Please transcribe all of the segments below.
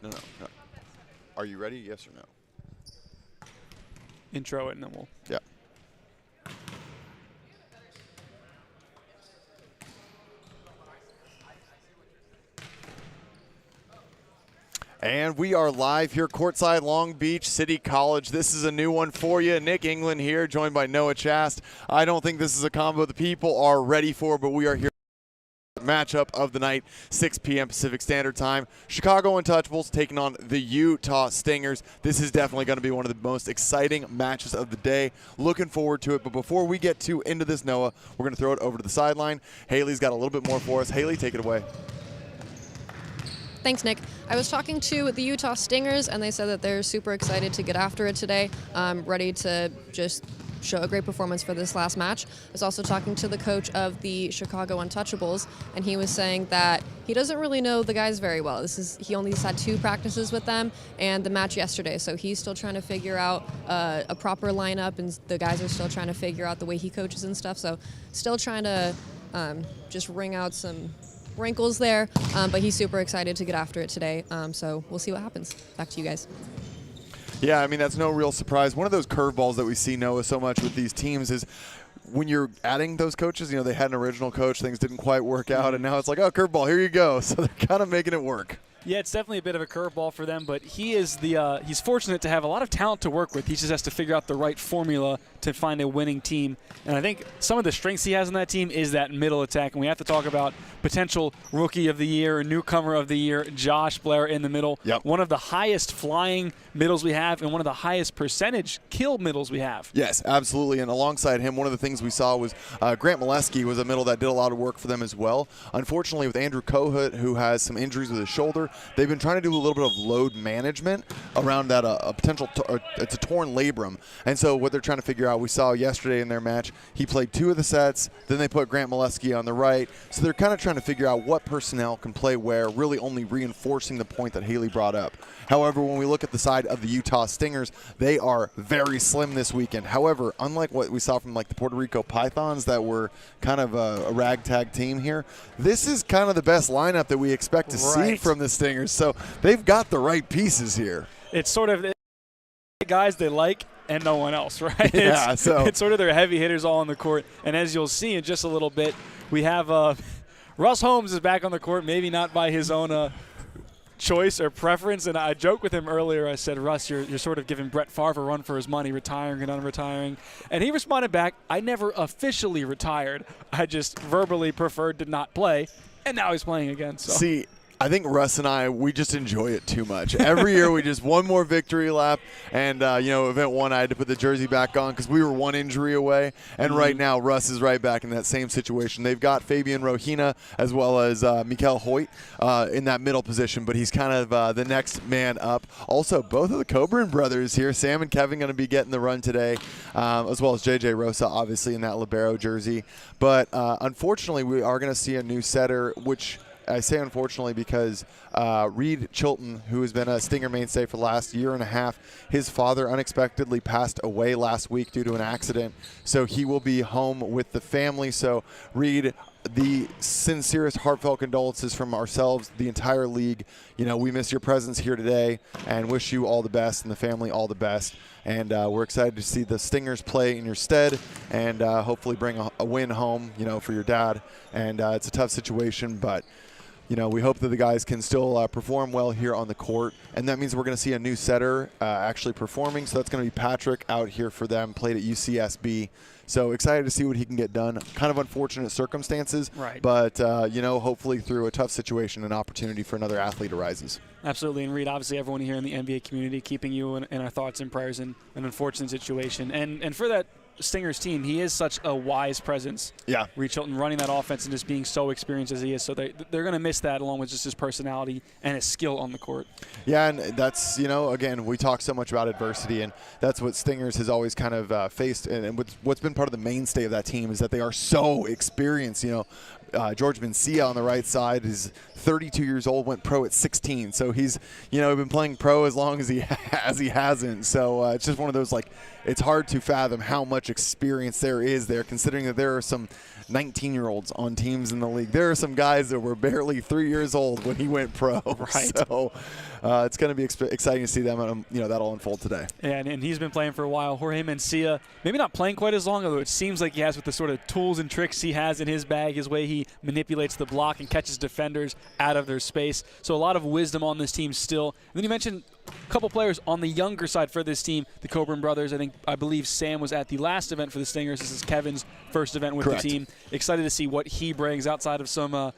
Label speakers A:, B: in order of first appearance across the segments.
A: No, no, no. Are you ready? Yes or no?
B: Intro it and then we'll.
A: Yeah. And we are live here courtside Long Beach City College. This is a new one for you. Nick England here, joined by Noah Chast. I don't think this is a combo the people are ready for, but we are here. Matchup of the night, 6 p.m. Pacific Standard Time. Chicago Untouchables taking on the Utah Stingers. This is definitely going to be one of the most exciting matches of the day. Looking forward to it. But before we get too into this, Noah, we're going to throw it over to the sideline. Haley's got a little bit more for us. Haley, take it away.
C: Thanks, Nick. I was talking to the Utah Stingers, and they said that they're super excited to get after it today, ready to just show a great performance for this last match. I was also talking to the coach of the Chicago Untouchables, and he was saying that he doesn't really know the guys very well. He only had 2 practices with them and the match yesterday, so he's still trying to figure out a proper lineup, and the guys are still trying to figure out the way he coaches and stuff, so still trying to just wring out some wrinkles there, but he's super excited to get after it today, so we'll see what happens. Back to you guys.
A: Yeah, I mean, that's no real surprise. One of those curveballs that we see, Noah, so much with these teams is when you're adding those coaches, you know, they had an original coach, things didn't quite work out, and now it's like, oh, curveball, here you go. So they're kind of making it work.
B: Yeah, it's definitely a bit of a curveball for them, but he's fortunate to have a lot of talent to work with. He just has to figure out the right formula to find a winning team. And I think some of the strengths he has on that team is that middle attack. And we have to talk about potential rookie of the year, newcomer of the year, Josh Blair in the middle.
A: Yep.
B: One of the highest flying middles we have and one of the highest percentage kill middles we have.
A: Yes, absolutely. And alongside him, one of the things we saw was Grant Molesky was a middle that did a lot of work for them as well. Unfortunately, with Andrew Kohut, who has some injuries with his shoulder, they've been trying to do a little bit of load management around that a potential it's a torn labrum. And so what they're trying to figure out, we saw yesterday in their match, he played 2 of the sets, then they put Grant Molesky on the right. So they're kind of trying to figure out what personnel can play where, really only reinforcing the point that Haley brought up. However, when we look at the side of the Utah Stingers, they are very slim this weekend. However, unlike what we saw from like the Puerto Rico Pythons that were kind of a ragtag team here, this is kind of the best lineup that we expect to see from the Stingers. So they've got the right pieces here.
B: It's sort of the guys they like and no one else, right?
A: Yeah,
B: it's sort of their heavy hitters all on the court. And as you'll see in just a little bit, we have Russ Holmes is back on the court, maybe not by his own choice or preference. And I joked with him earlier. I said, Russ, you're sort of giving Brett Favre a run for his money, retiring and unretiring. And he responded back, I never officially retired. I just verbally preferred to not play. And now he's playing again. So.
A: See, I think Russ and I, we just enjoy it too much. Every year we just one more victory lap, and event 1 I had to put the jersey back on because we were 1 injury away, and right now Russ is right back in that same situation. They've got Fabian Rohina as well as Mikael Hoyt in that middle position, but he's kind of the next man up. Also, both of the Coburn brothers here, Sam and Kevin, going to be getting the run today, as well as JJ Rosa, obviously, in that Libero jersey. But unfortunately, we are going to see a new setter, which I say unfortunately because Reed Chilton, who has been a Stinger mainstay for the last year and a half, his father unexpectedly passed away last week due to an accident. So he will be home with the family. So Reed, the sincerest, heartfelt condolences from ourselves, the entire league. You know, we miss your presence here today and wish you all the best and the family all the best. And we're excited to see the Stingers play in your stead and hopefully bring a win home, you know, for your dad. And it's a tough situation, but you know, we hope that the guys can still perform well here on the court. And that means we're going to see a new setter actually performing. So that's going to be Patrick out here for them, played at UCSB. So excited to see what he can get done. Kind of unfortunate circumstances,
B: right.
A: But, hopefully through a tough situation, an opportunity for another athlete arises.
B: Absolutely. And Reed, obviously everyone here in the NBA community keeping you in our thoughts and prayers in an unfortunate situation. And for that Stingers team, he is such a wise presence.
A: Yeah.
B: Reed Chilton running that offense and just being so experienced as he is. So they're going to miss that along with just his personality and his skill on the court.
A: Yeah, and that's, again, we talk so much about adversity, and that's what Stingers has always kind of faced. And what's been part of the mainstay of that team is that they are so experienced. George Mencia on the right side is 32 years old, went pro at 16. So he's, been playing pro as long as he hasn't. So it's just one of those, like, it's hard to fathom how much experience there is there, considering that there are some 19-year-olds on teams in the league. There are some guys that were barely 3 years old when he went pro.
B: Right.
A: So it's going to be exciting to see them. That'll unfold today.
B: Yeah, and he's been playing for a while. Jorge Mencia, maybe not playing quite as long, although it seems like he has with the sort of tools and tricks he has in his bag, his way he manipulates the block and catches defenders out of their space. So a lot of wisdom on this team still. And then you mentioned a couple players on the younger side for this team, the Coburn brothers. I believe Sam was at the last event for the Stingers. This is Kevin's first event with
A: Correct.
B: the team. Excited to see what he brings outside of some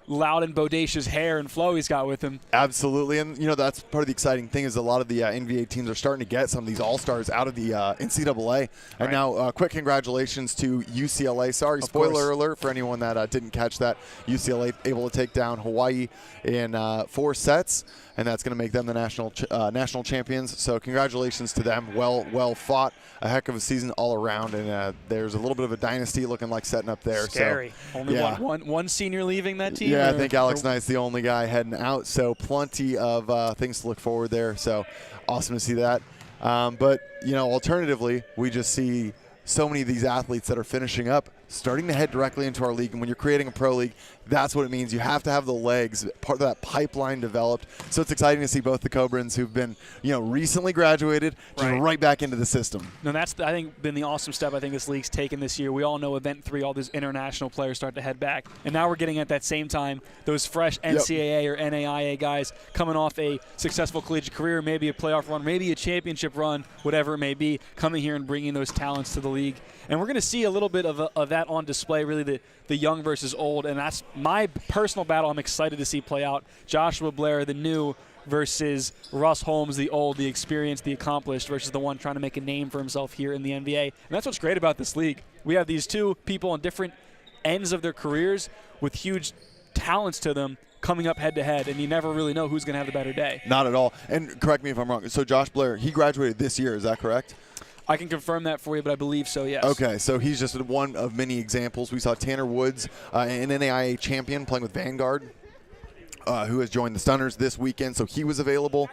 B: loud and bodacious hair and flow he's got with him.
A: Absolutely, and that's part of the exciting thing is a lot of the NBA teams are starting to get some of these all-stars out of the NCAA. And now, quick congratulations to UCLA. Sorry, spoiler alert for anyone that didn't catch that. UCLA able to take down Hawaii in 4 sets, and that's going to make them the national champions. So congratulations to them. Well fought. A heck of a season all around, and there's a little bit of a dynasty looking like setting up there.
B: Scary.
A: So,
B: Only one senior leaving that team?
A: Yeah, I think Alex Knight's the only guy heading out, so plenty of things to look forward there. So awesome to see that. But, alternatively, we just see so many of these athletes that are finishing up starting to head directly into our league. And when you're creating a pro league, that's what it means. You have to have the legs, part of that pipeline developed. So it's exciting to see both the Cobrans who've been, recently graduated, just right back into the system.
B: No, that's, I think, been the awesome step I think this league's taken this year. We all know Event 3, all those international players start to head back. And now we're getting at that same time those fresh NCAA or NAIA guys coming off a successful collegiate career, maybe a playoff run, maybe a championship run, whatever it may be, coming here and bringing those talents to the league. And we're going to see a little bit of that on display, really the young versus old, and that's my personal battle I'm excited to see play out. Joshua Blair, the new, versus Russ Holmes, the old, the experienced, the accomplished, versus the one trying to make a name for himself here in the NBA. And that's what's great about this league. We have these two people on different ends of their careers with huge talents to them coming up head-to-head, and you never really know who's going to have the better day.
A: Not at all. And correct me if I'm wrong. So Josh Blair, he graduated this year. Is that correct?
B: I can confirm that for you, but I believe so, yes.
A: Okay, so he's just one of many examples. We saw Tanner Woods, an NAIA champion, playing with Vanguard, who has joined the Stunners this weekend, so he was available.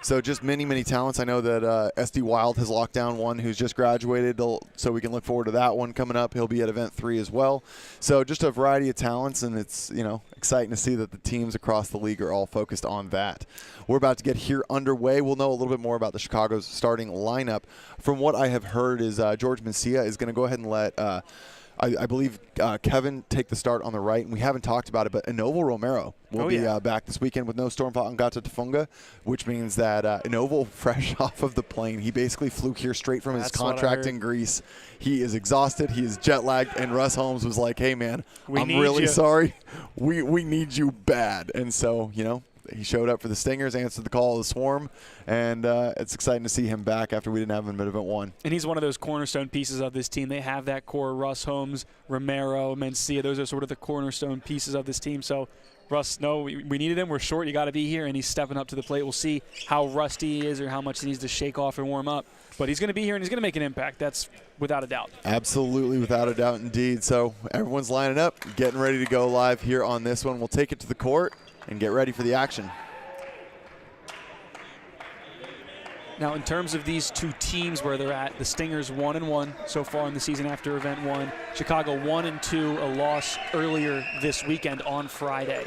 A: So just many talents. I know that SD Wild has locked down one who's just graduated, so we can look forward to that one coming up. He'll be at Event 3 as well. So just a variety of talents, and it's exciting to see that the teams across the league are all focused on that. We're about to get here underway. We'll know a little bit more about the Chicago's starting lineup. From what I have heard is George Mencia is going to go ahead and let I believe Kevin take the start on the right, and we haven't talked about it, but Enoval Romero will be back this weekend with no Stormfont Ngata Tafunga, which means that Enoval, fresh off of the plane, he basically flew here straight from his contract in Greece. He is exhausted. He is jet-lagged, and Russ Holmes was like, hey, man, I'm really sorry. We need you bad. And so, he showed up for the Stingers, answered the call of the Swarm, and it's exciting to see him back after we didn't have him at Event 1.
B: And he's one of those cornerstone pieces of this team. They have that core: Russ Holmes, Romero, Mencia. Those are sort of the cornerstone pieces of this team. So, Russ, we needed him. We're short. You got to be here, and he's stepping up to the plate. We'll see how rusty he is or how much he needs to shake off and warm up. But he's going to be here, and he's going to make an impact. That's without a doubt.
A: Absolutely, without a doubt indeed. So everyone's lining up, getting ready to go live here on this one. We'll take it to the court and get ready for the action.
B: Now, in terms of these two teams where they're at, the Stingers 1-1 so far in the season after Event 1. Chicago 1-2, a loss earlier this weekend on Friday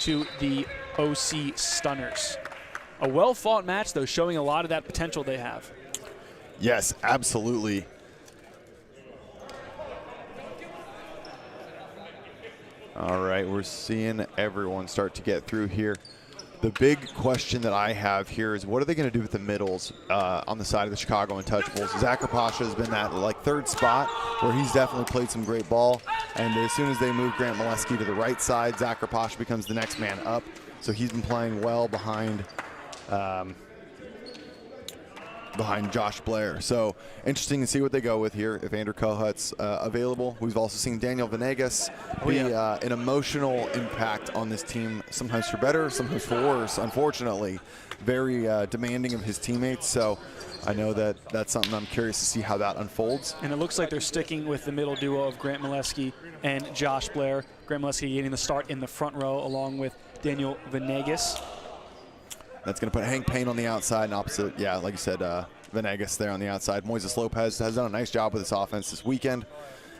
B: to the OC Stunners. A well-fought match, though, showing a lot of that potential they have.
A: Yes, absolutely. All right, we're seeing everyone start to get through here. The big question that I have here is what are they going to do with the middles on the side of the Chicago Untouchables? Zachar Pasha has been that third spot where he's definitely played some great ball. And as soon as they move Grant Molesky to the right side, Zachar Pasha becomes the next man up. So he's been playing well behind Josh Blair. So interesting to see what they go with here. If Andrew Kohut's available, we've also seen Daniel Venegas be an emotional impact on this team, sometimes for better, sometimes for worse, unfortunately. Very demanding of his teammates. So I know that that's something I'm curious to see how that unfolds.
B: And it looks like they're sticking with the middle duo of Grant Molesky and Josh Blair. Grant Molesky getting the start in the front row along with Daniel Venegas.
A: That's going to put Hank Payne on the outside and opposite, yeah, like you said, Venegas there on the outside. Moises Lopez has done a nice job with this offense this weekend,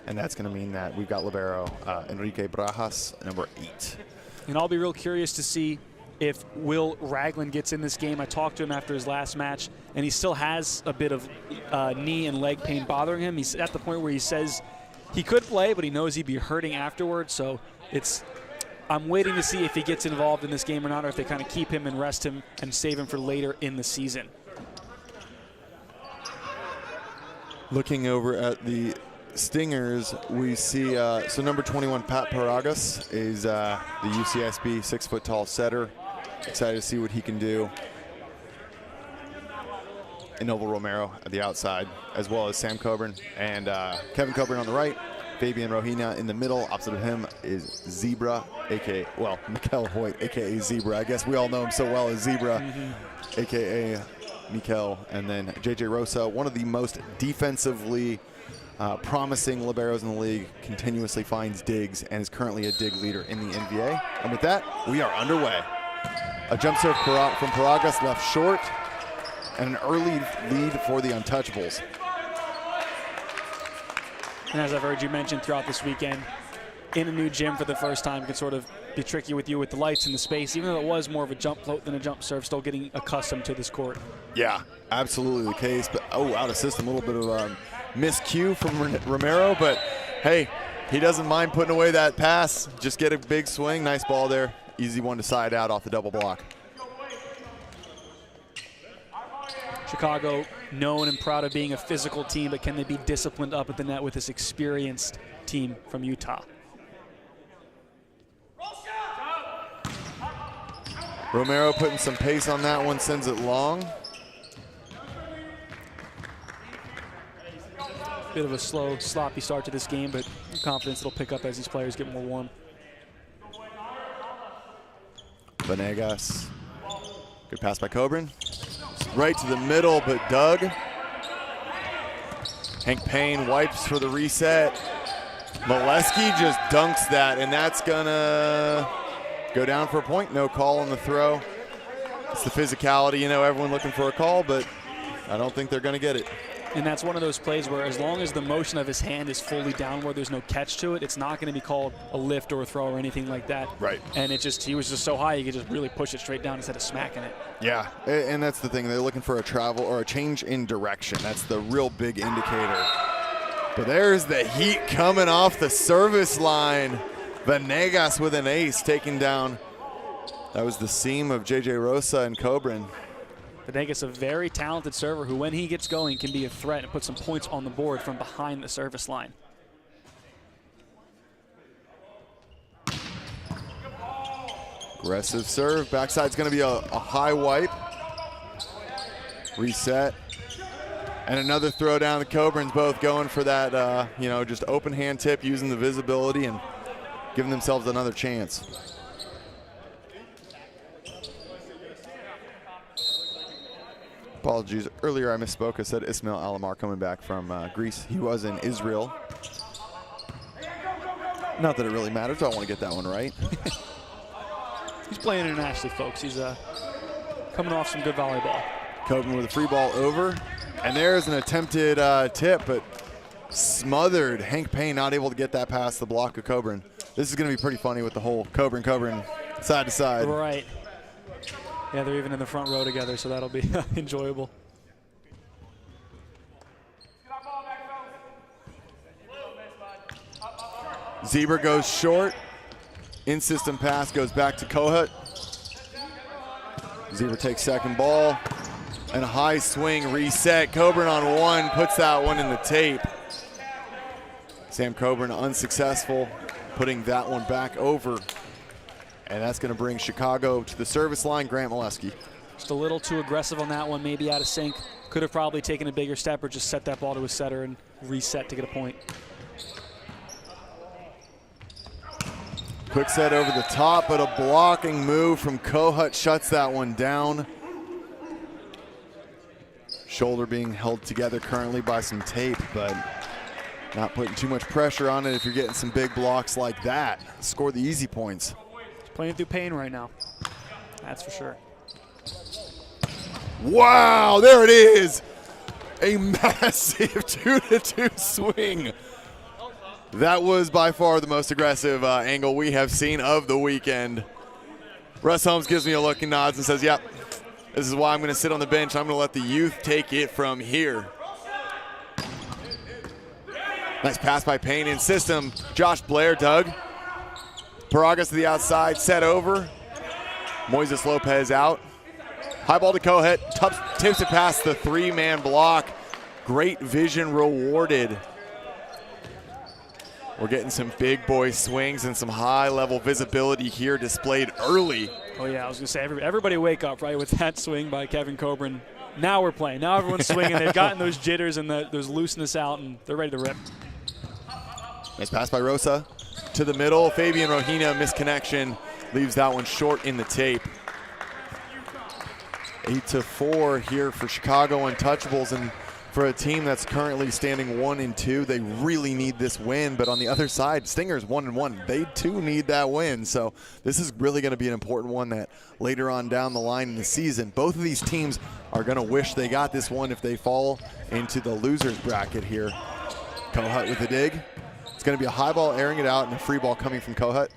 A: and that's going to mean that we've got Libero, Enrique Barajas, number 8.
B: And I'll be real curious to see if Will Ragland gets in this game. I talked to him after his last match, and he still has a bit of knee and leg pain bothering him. He's at the point where he says he could play, but he knows he'd be hurting afterwards. So I'm waiting to see if he gets involved in this game or not, or if they kind of keep him and rest him and save him for later in the season.
A: Looking over at the Stingers, we see, so number 21, Pat Paragas, is the UCSB 6-foot-tall setter. Excited to see what he can do. Enoval Romero at the outside, as well as Sam Coburn and Kevin Coburn on the right. Fabian Rohina in the middle. Opposite of him is Zebra, Mikel Hoyt, a.k.a. Zebra. I guess we all know him so well as Zebra, a.k.a. Mikel. And then J.J. Rosa, one of the most defensively promising liberos in the league, continuously finds digs and is currently a dig leader in the NBA. And with that, we are underway. A jump serve from Paragas left short, and an early lead for the Untouchables.
B: And as I've heard you mention throughout this weekend, in a new gym for the first time can sort of be tricky with you with the lights and the space. Even though it was more of a jump float than a jump serve, still getting accustomed to this court.
A: Yeah, absolutely the case. But out of system, a little bit of a miscue from Romero. But hey, he doesn't mind putting away that pass. Just get a big swing. Nice ball there. Easy one to side out off the double block.
B: Chicago known and proud of being a physical team, but can they be disciplined up at the net with this experienced team from Utah?
A: Romero putting some pace on that one, sends it long.
B: Bit of a slow, sloppy start to this game, but I'm confident it'll pick up as these players get more warm.
A: Venegas. Good pass by Coburn. Right to the middle, but Doug. Hank Payne wipes for the reset. Molesky just dunks that, and that's gonna go down for a point. No call on the throw. It's the physicality, you know, everyone looking for a call, but I don't think they're gonna get it.
B: And that's one of those plays where as long as the motion of his hand is fully downward, there's no catch to it, it's not going to be called a lift or a throw or anything like that.
A: Right.
B: And he was just so high, you could just really push it straight down instead of smacking it.
A: Yeah, and that's the thing. They're looking for a travel or a change in direction. That's the real big indicator. But there's the heat coming off the service line. Venegas with an ace taking down. That was the seam of J.J. Rosa and Coburn.
B: Venegas, a very talented server who, when he gets going, can be a threat and put some points on the board from behind the service line.
A: Aggressive serve. Backside's going to be a high wipe. Reset. And another throw down. The Coburns both going for that, just open hand tip, using the visibility and giving themselves another chance. Apologies. Earlier I misspoke. I said Ismail Alamar coming back from Greece. He was in Israel. Not that it really matters. I want to get that one right.
B: He's playing internationally, folks. He's coming off some good volleyball.
A: Coburn with a free ball over. And there's an attempted tip, but smothered. Hank Payne not able to get that past the block of Coburn. This is going to be pretty funny with the whole Coburn side to side.
B: Right. Yeah, they're even in the front row together, so that'll be enjoyable.
A: Zebra goes short. In-system pass goes back to Kohut. Zebra takes second ball. And a high swing reset. Coburn on one, puts that one in the tape. Sam Coburn unsuccessful, putting that one back over. And that's going to bring Chicago to the service line. Grant Molesky.
B: Just a little too aggressive on that one, maybe out of sync. Could have probably taken a bigger step or just set that ball to a setter and reset to get a point.
A: Quick set over the top, but a blocking move from Kohut shuts that one down. Shoulder being held together currently by some tape, but not putting too much pressure on it if you're getting some big blocks like that. Score the easy points.
B: Playing through pain right now. That's for sure.
A: Wow, there it is. A massive 2-2 swing. That was by far the most aggressive angle we have seen of the weekend. Russ Holmes gives me a look and nods and says, yep, this is why I'm going to sit on the bench. I'm going to let the youth take it from here. Nice pass by Payne in system. Josh Blair dug. Paragas to the outside, set over. Moises Lopez out. High ball to Kohut. Tips it past the three-man block. Great vision rewarded. We're getting some big boy swings and some high-level visibility here displayed early.
B: Oh, yeah, I was going to say, everybody wake up, right, with that swing by Kevin Coburn. Now we're playing. Now everyone's swinging. They've gotten those jitters and those looseness out, and they're ready to rip.
A: Nice pass by Rosa to the middle. Fabian Rohina, misconnection, leaves that one short in the tape. 8-4 here for Chicago Untouchables, and for a team that's currently standing 1-2, they really need this win. But on the other side, Stingers 1-1. They too need that win. So this is really going to be an important one that later on down the line in the season, both of these teams are going to wish they got this one if they fall into the losers bracket here. Kohut with the dig. It's going to be a high ball airing it out and a free ball coming from Kohut.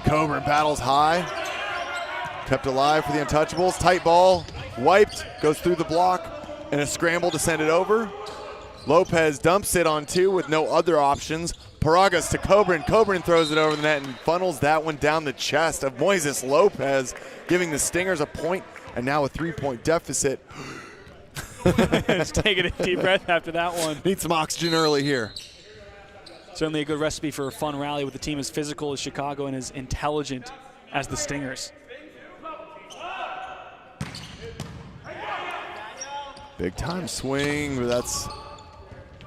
A: Coburn battles high. Kept alive for the Untouchables. Tight ball. Wiped. Goes through the block. And a scramble to send it over. Lopez dumps it on two with no other options. Paragas to Coburn. Coburn throws it over the net and funnels that one down the chest of Moises Lopez, giving the Stingers a point and now a 3-point deficit.
B: Just taking a deep breath after that one.
A: Need some oxygen early here.
B: Certainly a good recipe for a fun rally with a team as physical as Chicago and as intelligent as the Stingers.
A: Big time swing, but that's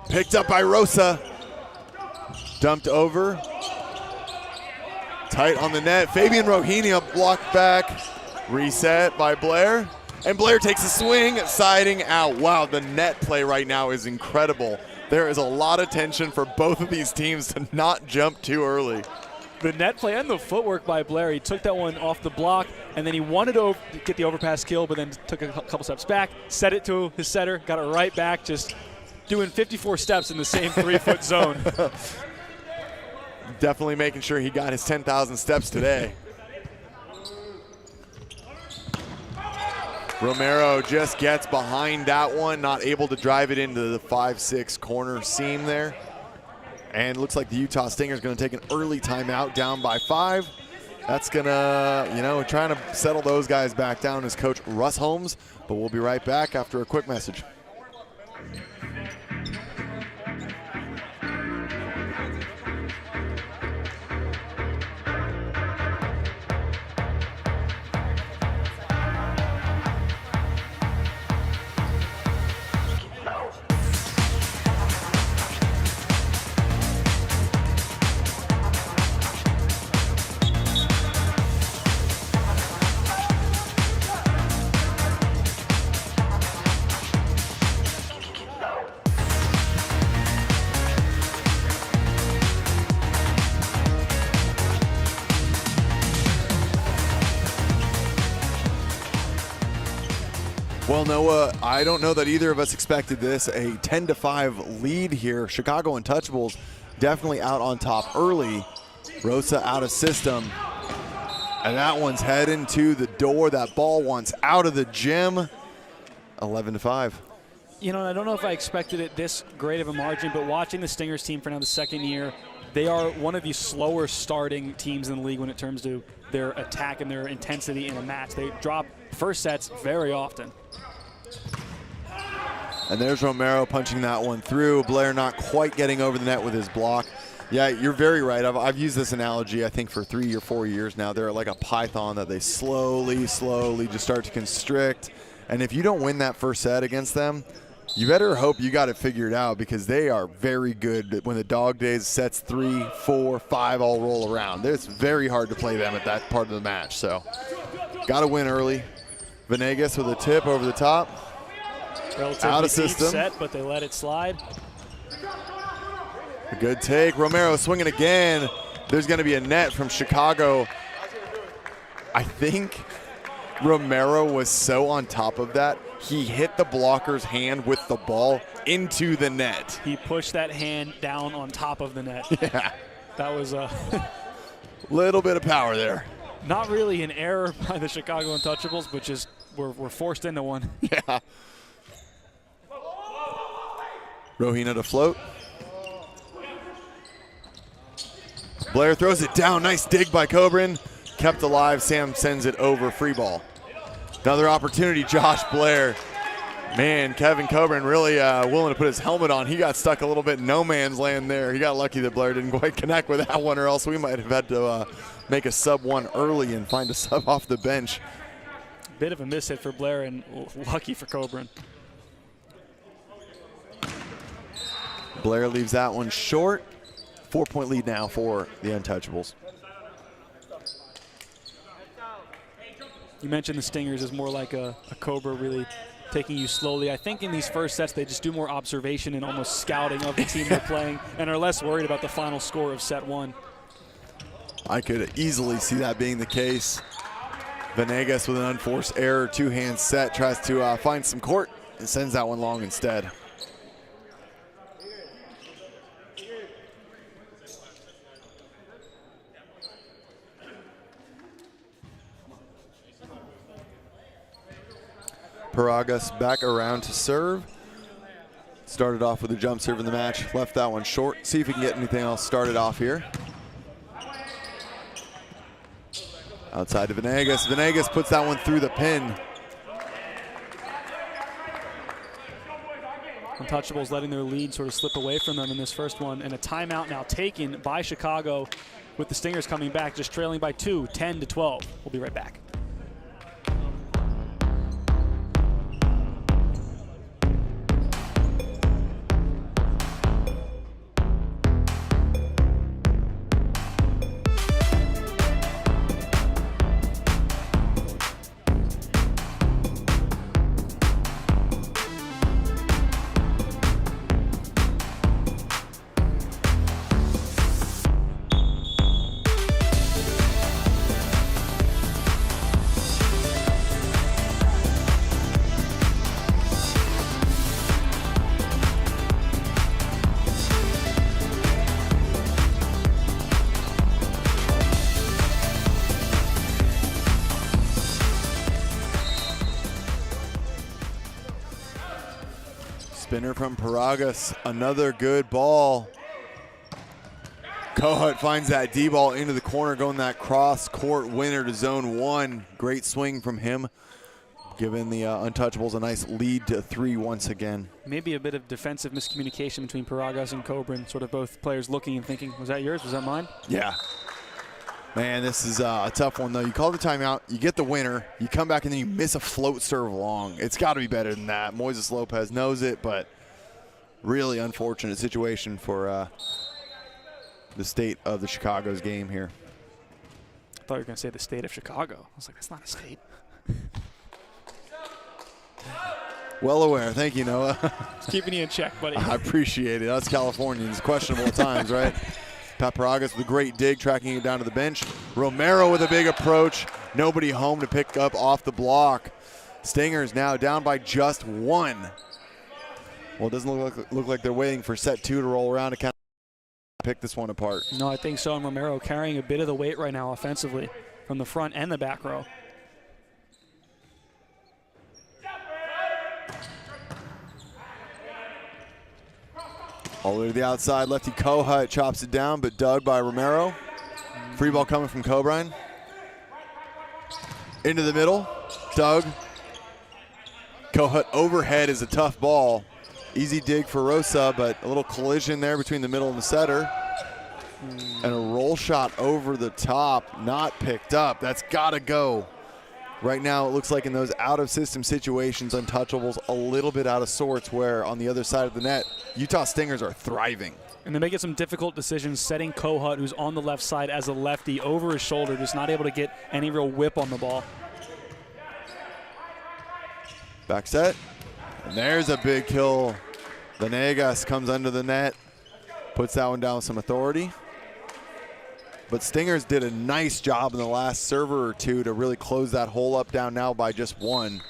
A: picked up by Rosa. Dumped over. Tight on the net. Fabian Rohini blocked back. Reset by Blair. And Blair takes a swing, siding out. Wow, the net play right now is incredible. There is a lot of tension for both of these teams to not jump too early.
B: The net play and the footwork by Blair. He took that one off the block, and then he wanted to get the overpass kill, but then took a couple steps back, set it to his setter, got it right back, just doing 54 steps in the same 3-foot zone.
A: Definitely making sure he got his 10,000 steps today. Romero just gets behind that one, not able to drive it into the 5-6 corner seam there. And looks like the Utah Stingers going to take an early timeout, down by 5. That's going to, trying to settle those guys back down is Coach Russ Holmes. But we'll be right back after a quick message. Well, Noah, I don't know that either of us expected this. A 10-5 lead here. Chicago Untouchables definitely out on top early. Rosa out of system. And that one's heading to the door. That ball wants out of the gym. 11-5.
B: You know, I don't know if I expected it this great of a margin, but watching the Stingers team for now the second year, they are one of the slower starting teams in the league when it comes to their attack and their intensity in a match. They drop first sets very often.
A: And there's Romero punching that one through. Blair not quite getting over the net with his block. Yeah, you're very right. I've used this analogy, I think, for 3 or 4 years now. They're like a python that they slowly just start to constrict. And if you don't win that first set against them, you better hope you got it figured out, because they are very good when the dog days, sets 3, 4, 5 all roll around. It's very hard to play them at that part of the match. So got to win early. Venegas with a tip over the top.
B: Relatively
A: out of
B: deep
A: system.
B: set, but they let it slide.
A: A good take. Romero swinging again. there's going to be a net from Chicago. I think Romero was so on top of that, he hit the blocker's hand with the ball into the net.
B: He pushed that hand down on top of the net.
A: Yeah.
B: That was a
A: little bit of power there.
B: Not really an error by the Chicago Untouchables, but just we're forced into one.
A: Yeah. Rohina to float. Blair throws it down. Nice dig by Coburn. Kept alive. Sam sends it over. Free ball. Another opportunity. Josh Blair. Man, Kevin Coburn really willing to put his helmet on. He got stuck a little bit in no man's land there. He got lucky that Blair didn't quite connect with that one, or else we might have had to make a sub one early and find a sub off the bench.
B: Bit of a miss hit for Blair and lucky for Coburn.
A: Blair leaves that one short. 4-point lead now for the Untouchables.
B: You mentioned the Stingers is more like a Cobra, really taking you slowly. I think in these first sets they just do more observation and almost scouting of the team they're playing and are less worried about the final score of set one.
A: I could easily see that being the case. Venegas with an unforced error, two-hand set, tries to find some court and sends that one long instead. Paragas back around to serve. Started off with a jump serve in the match, left that one short. See if he can get anything else started off here. Outside to Venegas. Venegas puts that one through the pin.
B: Untouchables letting their lead sort of slip away from them in this first one, and a timeout now taken by Chicago with the Stingers coming back, just trailing by 2, 10-12. We'll be right back.
A: Spinner from Paragas, another good ball. Kohut finds that D ball into the corner, going that cross court winner to zone one. Great swing from him, giving the Untouchables a nice lead to 3 once again.
B: Maybe a bit of defensive miscommunication between Paragas and Coburn, sort of both players looking and thinking, was that yours, was that mine?
A: Yeah. Man, this is a tough one, though. You call the timeout, you get the winner, you come back, and then you miss a float serve long. It's got to be better than that. Moises Lopez knows it, but really unfortunate situation for the state of the Chicago's game here.
B: I thought you were going to say the state of Chicago. I was like, that's not a state.
A: Well aware. Thank you, Noah.
B: Just keeping you in check, buddy.
A: I appreciate it. Us Californians, questionable at times, right? Pat Paragas with a great dig, tracking it down to the bench. Romero with a big approach. Nobody home to pick up off the block. Stingers now down by just 1. Well, it doesn't look like they're waiting for set 2 to roll around to kind of pick this one apart.
B: No, I think so. And Romero carrying a bit of the weight right now offensively from the front and the back row.
A: All the way to the outside, lefty Kohut chops it down, but dug by Romero. Free ball coming from Coburn. Into the middle, dug. Kohut overhead is a tough ball. Easy dig for Rosa, but a little collision there between the middle and the setter. And a roll shot over the top, not picked up. That's gotta go. Right now, it looks like in those out-of-system situations, Untouchables a little bit out of sorts, where on the other side of the net, Utah Stingers are thriving.
B: And they're making some difficult decisions, setting Kohut, who's on the left side as a lefty, over his shoulder, just not able to get any real whip on the ball.
A: Back set. And there's a big kill. Venegas comes under the net, puts that one down with some authority. But Stingers did a nice job in the last server or two to really close that hole up, down now by just one.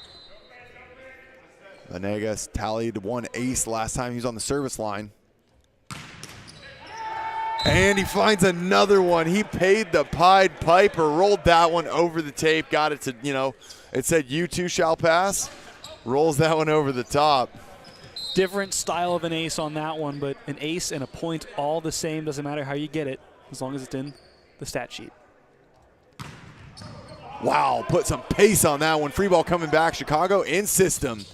A: Venegas tallied one ace last time he was on the service line. And he finds another one. He paid the Pied Piper, rolled that one over the tape, got it to, you know, it said "you too shall pass." Rolls that one over the top.
B: Different style of an ace on that one, but an ace and a point all the same. Doesn't matter how you get it, as long as it's in the stat sheet.
A: Wow, put some pace on that one. Free ball coming back. Chicago in system.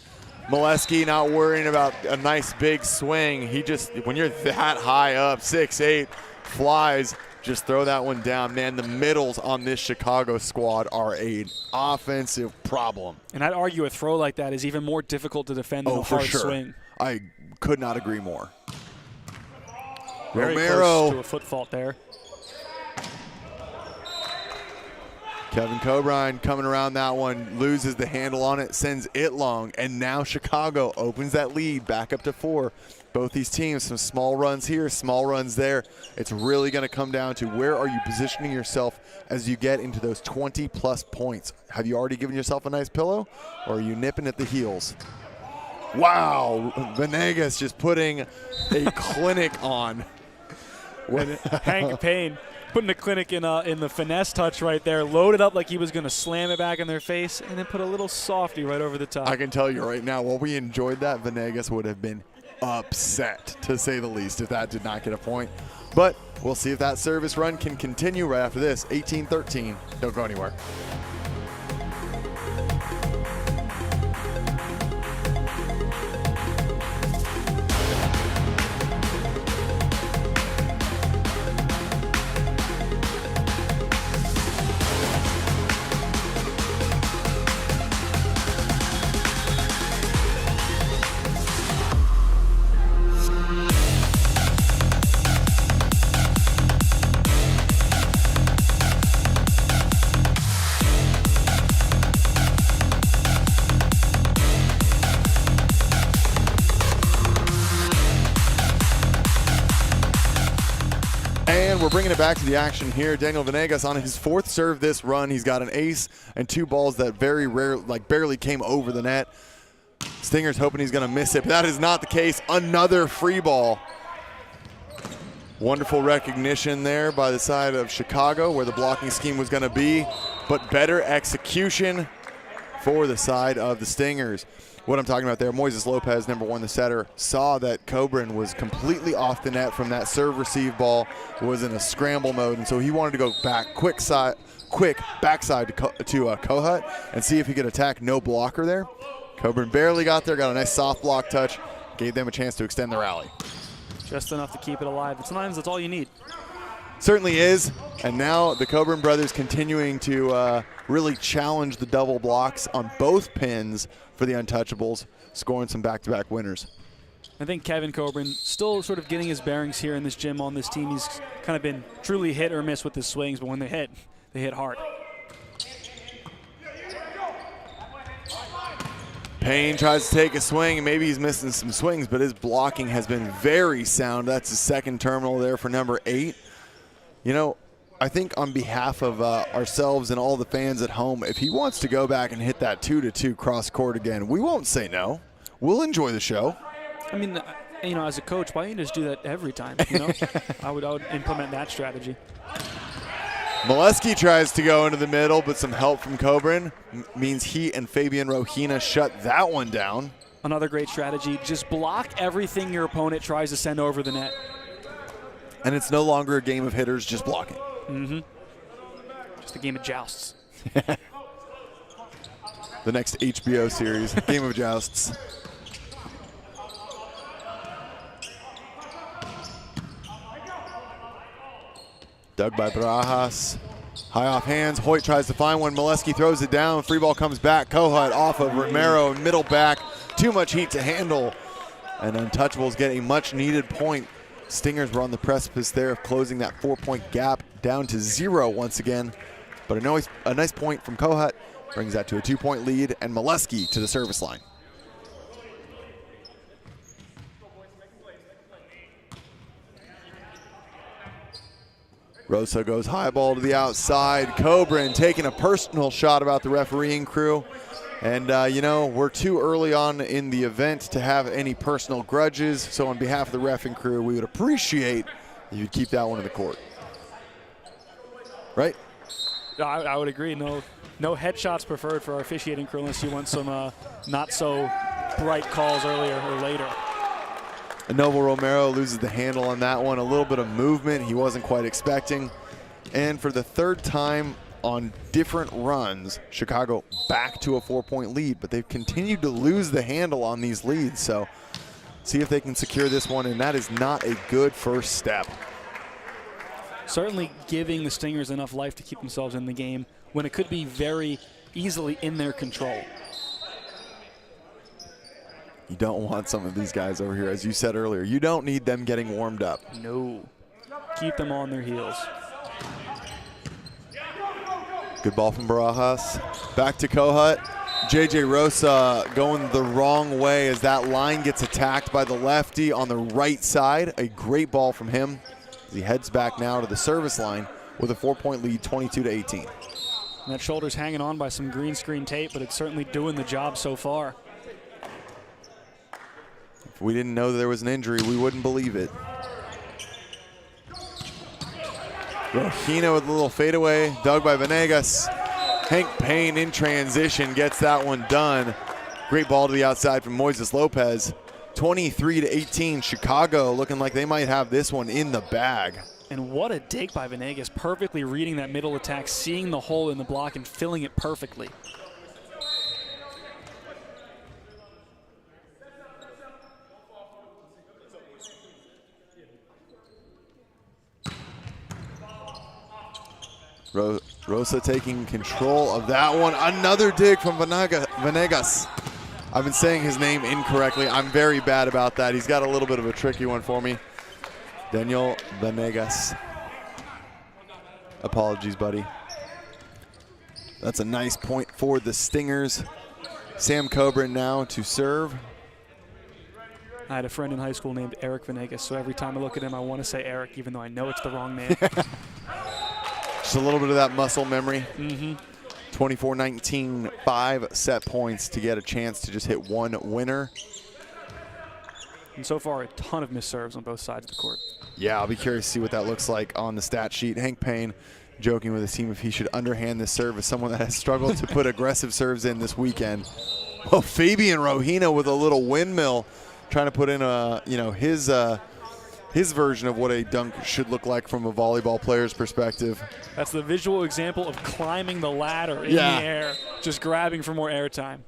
A: Molesky not worrying about a nice big swing. He just, when you're that high up, 6'8", flies, just throw that one down. Man, the middles on this Chicago squad are an offensive problem.
B: And I'd argue a throw like that is even more difficult to defend than a hard swing.
A: I could not agree more.
B: Very
A: Romero
B: close to a foot fault there.
A: Kevin Cobrine coming around that one, loses the handle on it, sends it long, and now Chicago opens that lead back up to 4. Both these teams, some small runs here, small runs there. It's really going to come down to where are you positioning yourself as you get into those 20-plus points. Have you already given yourself a nice pillow, or are you nipping at the heels? Wow, Venegas just putting a clinic on.
B: Hank Payne putting the clinic in the finesse touch right there, loaded up like he was going to slam it back in their face, and then put a little softy right over the top.
A: I can tell you right now, while we enjoyed that, Venegas would have been upset, to say the least, if that did not get a point. But we'll see if that service run can continue right after this. 18-13. Don't go anywhere. We're bringing it back to the action here. Daniel Venegas on his 4th serve this run. He's got an ace and 2 balls that very rare, like barely came over the net. Stinger's hoping he's going to miss it, but that is not the case. Another free ball. Wonderful recognition there by the side of Chicago where the blocking scheme was going to be, but better execution for the side of the Stingers. What I'm talking about there, Moises Lopez, number 1, the setter, saw that Coburn was completely off the net from that serve-receive ball, was in a scramble mode, and so he wanted to go back, quick backside to Kohut and see if he could attack no blocker there. Coburn barely got there, got a nice soft block touch, gave them a chance to extend the rally.
B: Just enough to keep it alive. But sometimes that's all you need.
A: Certainly is, and now the Coburn brothers continuing to really challenge the double blocks on both pins for the Untouchables, scoring some back-to-back winners.
B: I think Kevin Coburn still sort of getting his bearings here in this gym on this team. He's kind of been truly hit or miss with his swings, but when they hit hard.
A: Payne tries to take a swing, and maybe he's missing some swings, but his blocking has been very sound. That's his 2nd terminal there for number 8. You know, I think on behalf of ourselves and all the fans at home, if he wants to go back and hit that 2-2 cross court again, we won't say no. We'll enjoy the show.
B: I mean, you know, as a coach, why don't you just do that every time? You know, I would implement that strategy.
A: Molesky tries to go into the middle, but some help from Coburn means he and Fabian Rohina shut that one down.
B: Another great strategy. Just block everything your opponent tries to send over the net.
A: And it's no longer a game of hitters, just blocking.
B: Mm-hmm. Just a game of jousts.
A: The next HBO series, Game of Jousts. Dug by Barajas. High off hands. Hoyt tries to find one. Molesky throws it down. Free ball comes back. Kohut off of Romero. Middle back. Too much heat to handle. And Untouchables get a much needed point. Stingers were on the precipice there of closing that 4-point gap down to 0 once again. But a nice point from Kohut brings that to a 2-point lead, and Molesky to the service line. Rosa goes high ball to the outside. Coburn taking a personal shot about the refereeing crew. And, we're too early on in the event to have any personal grudges. So on behalf of the ref and crew, we would appreciate if you'd keep that one in the court. Right?
B: I would agree. No headshots preferred for our officiating crew unless you want some not so bright calls earlier or later.
A: Novo Romero loses the handle on that one. A little bit of movement he wasn't quite expecting. And for the third time on different runs, Chicago back to a 4-point lead, but they've continued to lose the handle on these leads. So see if they can secure this one, and that is not a good first step.
B: Certainly giving the Stingers enough life to keep themselves in the game when it could be very easily in their control.
A: You don't want some of these guys over here, as you said earlier. You don't need them getting warmed up.
B: No. Keep them on their heels.
A: Good ball from Barajas. Back to Kohut. JJ Rosa going the wrong way as that line gets attacked by the lefty on the right side. A great ball from him as he heads back now to the service line with a 4-point lead, 22-18.
B: And that shoulder's hanging on by some green screen tape, but it's certainly doing the job so far.
A: If we didn't know that there was an injury, we wouldn't believe it. Rojina with a little fadeaway, dug by Venegas. Hank Payne in transition gets that one done. Great ball to the outside from Moises Lopez. 23-18, Chicago looking like they might have this one in the bag.
B: And what a dig by Venegas, perfectly reading that middle attack, seeing the hole in the block and filling it perfectly.
A: Rosa taking control of that one. Another dig from Venegas. I've been saying his name incorrectly. I'm very bad about that. He's got a little bit of a tricky one for me. Daniel Venegas. Apologies, buddy. That's a nice point for the Stingers. Sam Coburn now to serve.
B: I had a friend in high school named Eric Venegas, so every time I look at him, I want to say Eric, even though I know it's the wrong name.
A: Just a little bit of that muscle memory. 24-19, 5 set points to get a chance to just hit one winner.
B: And so far, a ton of missed serves on both sides of the court.
A: Yeah, I'll be curious to see what that looks like on the stat sheet. Hank Payne joking with his team if he should underhand this serve as someone that has struggled to put aggressive serves in this weekend. Well, Fabian Rojina with a little windmill trying to put in his version of what a dunk should look like from a volleyball player's perspective.
B: That's the visual example of climbing the ladder in the air, just grabbing for more airtime.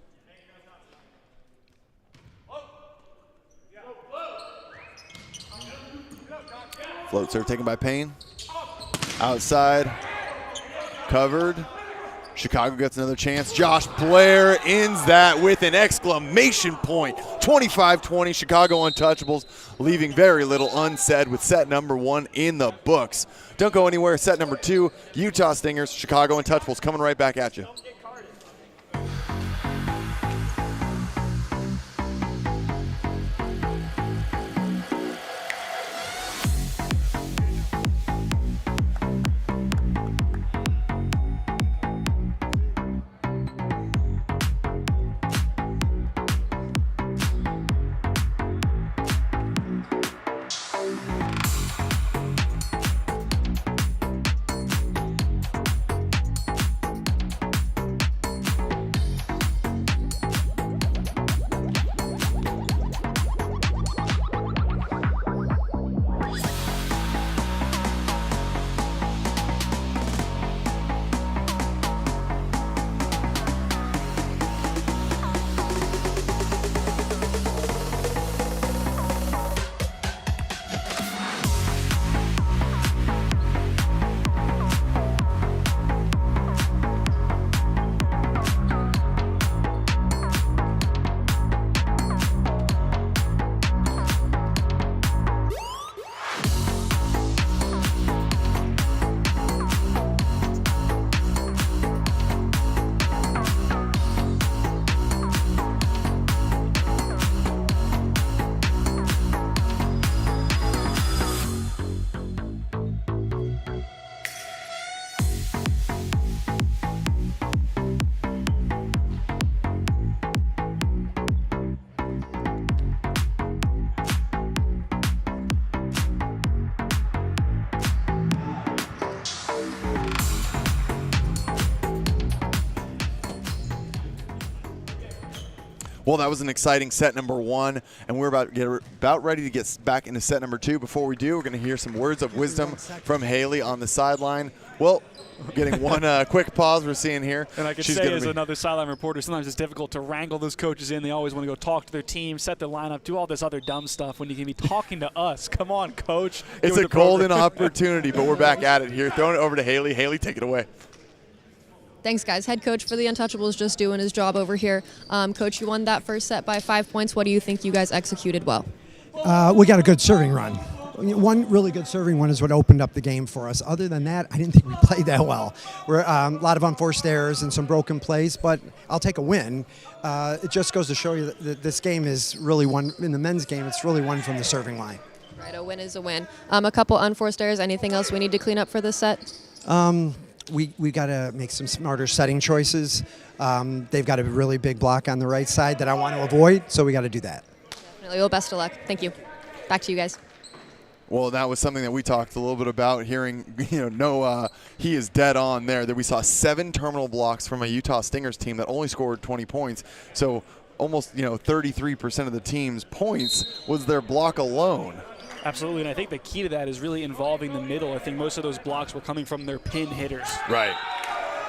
A: Float serve taken by Payne. Outside, covered. Chicago gets another chance. Josh Blair ends that with an exclamation point. 25-20, Chicago Untouchables, leaving very little unsaid with set number 1 in the books. Don't go anywhere. Set number 2, Utah Stingers, Chicago Untouchables, coming right back at you. Well, that was an exciting set number 1, and we're about ready to get back into set number 2. Before we do, we're going to hear some words of wisdom from Haley on the sideline. Well, getting one quick pause we're seeing here.
B: And I can say as another sideline reporter, sometimes it's difficult to wrangle those coaches in. They always want to go talk to their team, set their lineup, do all this other dumb stuff when you can be talking to us. Come on, coach.
A: It's a golden opportunity, but we're back at it here. Throwing it over to Haley. Haley, take it away.
C: Thanks, guys. Head coach for the Untouchables just doing his job over here. Coach, you won that first set by 5 points. What do you think you guys executed well?
D: We got a good serving run. One really good serving one is what opened up the game for us. Other than that, I didn't think we played that well. We're a lot of unforced errors and some broken plays, but I'll take a win. It just goes to show you that this game is really won, in the men's game, it's really won from the serving line.
C: Right, a win is a win. A couple unforced errors. Anything else we need to clean up for this set?
D: We got to make some smarter setting choices. They've got a really big block on the right side that I want to avoid, so we got to do that.
C: Definitely. Well, best of luck. Thank you. Back to you guys.
A: Well, that was something that we talked a little bit about, hearing, he is dead on there, that we saw 7 terminal blocks from a Utah Stingers team that only scored 20 points. So almost, 33% of the team's points was their block alone.
B: Absolutely, and I think the key to that is really involving the middle. I think most of those blocks were coming from their pin hitters.
A: Right.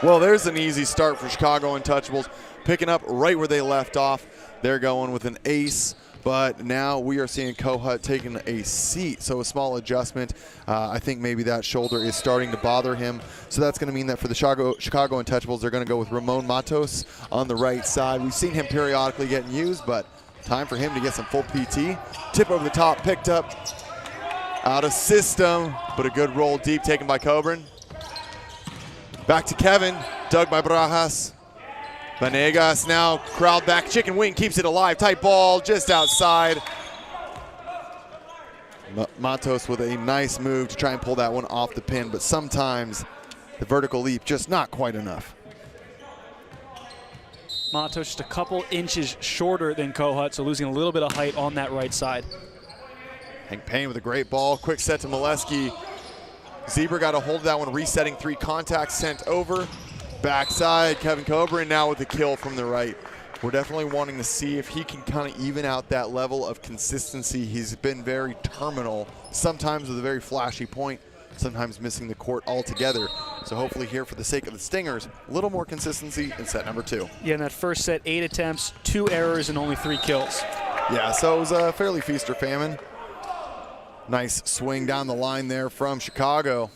A: Well, there's an easy start for Chicago Untouchables, picking up right where they left off. They're going with an ace, but now we are seeing Kohut taking a seat, so a small adjustment. I think maybe that shoulder is starting to bother him, so that's going to mean that for the Chicago Untouchables, they're going to go with Ramon Matos on the right side. We've seen him periodically getting used, but time for him to get some full PT. Tip over the top, picked up out of system, but a good roll deep taken by Coburn. Back to Kevin, dug by Barajas. Vanegas now crowd back, chicken wing keeps it alive, tight ball just outside. Matos with a nice move to try and pull that one off the pin, but sometimes the vertical leap just not quite enough.
B: Matos just a couple inches shorter than Kohut, so losing a little bit of height on that right side.
A: Hank Payne with a great ball, quick set to Molesky. Zebra got a hold of that one, resetting 3 contacts, sent over. Backside, Kevin Coburn now with a kill from the right. We're definitely wanting to see if he can kind of even out that level of consistency. He's been very terminal, sometimes with a very flashy point, sometimes missing the court altogether. So hopefully here, for the sake of the Stingers, a little more consistency in set number 2.
B: Yeah, in that first set, 8 attempts, 2 errors, and only 3 kills.
A: Yeah, so it was a fairly feast or famine. Nice swing down the line there from Chicago.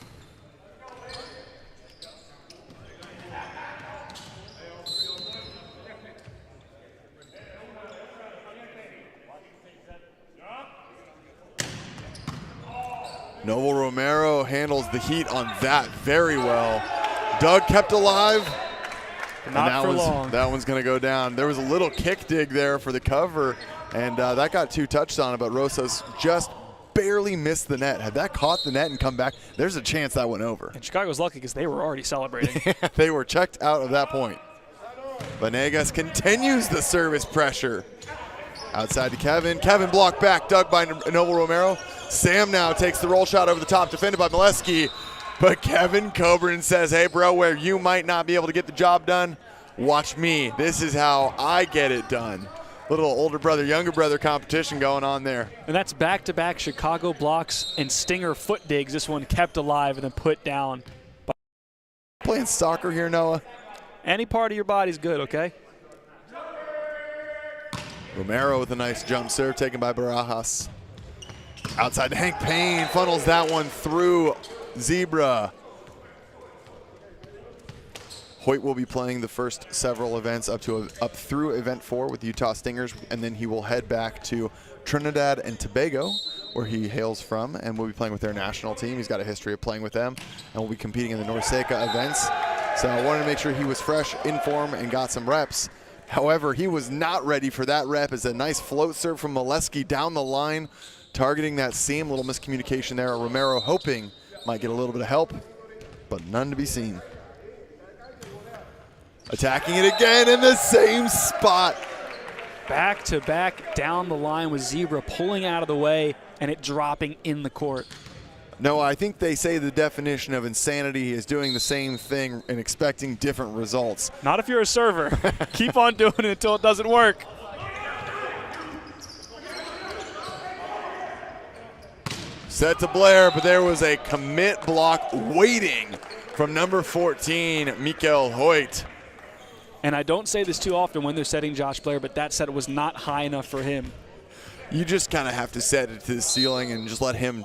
A: Noble Romero handles the heat on that very well. Doug kept alive.
B: Not for long.
A: That one's going to go down. There was a little kick dig there for the cover, and that got 2 touched on it, but Rosas just barely missed the net. Had that caught the net and come back, there's a chance that went over.
B: And Chicago's lucky because they were already celebrating.
A: They were checked out at that point. Vanegas continues the service pressure. Outside to Kevin. Kevin blocked back, dug by Noble Romero. Sam now takes the roll shot over the top, defended by Molesky. But Kevin Coburn says, hey, bro, where you might not be able to get the job done, watch me. This is how I get it done. Little older brother, younger brother competition going on there.
B: And that's back-to-back Chicago blocks and Stinger foot digs. This one kept alive and then put down.
A: Playing soccer here, Noah?
B: Any part of your body's good, okay?
A: Romero with a nice jump serve taken by Barajas. Outside to Hank Payne, funnels that one through Zebra. Hoyt will be playing the first several events up through event 4 with Utah Stingers, and then he will head back to Trinidad and Tobago, where he hails from, and will be playing with their national team. He's got a history of playing with them, and will be competing in the NORCECA events. So I wanted to make sure he was fresh, in form, and got some reps. However, he was not ready for that rep. It's a nice float serve from Molesky down the line, targeting that seam. Little miscommunication there. Romero hoping might get a little bit of help, but none to be seen. Attacking it again in the same spot.
B: Back to back down the line with Zebra pulling out of the way and it dropping in the court.
A: No, I think they say the definition of insanity is doing the same thing and expecting different results.
B: Not if you're a server. Keep on doing it until it doesn't work.
A: Set to Blair, but there was a commit block waiting from number 14, Mikael Hoyt.
B: And I don't say this too often when they're setting Josh Blair, but that set was not high enough for him.
A: You just kind of have to set it to the ceiling and just let him,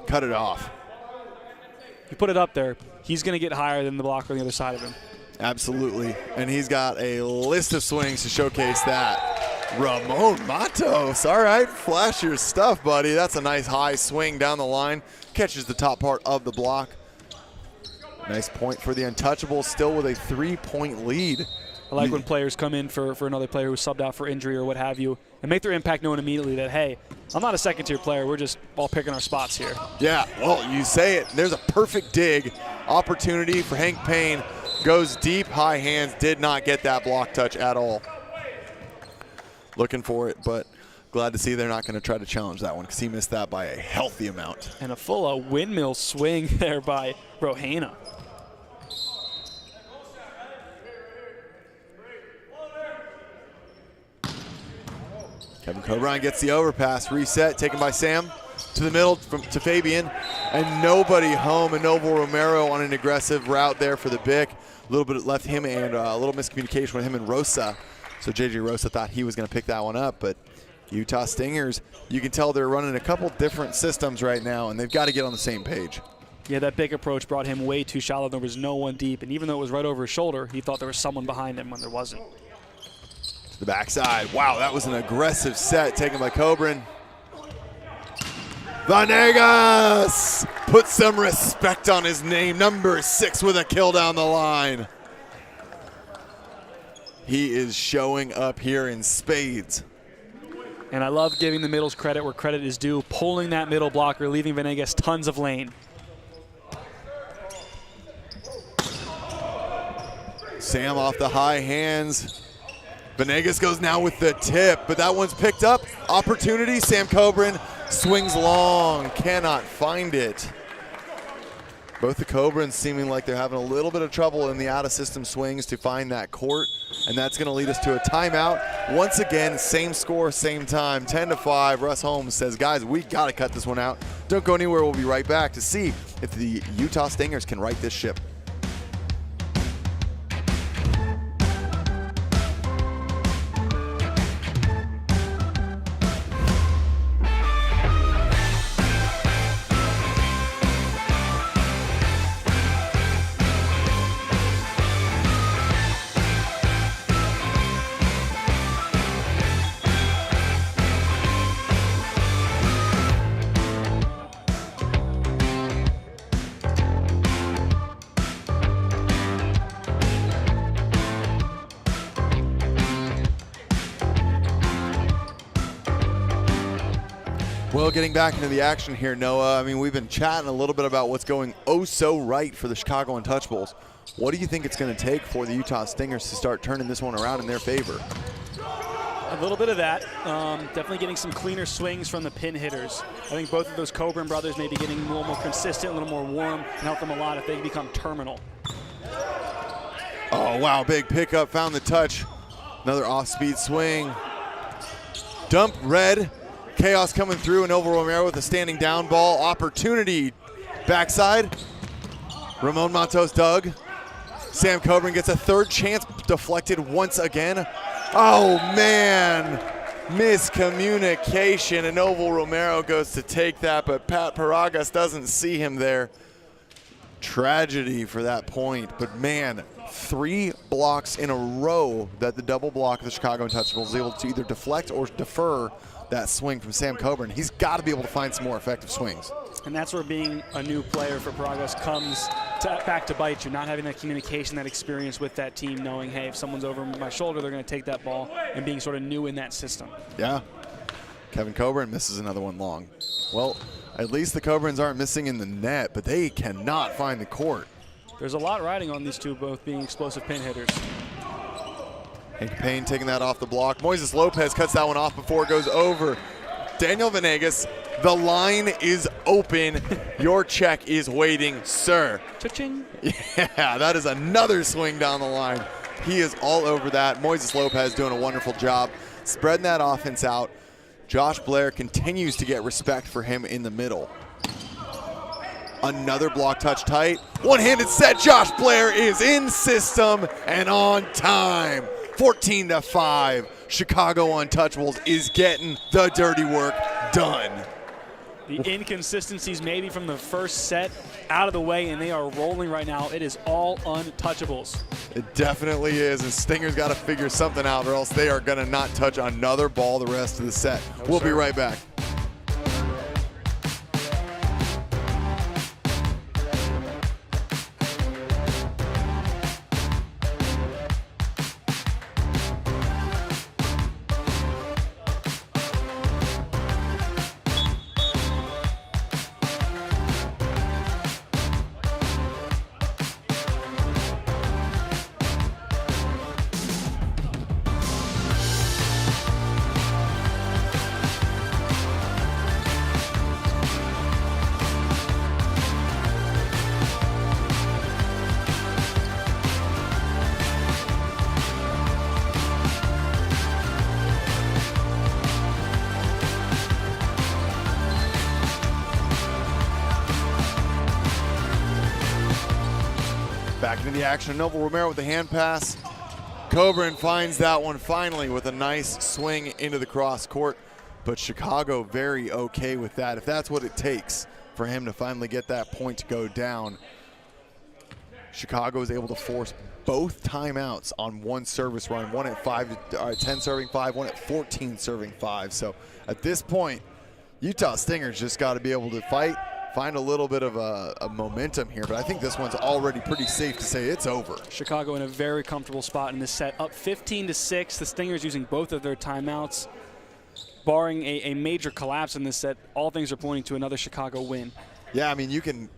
A: cut it off.
B: You put it up there, he's going to get higher than the blocker on the other side of him.
A: Absolutely. And he's got a list of swings to showcase that. Ramon Matos. All right, flash your stuff, buddy. That's a nice high swing down the line. Catches the top part of the block. Nice point for the Untouchables, still with a 3-point lead.
B: I like when players come in for another player who's subbed out for injury or what have you and make their impact known immediately that, hey, I'm not a second-tier player. We're just all picking our spots here.
A: Yeah, well, you say it. There's a perfect dig. Opportunity for Hank Payne. Goes deep, high hands. Did not get that block touch at all. Looking for it, but glad to see they're not going to try to challenge that one because he missed that by a healthy amount.
B: And a full windmill swing there by Rohana.
A: Kevin Coburn gets the overpass, reset, taken by Sam to the middle to Fabian, and nobody home. And Noble Romero on an aggressive route there for the Bic. A little bit left him and a little miscommunication with him and Rosa. So JJ Rosa thought he was going to pick that one up, but Utah Stingers, you can tell they're running a couple different systems right now, and they've got to get on the same page.
B: Yeah, that big approach brought him way too shallow. There was no one deep, and even though it was right over his shoulder, he thought there was someone behind him when there wasn't.
A: The backside. Wow, that was an aggressive set taken by Coburn. Vanegas put some respect on his name. Number 6 with a kill down the line. He is showing up here in spades.
B: And I love giving the middles credit where credit is due, pulling that middle blocker, leaving Vanegas tons of lane.
A: Sam off the high hands. Vanegas goes now with the tip, but that one's picked up. Opportunity, Sam Coburn swings long, cannot find it. Both the Coburns seeming like they're having a little bit of trouble in the out-of-system swings to find that court, and that's going to lead us to a timeout. Once again, same score, same time, 10-5. Russ Holmes says, guys, we got to cut this one out. Don't go anywhere. We'll be right back to see if the Utah Stingers can right this ship. Well, getting back into the action here, Noah, I mean, we've been chatting a little bit about what's going oh so right for the Chicago Untouchables. What do you think it's going to take for the Utah Stingers to start turning this one around in their favor?
B: A little bit of that. Definitely getting some cleaner swings from the pin hitters. I think both of those Coburn brothers may be getting a little more consistent, a little more warm, and help them a lot if they become terminal.
A: Oh, wow, big pickup, found the touch. Another off-speed swing. Dump red. Chaos coming through, and Noble Romero with a standing down ball. Opportunity. Backside. Ramon Matos dug. Sam Coburn gets a third chance, deflected once again. Oh, man. Miscommunication, and Noble Romero goes to take that, but Pat Paragas doesn't see him there. Tragedy for that point, but man, 3 blocks in a row that the double block of the Chicago Untouchables is able to either deflect or defer that swing from Sam Coburn. He's got to be able to find some more effective swings.
B: And that's where being a new player for Paragas comes back to bite you, not having that communication, that experience with that team, knowing, hey, if someone's over my shoulder, they're going to take that ball, and being sort of new in that system.
A: Yeah. Kevin Coburn misses another one long. Well, at least the Coburns aren't missing in the net, but they cannot find the court.
B: There's a lot riding on these two, both being explosive pin hitters.
A: Hank Payne taking that off the block. Moises Lopez cuts that one off before it goes over. Daniel Vanegas, the line is open. Your check is waiting, sir.
B: Cha-ching.
A: Yeah, that is another swing down the line. He is all over that. Moises Lopez doing a wonderful job spreading that offense out. Josh Blair continues to get respect for him in the middle. Another block touch tight. One-handed set. Josh Blair is in system and on time. 14-5. Chicago Untouchables is getting the dirty work done.
B: The inconsistencies maybe from the first set out of the way, and they are rolling right now. It is all Untouchables.
A: It definitely is, and Stinger's got to figure something out or else they are going to not touch another ball the rest of the set. We'll be right back. Back into the action. Noble Romero with the hand pass. Coburn finds that one finally with a nice swing into the cross court. But Chicago very okay with that. If that's what it takes for him to finally get that point to go down, Chicago is able to force both timeouts on one service run. One at 10 serving 5, one at 14 serving 5. So at this point, Utah Stingers just got to be able to find a little bit of a momentum here, but I think this one's already pretty safe to say it's over.
B: Chicago in a very comfortable spot in this set, up 15-6. The Stingers using both of their timeouts. Barring a major collapse in this set, all things are pointing to another Chicago win.
A: Yeah, I mean, you can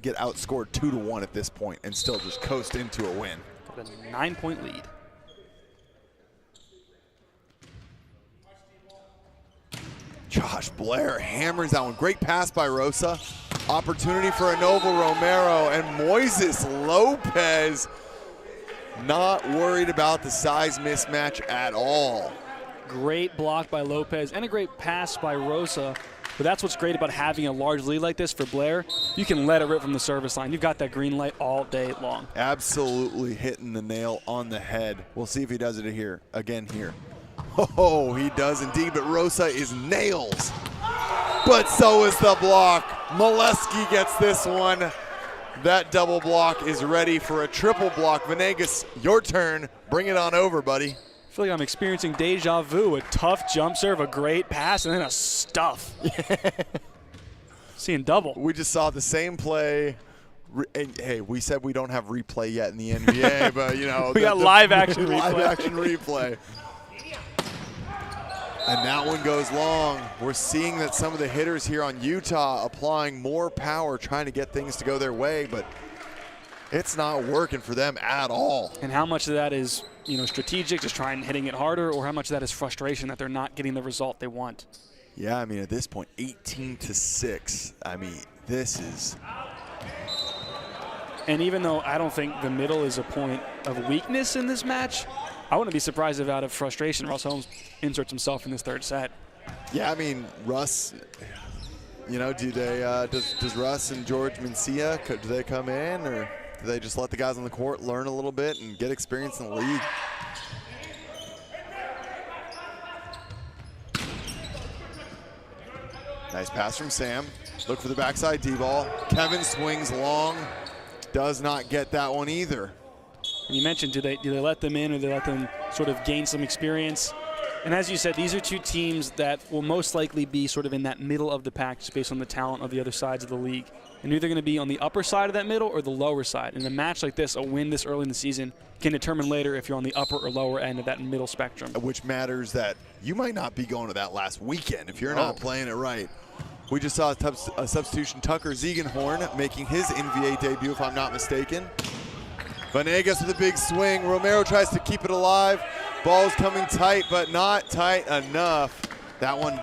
A: get outscored 2-1 at this point and still just coast into a win.
B: A 9-point lead.
A: Josh Blair hammers that one. Great pass by Rosa. Opportunity for a Noble Romero, and Moises Lopez not worried about the size mismatch at all.
B: Great block by Lopez and a great pass by Rosa. But that's what's great about having a large lead like this for Blair. You can let it rip from the service line. You've got that green light all day long.
A: Absolutely hitting the nail on the head. We'll see if he does it here again here. Oh, he does indeed, but Rosa is nails. But so is the block. Molesky gets this one. That double block is ready for a triple block. Venegas, your turn. Bring it on over, buddy.
B: I feel like I'm experiencing deja vu. A tough jump serve, a great pass, and then a stuff. Seeing double.
A: We just saw the same play. And, hey, we said we don't have replay yet in the NBA, but, you know.
B: we got live action replay.
A: Live action replay. And that one goes long. We're seeing that some of the hitters here on Utah applying more power, trying to get things to go their way, but it's not working for them at all.
B: And how much of that is, strategic, just trying hitting it harder, or how much of that is frustration that they're not getting the result they want?
A: Yeah, I mean, at this point, 18-6. I mean, this is.
B: And even though I don't think the middle is a point of weakness in this match, I wouldn't be surprised if out of frustration, Russ Holmes inserts himself in this third set.
A: Yeah, I mean, Russ, do they, does Russ and George Mencia, do they come in, or do they just let the guys on the court learn a little bit and get experience in the league? Nice pass from Sam. Look for the backside D-ball. Kevin swings long. Does not get that one either.
B: And you mentioned, do they let them in, or do they let them sort of gain some experience? And as you said, these are two teams that will most likely be sort of in that middle of the pack just based on the talent of the other sides of the league. And you're either going to be on the upper side of that middle or the lower side. In a match like this, a win this early in the season can determine later if you're on the upper or lower end of that middle spectrum.
A: Which matters that you might not be going to that last weekend if you're not playing it right. We just saw a substitution. Tucker Ziegenhorn making his NBA debut, if I'm not mistaken. Venegas with a big swing. Romero tries to keep it alive. Ball's coming tight, but not tight enough. That one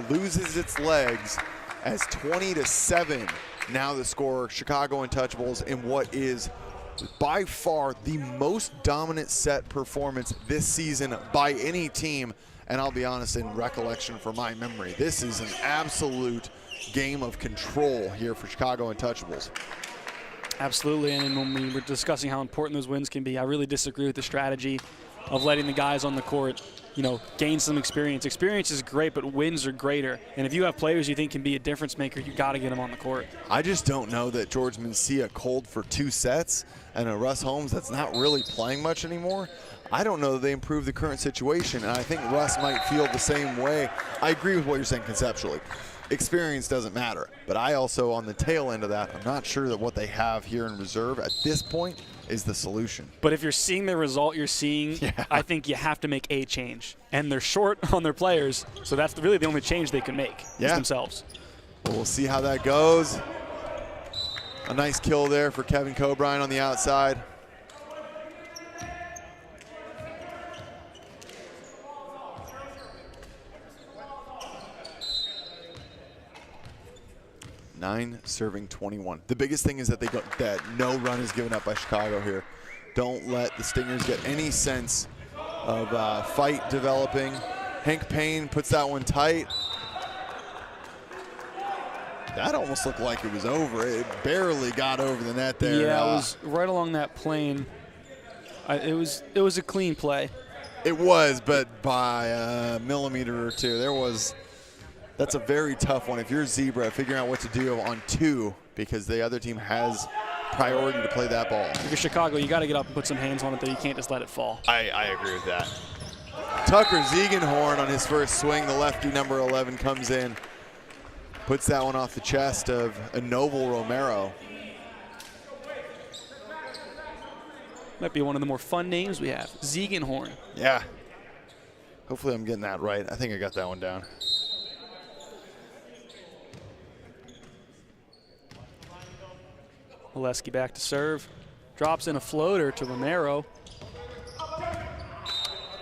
A: loses its legs as 20-7. Now the score, Chicago Untouchables, in what is by far the most dominant set performance this season by any team, And I'll be honest, in recollection from my memory, this is an absolute game of control here for Chicago Untouchables.
B: Absolutely, and when we were discussing how important those wins can be, I really disagree with the strategy of letting the guys on the court, gain some experience. Experience is great, but wins are greater. And if you have players you think can be a difference maker, you got to get them on the court.
A: I just don't know that George Mencia cold for 2 sets and a Russ Holmes that's not really playing much anymore. I don't know that they improve the current situation, and I think Russ might feel the same way. I agree with what you're saying conceptually. Experience doesn't matter, but I also, on the tail end of that, I'm not sure that what they have here in reserve at this point is the solution.
B: But if you're seeing the result you're seeing, I think you have to make a change. And they're short on their players, so that's really the only change they can make is themselves.
A: Well, we'll see how that goes. A nice kill there for Kevin Cobrine on the outside. Nine serving 21. The biggest thing is that that no run is given up by Chicago here. Don't let the Stingers get any sense of fight developing. Hank Payne puts that one tight. That almost looked like it was over. It barely got over the net there.
B: Yeah, it was right along that plane. It was a clean play.
A: It was, but by a millimeter or two. That's a very tough one. If you're Zebra, figuring out what to do on 2 because the other team has priority to play that ball.
B: If you're Chicago, you got to get up and put some hands on it there. You can't just let it fall.
A: I agree with that. Tucker Ziegenhorn on his first swing. The lefty, number 11, comes in. Puts that one off the chest of Enoval Romero.
B: Might be one of the more fun names we have. Ziegenhorn.
A: Yeah. Hopefully I'm getting that right. I think I got that one down.
B: Oleski back to serve. Drops in a floater to Romero.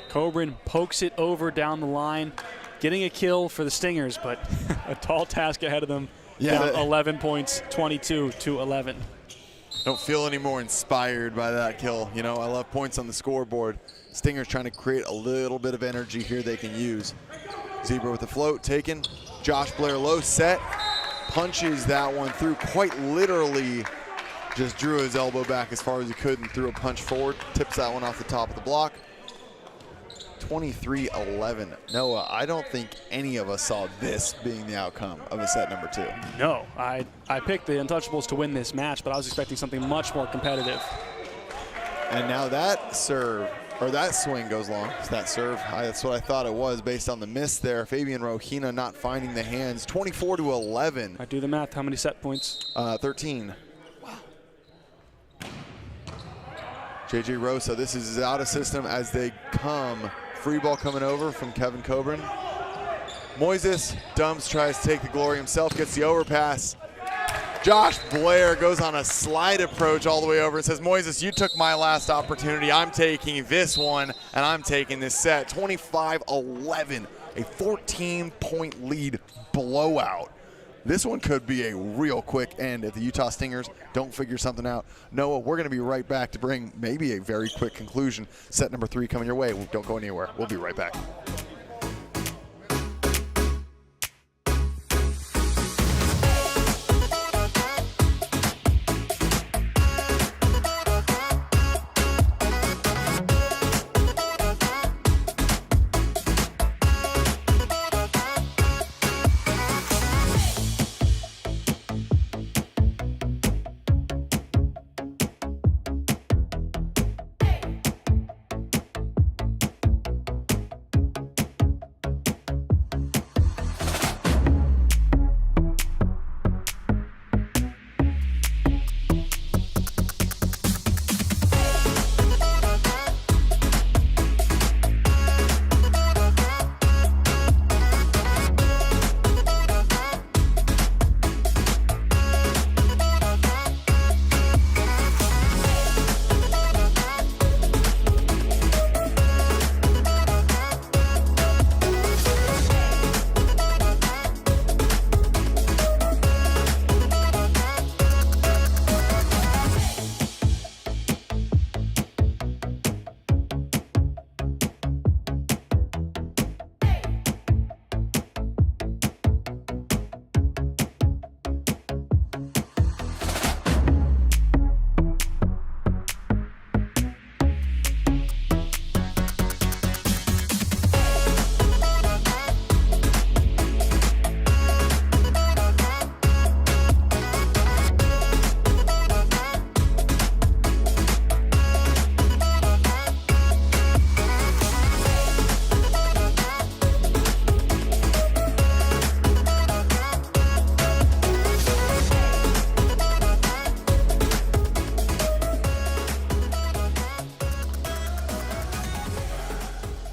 B: Coburn pokes it over down the line. Getting a kill for the Stingers, but a tall task ahead of them.
A: Yeah.
B: 11 points, 22-11.
A: Don't feel any more inspired by that kill. I love points on the scoreboard. Stingers trying to create a little bit of energy here they can use. Zebra with the float taken. Josh Blair low set. Punches that one through, quite literally just drew his elbow back as far as he could and threw a punch forward. Tips that one off the top of the block. 23-11. Noah, I don't think any of us saw this being the outcome of a set number 2.
B: No, I picked the Untouchables to win this match, but I was expecting something much more competitive.
A: And now that serve, or that swing goes long. It's that serve. That's what I thought it was based on the miss there. Fabian Rohina not finding the hands. 24-11.
B: I do the math. How many set points?
A: 13. JJ Rosa, this is out of system as they come. Free ball coming over from Kevin Coburn. Moises dumps, tries to take the glory himself, gets the overpass. Josh Blair goes on a slide approach all the way over and says, Moises, you took my last opportunity. I'm taking this one, and I'm taking this set. 25-11, a 14-point lead blowout. This one could be a real quick end if the Utah Stingers don't figure something out. Noah, we're going to be right back to bring maybe a very quick conclusion. Set number 3 coming your way. Don't go anywhere. We'll be right back.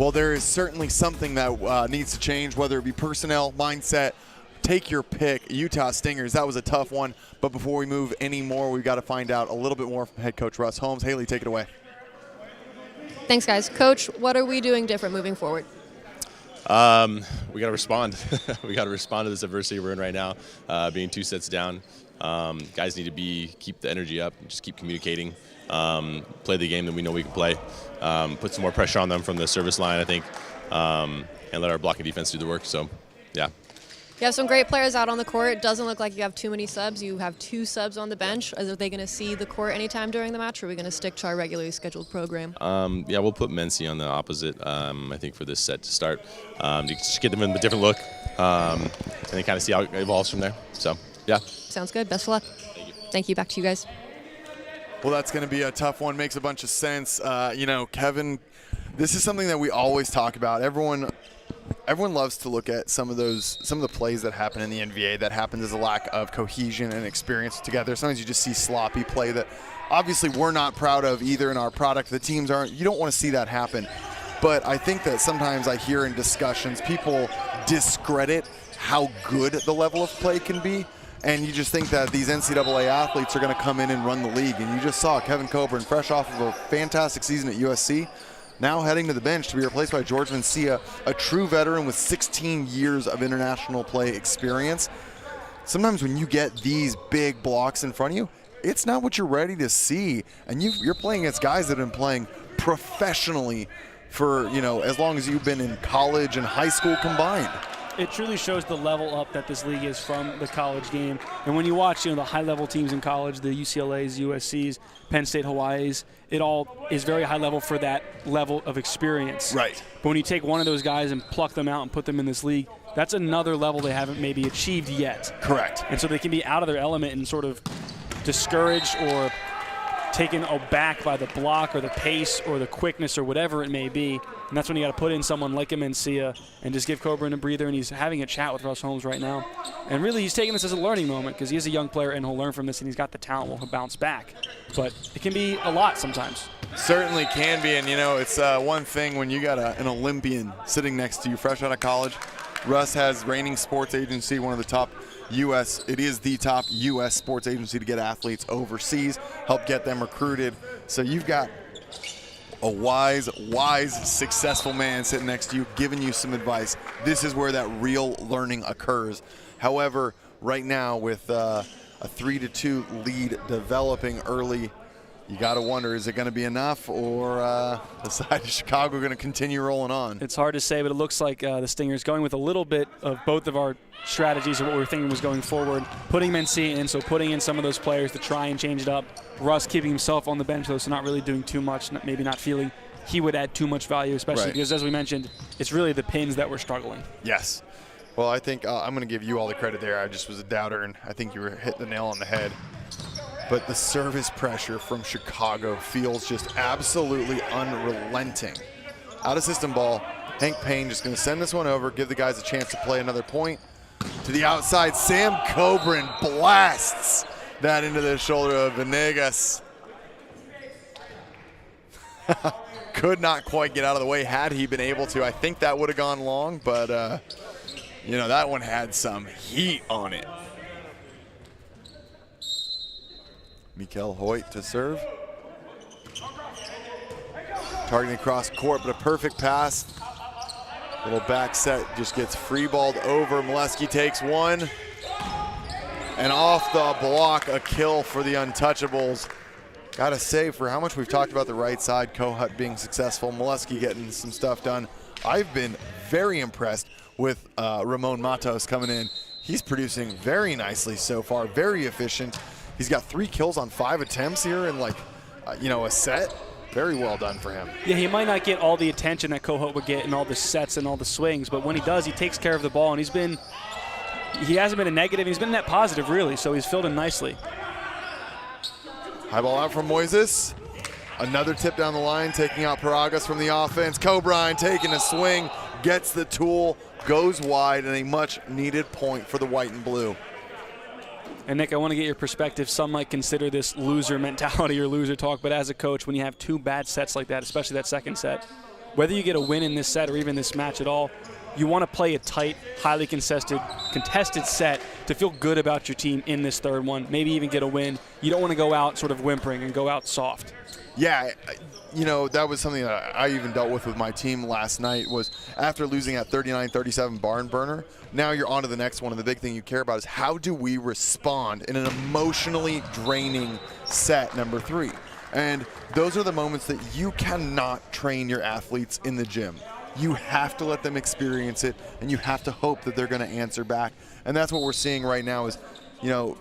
A: Well, there is certainly something that needs to change, whether it be personnel, mindset. Take your pick. Utah Stingers, that was a tough one. But before we move any more, we've got to find out a little bit more from head coach Russ Holmes. Haley, take it away.
C: Thanks, guys. Coach, what are we doing different moving forward?
E: We got to respond. We got to respond to this adversity we're in right now, being 2 sets down. Guys need to keep the energy up, just keep communicating, play the game that we know we can play, put some more pressure on them from the service line, I think, and let our blocking defense do the work. So, yeah.
C: You have some great players out on the court. It doesn't look like you have too many subs. You have 2 subs on the bench. Are they going to see the court anytime during the match, or are we going to stick to our regularly scheduled program?
E: Yeah, we'll put Mency on the opposite, I think, for this set to start. Just get them in a different look, and then kind of see how it evolves from there. So, yeah.
C: Sounds good. Best of luck.
E: Thank you.
C: Thank you. Back to you guys.
A: Well, that's going to be a tough one. Makes a bunch of sense. Kevin, this is something that we always talk about. Everyone loves to look at some of the plays that happen in the NBA that happens as a lack of cohesion and experience together. Sometimes you just see sloppy play that obviously we're not proud of either in our product. The teams aren't. You don't want to see that happen. But I think that sometimes I hear in discussions people discredit how good the level of play can be. And you just think that these NCAA athletes are going to come in and run the league. And you just saw Kevin Coburn, fresh off of a fantastic season at USC, now heading to the bench to be replaced by George Mencia, a true veteran with 16 years of international play experience. Sometimes when you get these big blocks in front of you, it's not what you're ready to see. And you're playing against guys that have been playing professionally for, as long as you've been in college and high school combined.
B: It truly shows the level up that this league is from the college game. And when you watch, the high-level teams in college, the UCLAs, USCs, Penn State, Hawaii's, it all is very high level for that level of experience.
A: Right.
B: But when you take one of those guys and pluck them out and put them in this league, that's another level they haven't maybe achieved yet.
A: Correct.
B: And so they can be out of their element and sort of discouraged or taken aback by the block or the pace or the quickness or whatever it may be. And that's when you got to put in someone like a Mencia and just give Coburn a breather. And he's having a chat with Russ Holmes right now. And really, he's taking this as a learning moment because he is a young player and he'll learn from this and he's got the talent. He'll bounce back. But it can be a lot sometimes.
A: Certainly can be. And, it's one thing when you got an Olympian sitting next to you fresh out of college. Russ has reigning sports agency, one of the top it is the top U.S. sports agency to get athletes overseas, help get them recruited. So you've got a wise, successful man sitting next to you, giving you some advice. This is where that real learning occurs. However, right now with a 3-2 lead developing early, you got to wonder, is it going to be enough, or the side of Chicago going to continue rolling on?
B: It's hard to say, but it looks like the Stingers going with a little bit of both of our strategies of what we were thinking was going forward. Putting Mencia in, so putting in some of those players to try and change it up. Russ keeping himself on the bench, though, so not really doing too much, maybe not feeling he would add too much value, especially because, as we mentioned, it's really the pins that were struggling.
A: Yes. Well, I think I'm going to give you all the credit there. I just was a doubter, and I think you were hitting the nail on the head. But the service pressure from Chicago feels just absolutely unrelenting. Out of system ball, Hank Payne just going to send this one over, give the guys a chance to play another point. To the outside, Sam Coburn blasts that into the shoulder of Venegas. Could not quite get out of the way had he been able to. I think that would have gone long, but, that one had some heat on it. Mikel Hoyt to serve. Targeting across court, but a perfect pass. Little back set just gets free-balled over. Molesky takes one. And off the block, a kill for the Untouchables. Got to say, for how much we've talked about the right side, Kohut being successful, Molesky getting some stuff done. I've been very impressed with Ramon Matos coming in. He's producing very nicely so far, very efficient. He's got 3 kills on 5 attempts here in a set. Very well done for him.
B: Yeah, he might not get all the attention that Kohut would get in all the sets and all the swings, but when he does, he takes care of the ball, and he hasn't been a negative. He's been net positive, really, so he's filled in nicely.
A: High ball out from Moises. Another tip down the line, taking out Paragas from the offense. Cobrine taking a swing, gets the tool, goes wide, and a much-needed point for the white and blue.
B: And, Nick, I want to get your perspective. Some might consider this loser mentality or loser talk, but as a coach, when you have 2 bad sets like that, especially that second set, whether you get a win in this set or even this match at all, you want to play a tight, highly contested set to feel good about your team in this third one, maybe even get a win. You don't want to go out sort of whimpering and go out soft.
A: Yeah, you know, that was something that I even dealt with my team last night, was after losing that 39-37 barn burner, now you're on to the next one, and the big thing you care about is how do we respond in an emotionally draining set number 3? And those are the moments that you cannot train your athletes in the gym. You have to let them experience it, and you have to hope that they're going to answer back. And that's what we're seeing right now is, you know,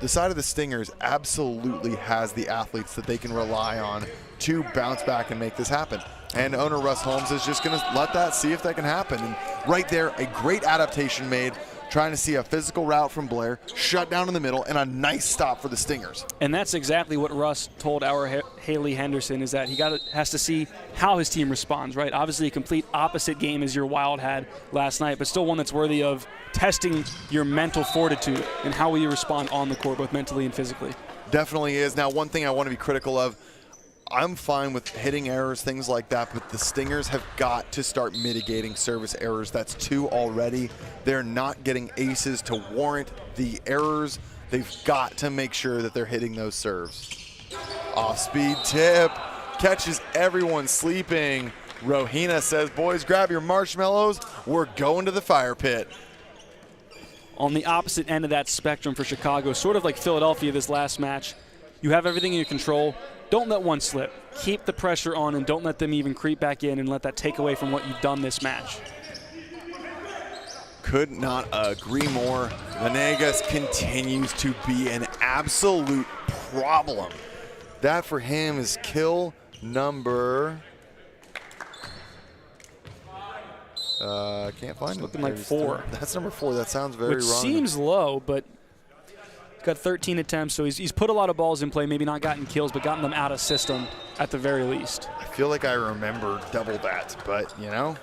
A: the side of the Stingers absolutely has the athletes that they can rely on to bounce back and make this happen. And owner Russ Holmes is just going to let that, see if that can happen. And right there, a great adaptation made, trying to see a physical route from Blair, shut down in the middle, and a nice stop for the Stingers.
B: And that's exactly what Russ told our Haley Henderson, is that he has to see how his team responds, right? Obviously a complete opposite game as your Wild had last night, but still one that's worthy of testing your mental fortitude and how will you respond on the court, both mentally and physically.
A: Definitely is. Now, one thing I want to be critical of, I'm fine with hitting errors, things like that, but the Stingers have got to start mitigating service errors. That's 2 already. They're not getting aces to warrant the errors. They've got to make sure that they're hitting those serves. Off-speed tip, catches everyone sleeping. Rohina says, boys, grab your marshmallows. We're going to the fire pit.
B: On the opposite end of that spectrum for Chicago, sort of like Philadelphia this last match, you have everything in your control. Don't let one slip. Keep the pressure on and don't let them even creep back in and let that take away from what you've done this match.
A: Could not agree more. Venegas continues to be an absolute problem. That for him is kill number... can't find it.
B: Looking like 4.
A: That's number 4. That sounds very
B: Which
A: wrong.
B: seems low, but got 13 attempts, so he's put a lot of balls in play, maybe not gotten kills, but gotten them out of system at the very least.
A: I feel like I remember double that, but, you know,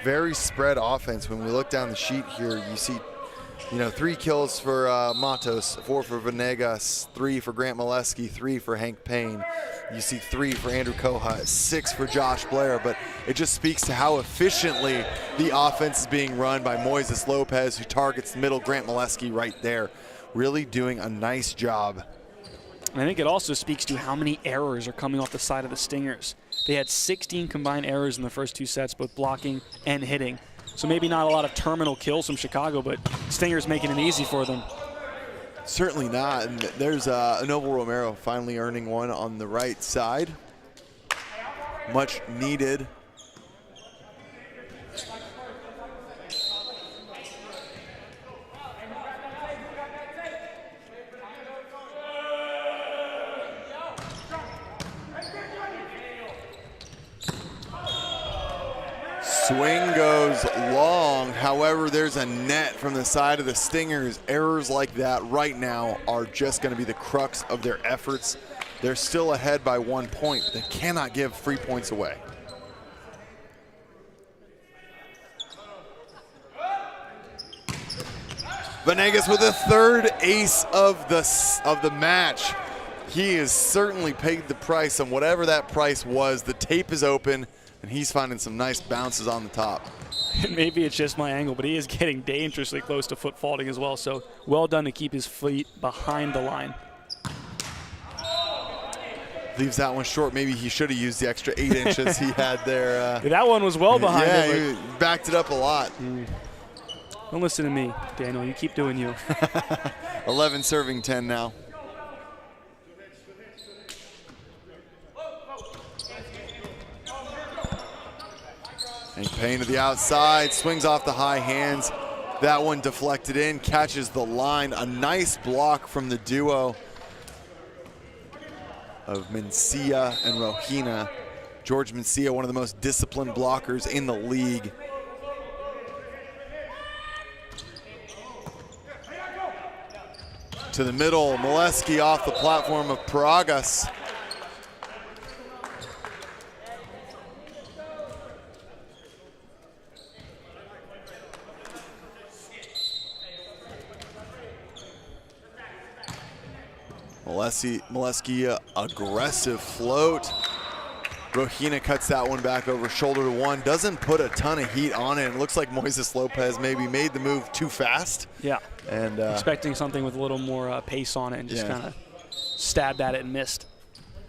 A: very spread offense. When we look down the sheet here, you see, you know, 3 kills for Matos, 4 for Venegas, 3 for Grant Molesky, 3 for Hank Payne. You see 3 for Andrew Koha, 6 for Josh Blair, but it just speaks to how efficiently the offense is being run by Moises Lopez, who targets the middle Grant Molesky right there. Really doing a nice job.
B: And I think it also speaks to how many errors are coming off the side of the Stingers. They had 16 combined errors in the first 2 sets, both blocking and hitting. So maybe not a lot of terminal kills from Chicago, but Stingers making it easy for them.
A: Certainly not. And there's Anovo Romero finally earning one on the right side. Much needed. Swing goes long. However, there's a net from the side of the Stingers. Errors like that right now are just going to be the crux of their efforts. They're still ahead by 1 point, but they cannot give free points away. Venegas with the 3rd ace of the match. He has certainly paid the price, and whatever that price was, the tape is open. And he's finding some nice bounces on the top.
B: Maybe it's just my angle, but he is getting dangerously close to foot faulting as well. So well done to keep his feet behind the line.
A: Leaves that one short. Maybe he should have used the extra 8 inches he had there.
B: That one was well behind
A: yeah,
B: him.
A: he backed it up a lot.
B: Don't listen to me, Daniel. You keep doing you.
A: 11 serving 10 now. And Payne to the outside, swings off the high hands. That one deflected in, catches the line. A nice block from the duo of Mencia and Rohina. George Mencia, one of the most disciplined blockers in the league. To the middle, Molesky off the platform of Paragas. Molesky, aggressive float. Rojina cuts that one back over shoulder to one. Doesn't put a ton of heat on it. It looks like Moises Lopez maybe made the move too fast.
B: Yeah.
A: And
B: expecting something with a little more pace on it and just kind of stabbed at it and missed.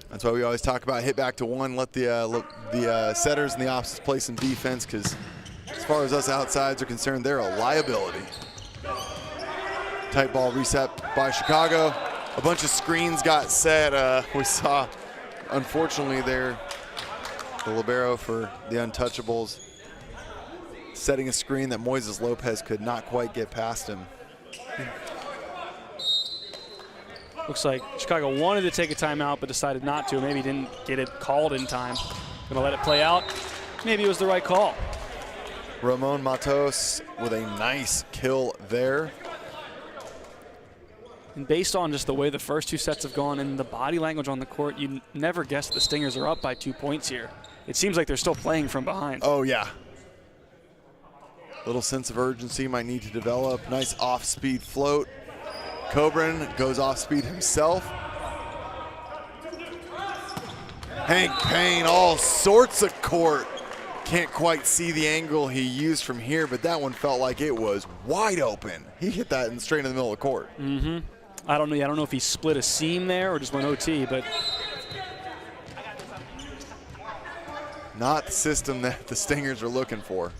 A: That's why we always talk about hit back to one, let the setters and the opposites play some defense, because as far as us outsides are concerned, they're a liability. Tight ball reset by Chicago. A bunch of screens got set. We saw, unfortunately, there the libero for the Untouchables setting a screen that Moises Lopez could not quite get past him.
B: Looks like Chicago wanted to take a timeout but decided not to. Maybe didn't get it called in time. Gonna let it play out. Maybe it was the right call.
A: Ramon Matos with a nice kill there.
B: And based on just the way the first two sets have gone and the body language on the court, you never guess the Stingers are up by 2 points here. It seems like they're still playing from behind.
A: Oh, yeah. Little sense of urgency might need to develop. Nice off-speed float. Coburn goes off-speed himself. Hank Payne, all sorts of court. Can't quite see the angle he used from here, but that one felt like it was wide open. He hit that straight in the middle of the court.
B: Mm-hmm. I don't know if he split a seam there or just went OT, but
A: not the system that the Stingers are looking for.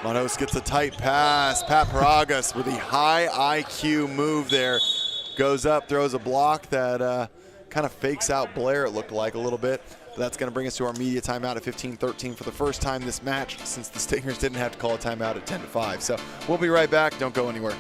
A: Manos gets a tight pass. Pat Paragas with a high IQ move there. Goes up, throws a block that kind of fakes out Blair, it looked like a little bit. But that's going to bring us to our media timeout at 15-13 for the first time this match since the Stingers didn't have to call a timeout at 10-5. So we'll be right back. Don't go anywhere.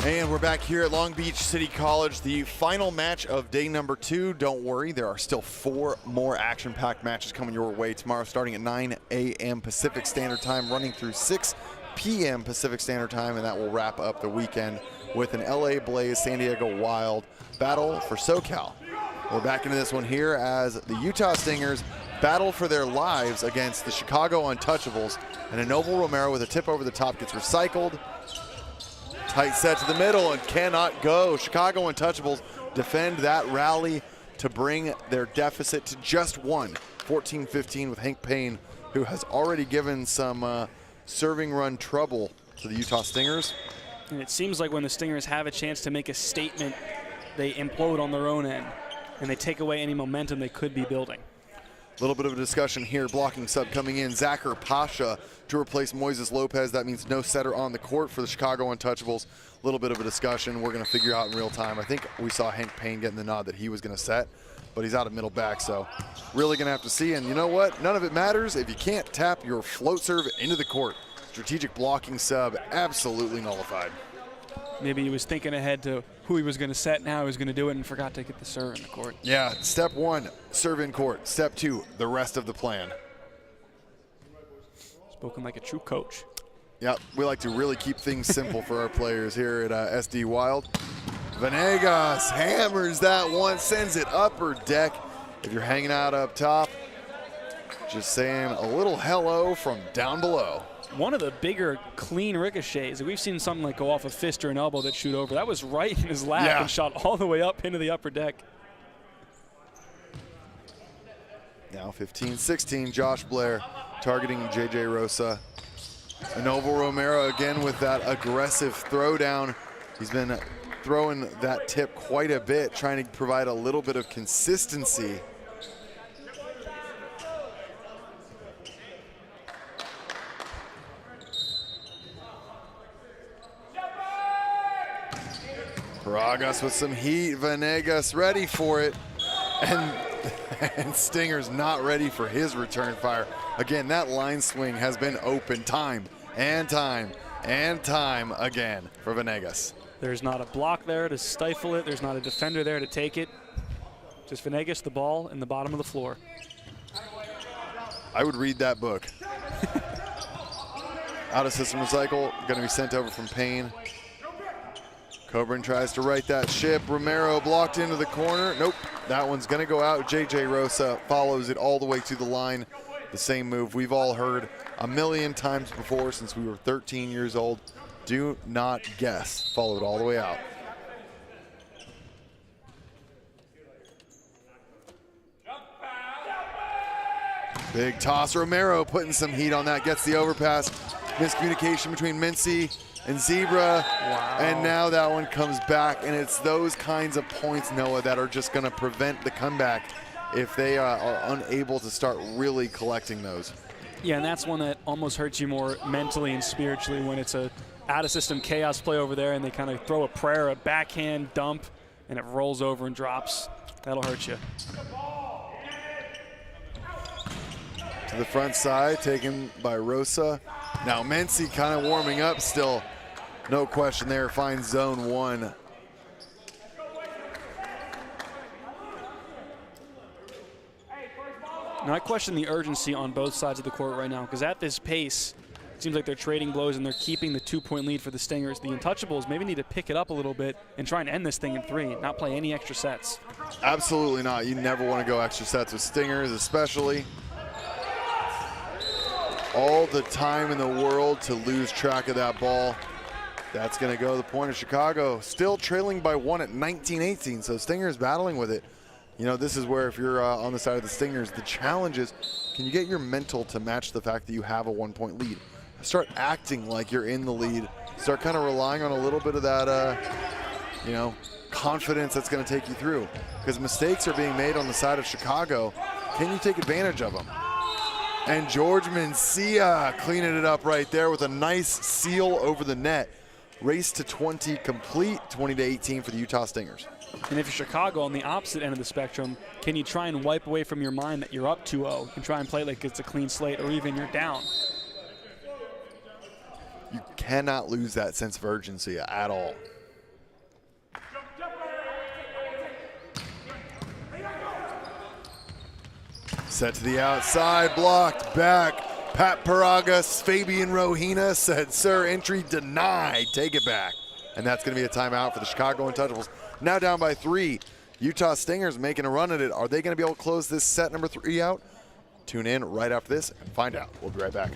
A: And we're back here at Long Beach City College, the final match of day number 2. Don't worry, there are still 4 more action-packed matches coming your way tomorrow, starting at 9 a.m. Pacific Standard Time, running through 6 p.m. Pacific Standard Time, and that will wrap up the weekend with an LA Blaze, San Diego Wild battle for SoCal. We're back into this one here as the Utah Stingers battle for their lives against the Chicago Untouchables, and Enoval Romero with a tip over the top gets recycled. Tight set to the middle and cannot go. Chicago Untouchables defend that rally to bring their deficit to just 1, 14-15 with Hank Payne, who has already given some serving run trouble to the Utah Stingers.
B: And it seems like when the Stingers have a chance to make a statement, they implode on their own end and they take away any momentum they could be building.
A: A little bit of a discussion here. Blocking sub coming in. Zachar Pasha to replace Moises Lopez. That means no setter on the court for the Chicago Untouchables. A little bit of a discussion we're going to figure out in real time. I think we saw Hank Payne getting the nod that he was going to set, but he's out of middle back, so really going to have to see. And you know what? None of it matters if you can't tap your float serve into the court. Strategic blocking sub absolutely nullified.
B: Maybe he was thinking ahead to who he was going to set, now he was going to do it and forgot to get the serve in the court.
A: Yeah, step 1, serve in court. Step 2, the rest of the plan.
B: Spoken like a true coach.
A: Yeah, we like to really keep things simple for our players here at SD Wild. Venegas hammers that one, sends it upper deck. If you're hanging out up top, just saying a little hello from down below.
B: One of the bigger clean ricochets. We've seen something like go off a fist or an elbow that shoot over. That was right in his lap and shot all the way up into the upper deck.
A: Now 15-16, Josh Blair targeting JJ Rosa. Enoval Romero again with that aggressive throwdown. He's been throwing that tip quite a bit, trying to provide a little bit of consistency. Paragas with some heat, Venegas ready for it, and Stinger's not ready for his return fire. Again, that line swing has been open time and time and time again for Venegas.
B: There's not a block there to stifle it. There's not a defender there to take it. Just Venegas, the ball in the bottom of the floor.
A: I would read that book. Out of system recycle, going to be sent over from Payne. Coburn tries to right that ship. Romero blocked into the corner. Nope, that one's going to go out. J.J. Rosa follows it all the way to the line. The same move we've all heard a million times before since we were 13 years old. Do not guess. Follow it all the way out. Big toss. Romero putting some heat on that. Gets the overpass. Miscommunication between Mincy and Zebra.
B: Wow.
A: And now that one comes back. And it's those kinds of points, Noah, that are just going to prevent the comeback if they are unable to start really collecting those.
B: Yeah, and that's one that almost hurts you more mentally and spiritually when it's a out-of-system chaos play over there and they kind of throw a prayer, a backhand dump, and it rolls over and drops. That'll hurt you.
A: To the front side, taken by Rosa. Now Mency kind of warming up still. No question there, finds zone one.
B: Now I question the urgency on both sides of the court right now because at this pace, it seems like they're trading blows and they're keeping the 2-point lead for the Stingers. The Untouchables maybe need to pick it up a little bit and try and end this thing in 3, not play any extra sets.
A: Absolutely not. You never want to go extra sets with Stingers, especially. All the time in the world to lose track of that ball. That's going to go to the point of Chicago. Still trailing by 1 at 19-18, so Stingers battling with it. You know, this is where if you're on the side of the Stingers, the challenge is, can you get your mental to match the fact that you have a 1-point lead? Start acting like you're in the lead. Start kind of relying on a little bit of that, you know, confidence that's going to take you through. Because mistakes are being made on the side of Chicago. Can you take advantage of them? And George Mencia cleaning it up right there with a nice seal over the net. Race to 20 complete, 20-18 for the Utah Stingers.
B: And if you're Chicago on the opposite end of the spectrum, can you try and wipe away from your mind that you're up 2-0 and try and play like it's a clean slate or even you're down?
A: You cannot lose that sense of urgency at all. Set to the outside, blocked back. Pat Paragas, Fabian Rohina said, sir, entry denied, take it back. And that's going to be a timeout for the Chicago Untouchables. Now down by 3. Utah Stingers making a run at it. Are they going to be able to close this set number 3 out? Tune in right after this and find out. We'll be right back.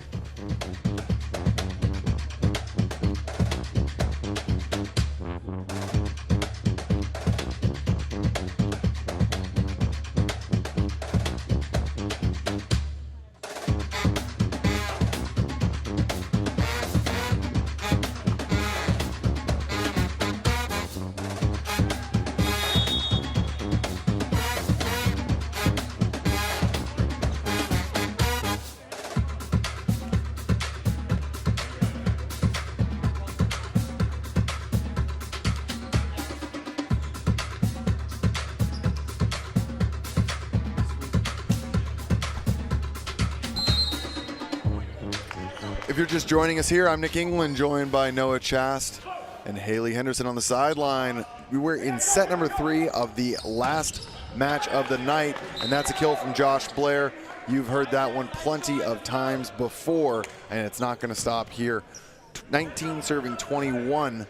A: If you're just joining us here, I'm Nick England, joined by Noah Chast and Haley Henderson on the sideline. We were in set number 3 of the last match of the night, and that's a kill from Josh Blair. You've heard that one plenty of times before, and it's not going to stop here. 19 serving 21.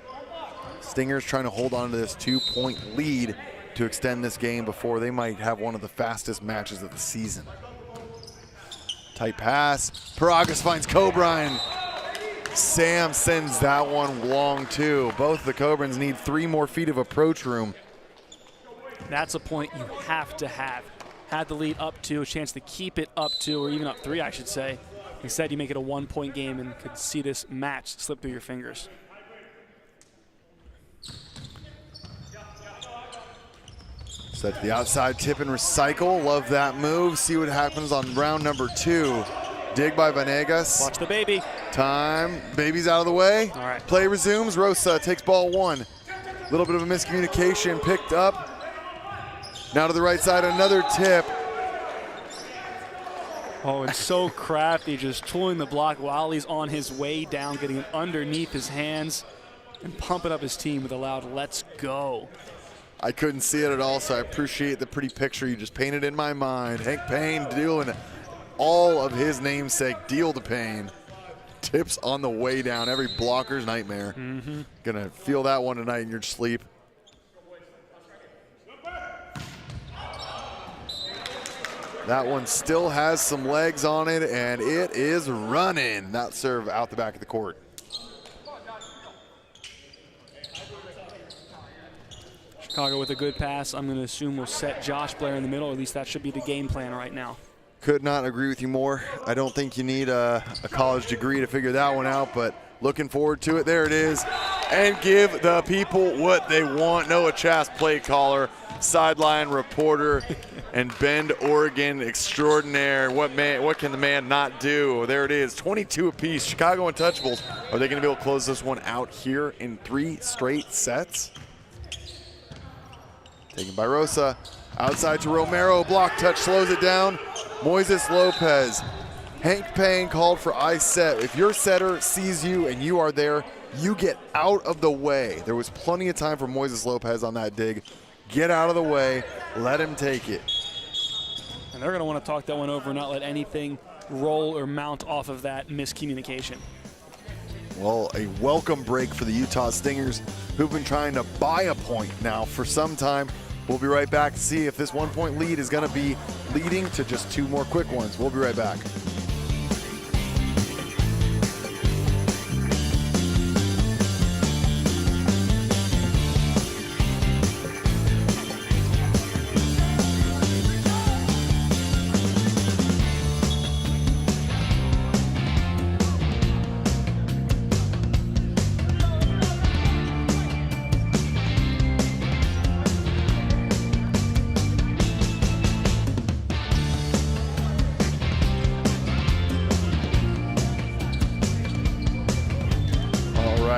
A: Stingers trying to hold on to this 2-point lead to extend this game before they might have one of the fastest matches of the season. Tight pass. Paragas finds Coburn. Sam sends that one long too. Both of the Coburns need 3 more feet of approach room.
B: That's a point you have to have. Had the lead up 2, a chance to keep it up 2, or even up 3, I should say. Instead, you make it a 1-point game and could see this match slip through your fingers.
A: Set to the outside, tip and recycle. Love that move. See what happens on round number 2. Dig by Venegas.
B: Watch the baby.
A: Time. Baby's out of the way.
B: All right.
A: Play resumes. Rosa takes ball 1. Little bit of a miscommunication. Picked up. Now to the right side, another tip.
B: Oh, and so crafty, just tooling the block while he's on his way down, getting it underneath his hands and pumping up his team with a loud "let's go."
A: I couldn't see it at all, so I appreciate the pretty picture you just painted in my mind. Hank Payne doing all of his namesake, deal to Payne. Tips on the way down, every blocker's nightmare. Gonna feel that one tonight in your sleep. That one still has some legs on it, and it is running. That serve out the back of the court.
B: Chicago with a good pass. I'm going to assume we'll set Josh Blair in the middle. At least that should be the game plan right now.
A: Could not agree with you more. I don't think you need a college degree to figure that one out, but looking forward to it. There it is. And give the people what they want. Noah Chass, play caller, sideline reporter, and Bend, Oregon extraordinaire. What can the man not do? There it is, 22 apiece. Chicago Untouchables. Are they going to be able to close this one out here in 3 straight sets? Taken by Rosa. Outside to Romero. Block touch slows it down. Moises Lopez. Hank Payne called for ice set. If your setter sees you and you are there, you get out of the way. There was plenty of time for Moises Lopez on that dig. Get out of the way. Let him take it.
B: And they're going to want to talk that one over and not let anything roll or mount off of that miscommunication.
A: Well, a welcome break for the Utah Stingers, who've been trying to buy a point now for some time. We'll be right back to see if this 1-point lead is going to be leading to just 2 more quick ones. We'll be right back.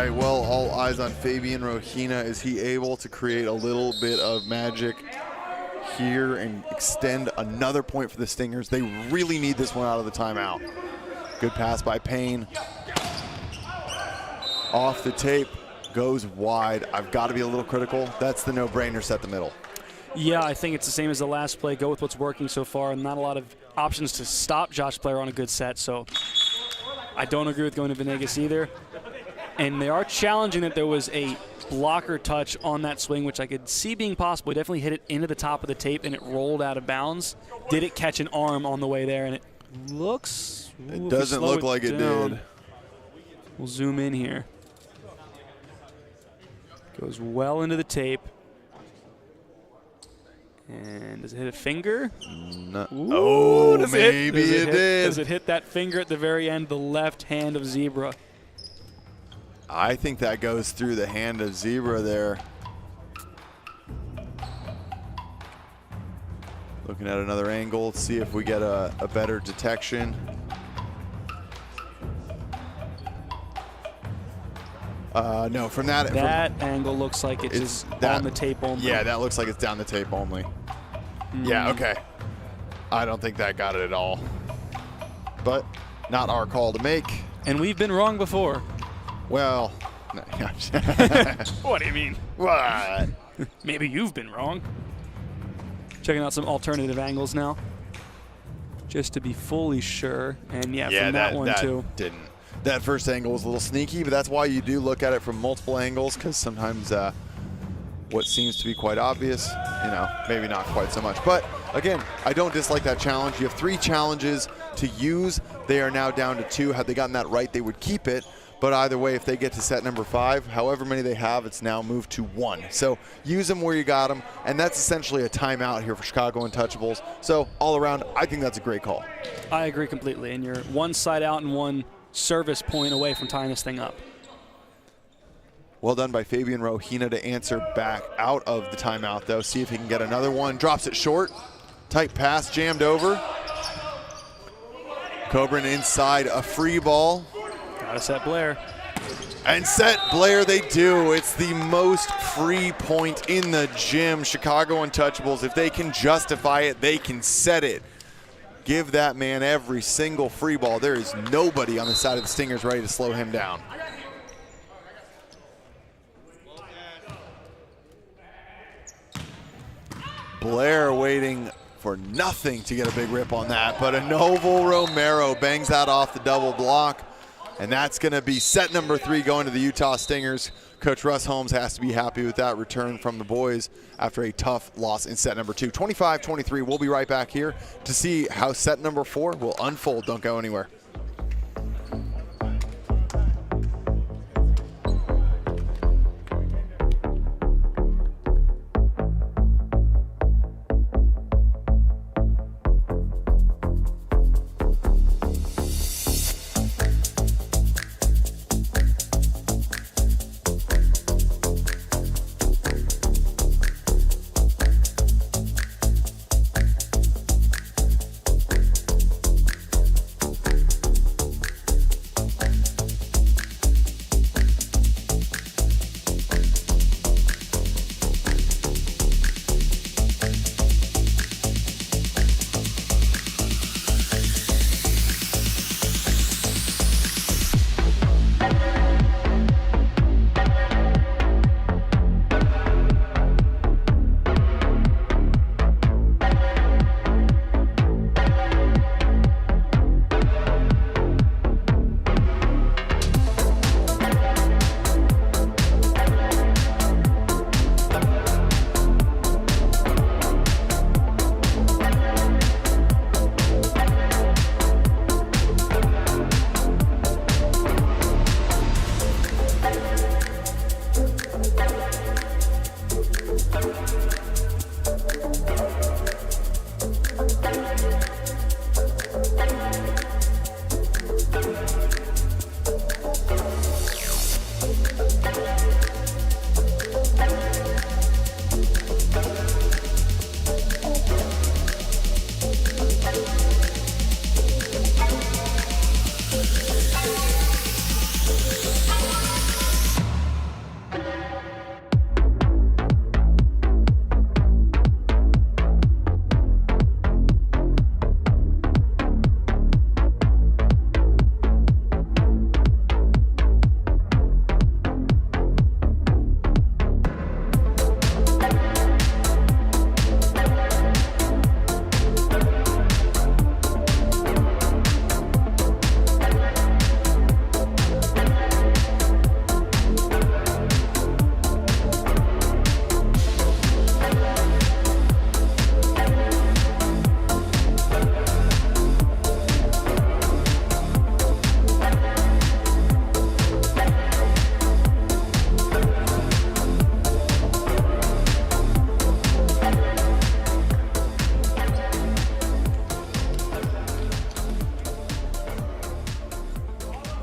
A: Well, all eyes on Fabian Rohina. Is he able to create a little bit of magic here and extend another point for the Stingers? They really need this one out of the timeout. Good pass by Payne. Off the tape, goes wide. I've got to be a little critical. That's the no-brainer, set the middle.
B: Yeah, I think it's the same as the last play. Go with what's working so far, and not a lot of options to stop Josh Blair on a good set. So I don't agree with going to Venegas either. And they are challenging that there was a blocker touch on that swing, which I could see being possible. He definitely hit it into the top of the tape, and it rolled out of bounds. Did it catch an arm on the way there? And it looks...
A: It doesn't look like it did.
B: We'll zoom in here. Goes well into the tape. And does it hit a finger?
A: No.
B: Ooh,
A: Oh, maybe it did.
B: Does it hit that finger at the very end, the left hand of Zebra?
A: I think that goes through the hand of Zebra there. Looking at another angle, see if we get a better detection. No, from that.
B: That angle looks like it's just on the tape only.
A: Yeah, that looks like it's down the tape only. Yeah, okay. I don't think that got it at all. But not our call to make.
B: And we've been wrong before.
A: Well,
B: What do you mean?
A: what?
B: Maybe you've been wrong. Checking out some alternative angles now, just to be fully sure. And yeah, from that one too.
A: Didn't. That first angle was a little sneaky, but that's why you do look at it from multiple angles, because sometimes what seems to be quite obvious, maybe not quite so much. But again, I don't dislike that challenge. You have 3 challenges to use. They are now down to 2. Had they gotten that right, they would keep it. But either way, if they get to set number 5, however many they have, it's now moved to 1. So use them where you got them, and that's essentially a timeout here for Chicago Untouchables. So all around, I think that's a great call.
B: I agree completely. And you're 1 side out and 1 service point away from tying this thing up.
A: Well done by Fabian Rohina to answer back out of the timeout, though. See if he can get another one. Drops it short. Tight pass, jammed over. Coburn inside, a free ball.
B: Gotta set Blair.
A: And set Blair they do. It's the most free point in the gym. Chicago Untouchables, if they can justify it, they can set it. Give that man every single free ball. There is nobody on the side of the Stingers ready to slow him down. Blair waiting for nothing to get a big rip on that, but a Noble Romero bangs that off the double block, and that's going to be set number 3 going to the Utah Stingers. Coach Russ Holmes has to be happy with that return from the boys after a tough loss in set number 2. 25-23, we'll be right back here to see how set number 4 will unfold. Don't go anywhere.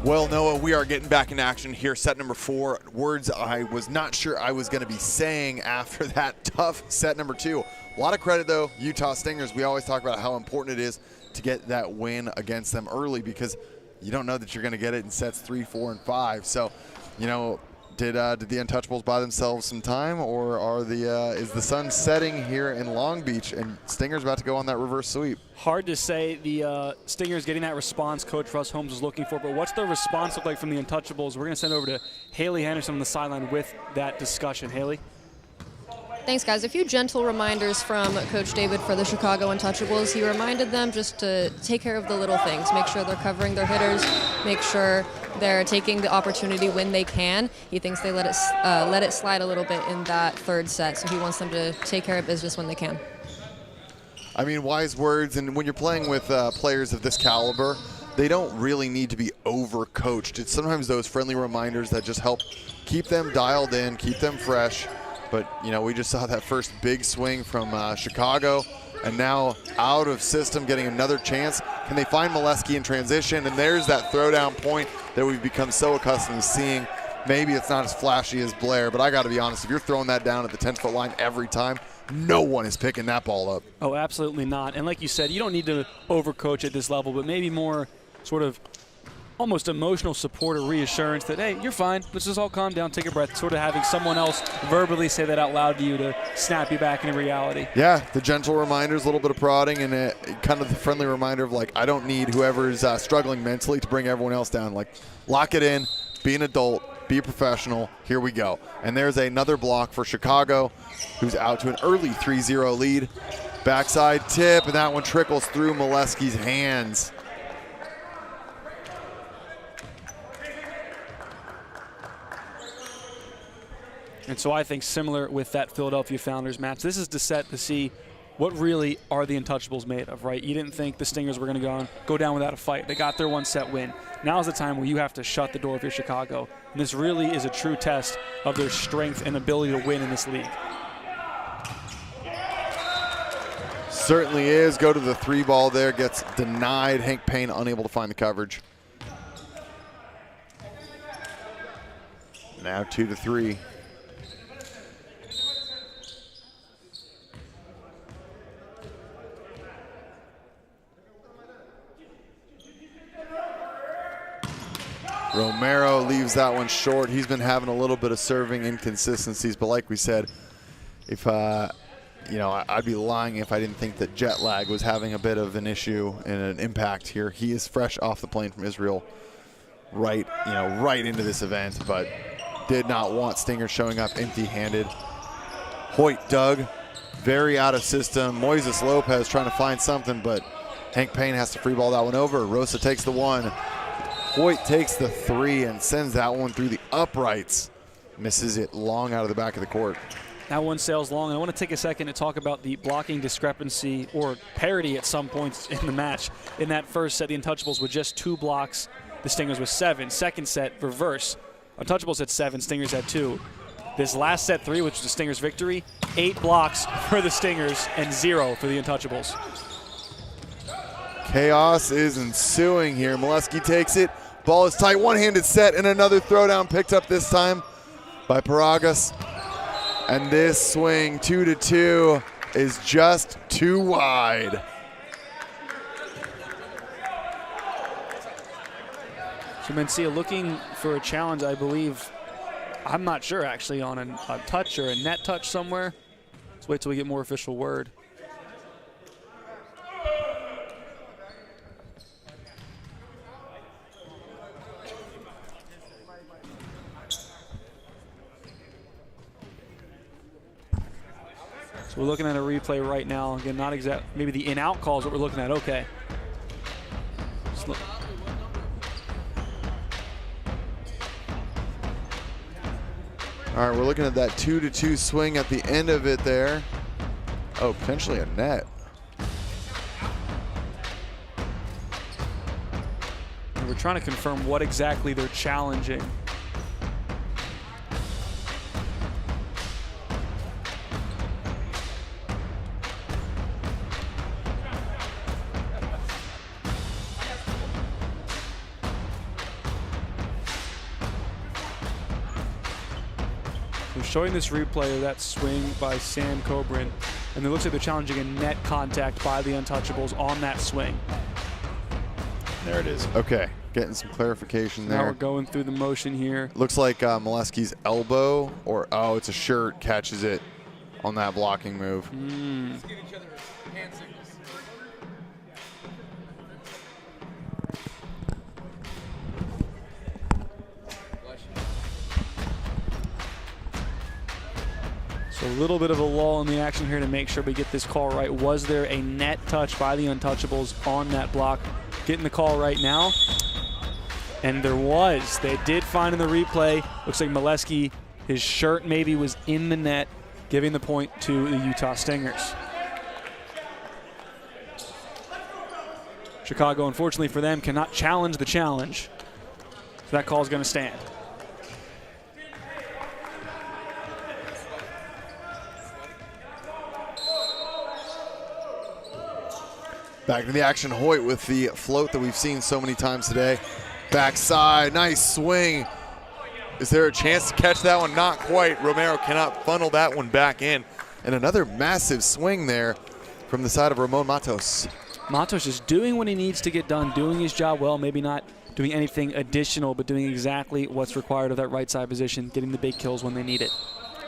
A: Well, Noah, we are getting back in action here. Set number 4. Words I was not sure I was going to be saying after that tough set number 2. A lot of credit, though, Utah Stingers. We always talk about how important it is to get that win against them early because you don't know that you're going to get it in sets 3, 4, and 5. So, you know, did the Untouchables buy themselves some time, or are is the sun setting here in Long Beach and Stingers about to go on that reverse sweep?
B: Hard to say. The Stingers getting that response Coach Russ Holmes was looking for, but what's the response look like from the Untouchables? We're going to send over to Haley Henderson on the sideline with that discussion. Haley?
C: Thanks, guys. A few gentle reminders from Coach David for the Chicago Untouchables. He reminded them just to take care of the little things, make sure they're covering their hitters, make sure they're taking the opportunity when they can. He thinks they let it slide a little bit in that third set, so he wants them to take care of business when they can.
A: I mean, wise words, and when you're playing with players of this caliber, they don't really need to be over-coached. It's sometimes those friendly reminders that just help keep them dialed in, keep them fresh. But, you know, we just saw that first big swing from Chicago, and now out of system, getting another chance. Can they find Molesky in transition? And there's that throwdown point that we've become so accustomed to seeing maybe it's not as flashy as Blair, but I got to be honest, if you're throwing that down at the 10-foot line every time, no one is picking that ball up.
B: Oh, absolutely not. And like you said, you don't need to overcoach at this level, but maybe more sort of almost emotional support or reassurance that, hey, you're fine. Let's just all calm down, take a breath. Sort of having someone else verbally say that out loud to you to snap you back into reality.
A: Yeah, the gentle reminders, a little bit of prodding, and kind of the friendly reminder of, like, I don't need whoever's struggling mentally to bring everyone else down. Like, lock it in, be an adult, be a professional, here we go. And there's another block for Chicago, who's out to an early 3-0 lead. Backside tip, and that one trickles through Molesky's hands.
B: And so I think similar with that Philadelphia Founders match, this is to set to see what really are the Untouchables made of, right? You didn't think the Stingers were going to go down without a fight. They got their one-set win. Now's the time where you have to shut the door if you're Chicago. And this really is a true test of their strength and ability to win in this league.
A: Certainly is. Go to the 3-ball there. Gets denied. Hank Payne unable to find the coverage. Now 2-3. Romero leaves that one short. He's been having a little bit of serving inconsistencies, but like we said, if I'd be lying if I didn't think that jet lag was having a bit of an issue and an impact here. He is fresh off the plane from Israel, right into this event, but did not want Stinger showing up empty-handed. Hoyt dug, very out of system. Moises Lopez trying to find something, but Hank Payne has to free ball that one over. Rosa takes the 1. Hoyt takes the 3 and sends that one through the uprights. Misses it long out of the back of the court.
B: That one sails long. I want to take a second to talk about the blocking discrepancy or parity at some points in the match. In that first set, the Untouchables with just 2 blocks. The Stingers with 7. Second set, reverse. Untouchables had 7, Stingers had 2. This last set 3, which was the Stingers' victory, 8 blocks for the Stingers and 0 for the Untouchables.
A: Chaos is ensuing here. Molesky takes it. Ball is tight. One-handed set and another throwdown picked up this time by Paragas. And this swing, 2-2, is just too wide.
B: So Mencia looking for a challenge, I believe. I'm not sure, actually, on a touch or a net touch somewhere. Let's wait till we get more official word. So we're looking at a replay right now. Again, not exact. Maybe the in-out call is what we're looking at. Okay.
A: All right, we're looking at that 2-2 swing at the end of it there. Oh, potentially a net.
B: And we're trying to confirm what exactly they're challenging. Showing this replay of that swing by Sam Coburn, and it looks like they're challenging a net contact by the Untouchables on that swing.
A: There it is. Okay, getting some clarification there.
B: Now we're going through the motion here.
A: Looks like Molesky's elbow, or it's a shirt, catches it on that blocking move.
B: So a little bit of a lull in the action here to make sure we get this call right. Was there a net touch by the Untouchables on that block? Getting the call right now. And there was. They did find in the replay. Looks like Molesky, his shirt maybe was in the net, giving the point to the Utah Stingers. Chicago, unfortunately for them, cannot challenge the challenge. So that call is going to stand.
A: Back to the action, Hoyt with the float that we've seen so many times today. Backside, nice swing. Is there a chance to catch that one? Not quite. Romero cannot funnel that one back in. And another massive swing there from the side of Ramon Matos.
B: Matos is doing what he needs to get done, doing his job well, maybe not doing anything additional, but doing exactly what's required of that right side position, getting the big kills when they need it.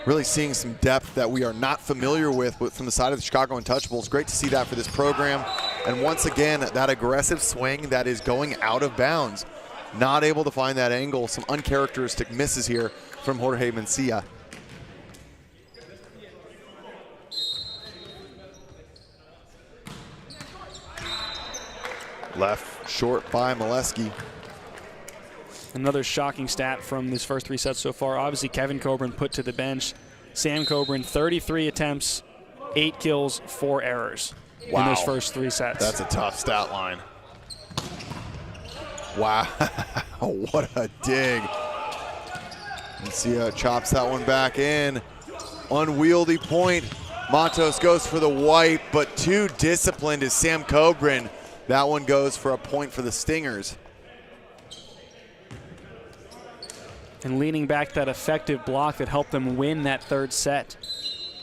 A: Really seeing some depth that we are not familiar with from the side of the Chicago Untouchables. Great to see that for this program. And once again, that aggressive swing that is going out of bounds. Not able to find that angle. Some uncharacteristic misses here from Jorge Mencia. Left short by Molesky.
B: Another shocking stat from his first 3 sets so far. Obviously, Kevin Coburn put to the bench. Sam Coburn, 33 attempts, 8 kills, 4 errors in those first 3 sets.
A: That's a tough stat line. Wow, what a dig. Mencia chops that one back in. Unwieldy point. Matos goes for the wipe, but too disciplined is Sam Coburn. That one goes for a point for the Stingers.
B: And leaning back that effective block that helped them win that 3rd set.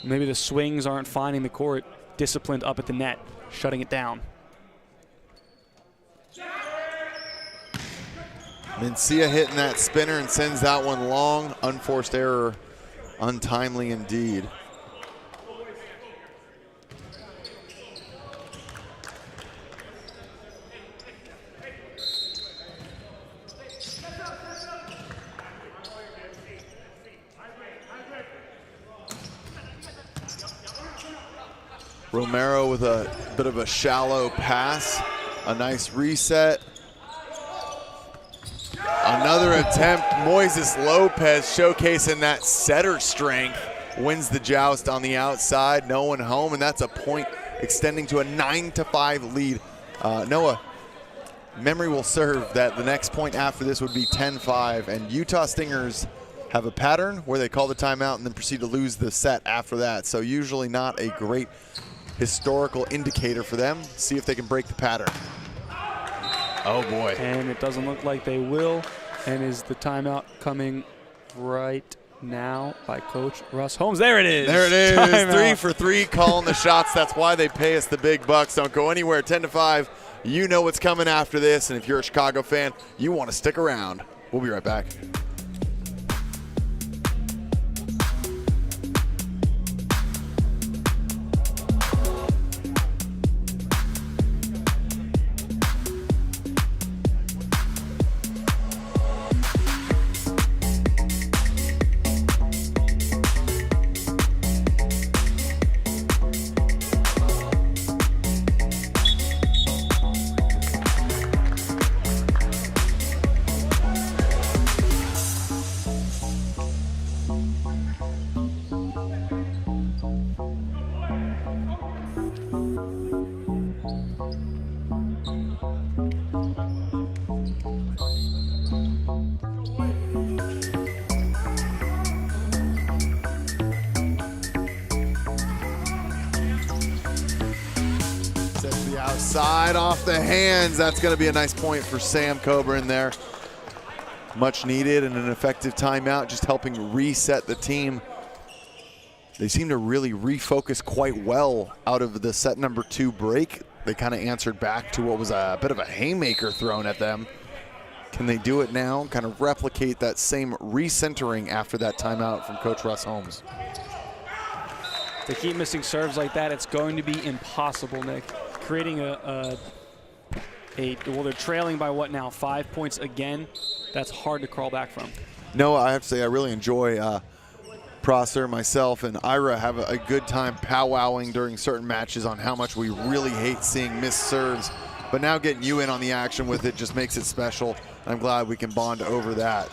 B: Maybe the swings aren't finding the court. Disciplined up at the net, shutting it down.
A: Mencia hitting that spinner and sends that one long. Unforced error, untimely indeed. Romero with a bit of a shallow pass. A nice reset. Another attempt. Moises Lopez showcasing that setter strength. Wins the joust on the outside. No one home, and that's a point extending to a 9-5 lead. Noah, memory will serve that the next point after this would be 10-5, and Utah Stingers have a pattern where they call the timeout and then proceed to lose the set after that. So usually not a great historical indicator for them. See if they can break the pattern. Oh boy.
B: And it doesn't look like they will. And is the timeout coming right now by Coach Russ Holmes? There it is.
A: There it is.
B: Timeout.
A: 3 for 3 calling the shots. That's why they pay us the big bucks. Don't go anywhere. 10-5. You know what's coming after this. And if you're a Chicago fan, you want to stick around. We'll be right back. Outside off the hands. That's going to be a nice point for Sam Coburn there. Much needed and an effective timeout, just helping reset the team. They seem to really refocus quite well out of the set number 2 break. They kind of answered back to what was a bit of a haymaker thrown at them. Can they do it now? Kind of replicate that same recentering after that timeout from Coach Russ Holmes.
B: To keep missing serves like that, it's going to be impossible, Nick. Creating well, they're trailing by what now, 5 points again. That's hard to crawl back from.
A: No, I have to say I really enjoy Prosser, myself, and Ira have a good time powwowing during certain matches on how much we really hate seeing missed serves. But now getting you in on the action with it just makes it special. I'm glad we can bond over that.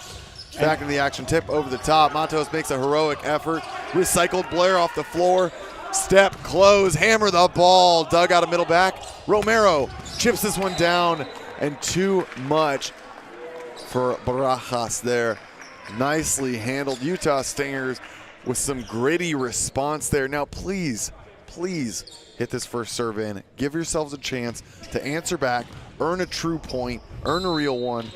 A: Back into the action, tip over the top. Matos makes a heroic effort. Recycled Blair off the floor. Step, close, hammer the ball. Dug out of middle back. Romero chips this one down, and too much for Barajas there. Nicely handled. Utah Stingers with some gritty response there. Now please, please hit this first serve in. Give yourselves a chance to answer back, earn a true point, earn a real one,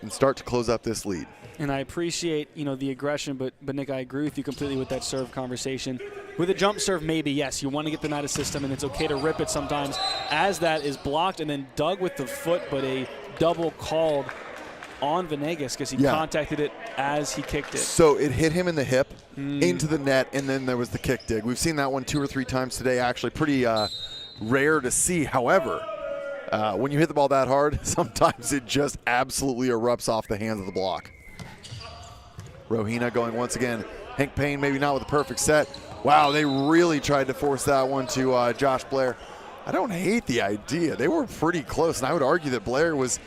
A: and start to close up this lead.
B: And I appreciate, the aggression, but Nick, I agree with you completely with that serve conversation. With a jump serve, maybe, yes, you want to get them out of system, and it's okay to rip it sometimes as that is blocked and then dug with the foot, but a double called on Venegas because he contacted it as he kicked it.
A: So it hit him in the hip, into the net, and then there was the kick dig. We've seen that one 2 or 3 times today, actually pretty rare to see. However, when you hit the ball that hard, sometimes it just absolutely erupts off the hands of the block. Rohina going once again. Hank Payne maybe not with a perfect set. Wow, they really tried to force that one to Josh Blair. I don't hate the idea. They were pretty close, and I would argue that Blair was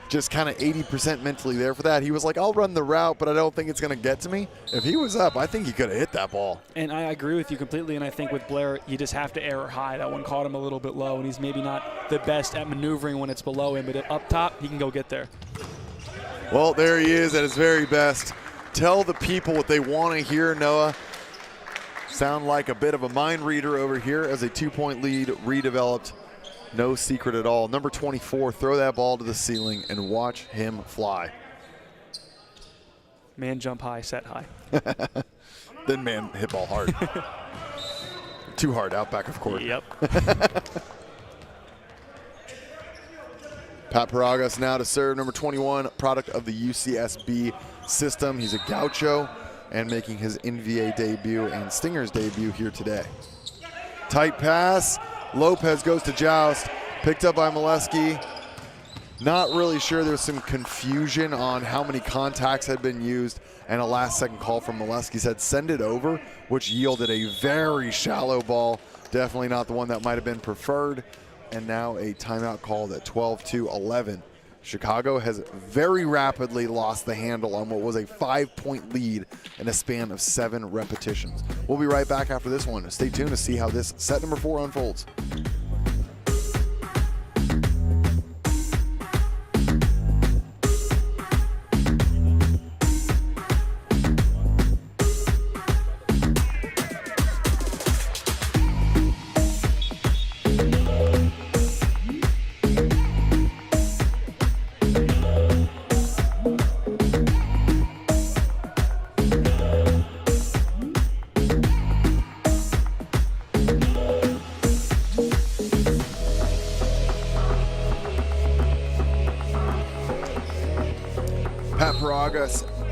A: just kind of 80% mentally there for that. He was like, I'll run the route, but I don't think it's going to get to me. If he was up, I think he could have hit that ball.
B: And I agree with you completely, and I think with Blair, you just have to error high. That one caught him a little bit low, and he's maybe not the best at maneuvering when it's below him, but up top, he can go get there.
A: Well, there he is at his very best. Tell the people what they want to hear, Noah. Sound like a bit of a mind reader over here as a 2-point lead redeveloped. No secret at all. Number 24, throw that ball to the ceiling and watch him fly.
B: Man jump high, set high.
A: Then man hit ball hard. Too hard, out back of court.
B: Yep.
A: Pat Paragas now to serve, number 21, product of the UCSB system. He's a gaucho and making his NVA debut and Stingers debut here today. Tight pass. Lopez goes to Joust. Picked up by Molesky. Not really sure. There's some confusion on how many contacts had been used, and a last-second call from Molesky said send it over, which yielded a very shallow ball. Definitely not the one that might have been preferred. And now a timeout called at 12-11. Chicago has very rapidly lost the handle on what was a 5-point lead in a span of 7 repetitions. We'll be right back after this one. Stay tuned to see how this set number 4 unfolds.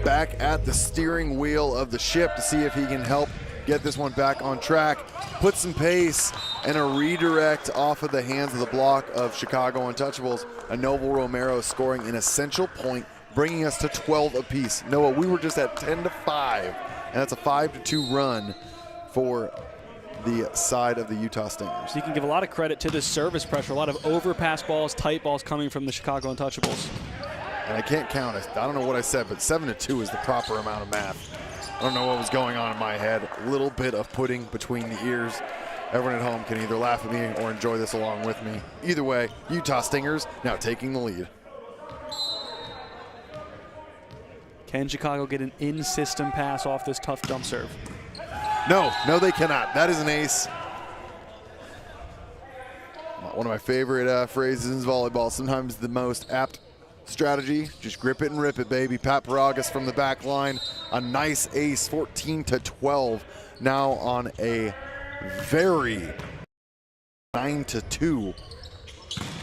A: Back at the steering wheel of the ship to see if he can help get this one back on track, put some pace, and a redirect off of the hands of the block of Chicago Untouchables. A Noble Romero scoring an essential point, bringing us to 12 apiece. Noah, we were just at 10-5, and that's a 5-2 run for the side of the Utah Stingers.
B: You can give a lot of credit to this service pressure, a lot of overpass balls, tight balls coming from the Chicago Untouchables.
A: And I can't count it. I don't know what I said, but 7-2 is the proper amount of math. I don't know what was going on in my head. A little bit of pudding between the ears. Everyone at home can either laugh at me or enjoy this along with me. Either way, Utah Stingers now taking the lead.
B: Can Chicago get an in-system pass off this tough jump serve?
A: No, they cannot. That is an ace. One of my favorite phrases in volleyball, sometimes the most apt strategy, just grip it and rip it, baby. Pat Paragas from the back line, a nice ace, 14-12. Now on a very 9-2.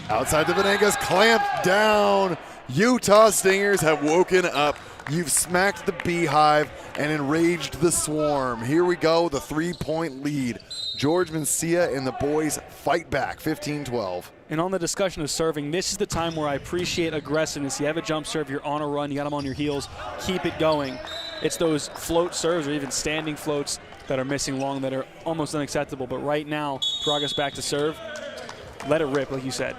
A: Outside the Venegas, clamped down. Utah Stingers have woken up. You've smacked the beehive and enraged the swarm. Here we go, the 3-point lead. George Mencia and the boys fight back, 15-12.
B: And on the discussion of serving, this is the time where I appreciate aggressiveness. You have a jump serve, you're on a run, you got them on your heels, keep it going. It's those float serves or even standing floats that are missing long that are almost unacceptable. But right now, Paragas back to serve. Let it rip, like you said.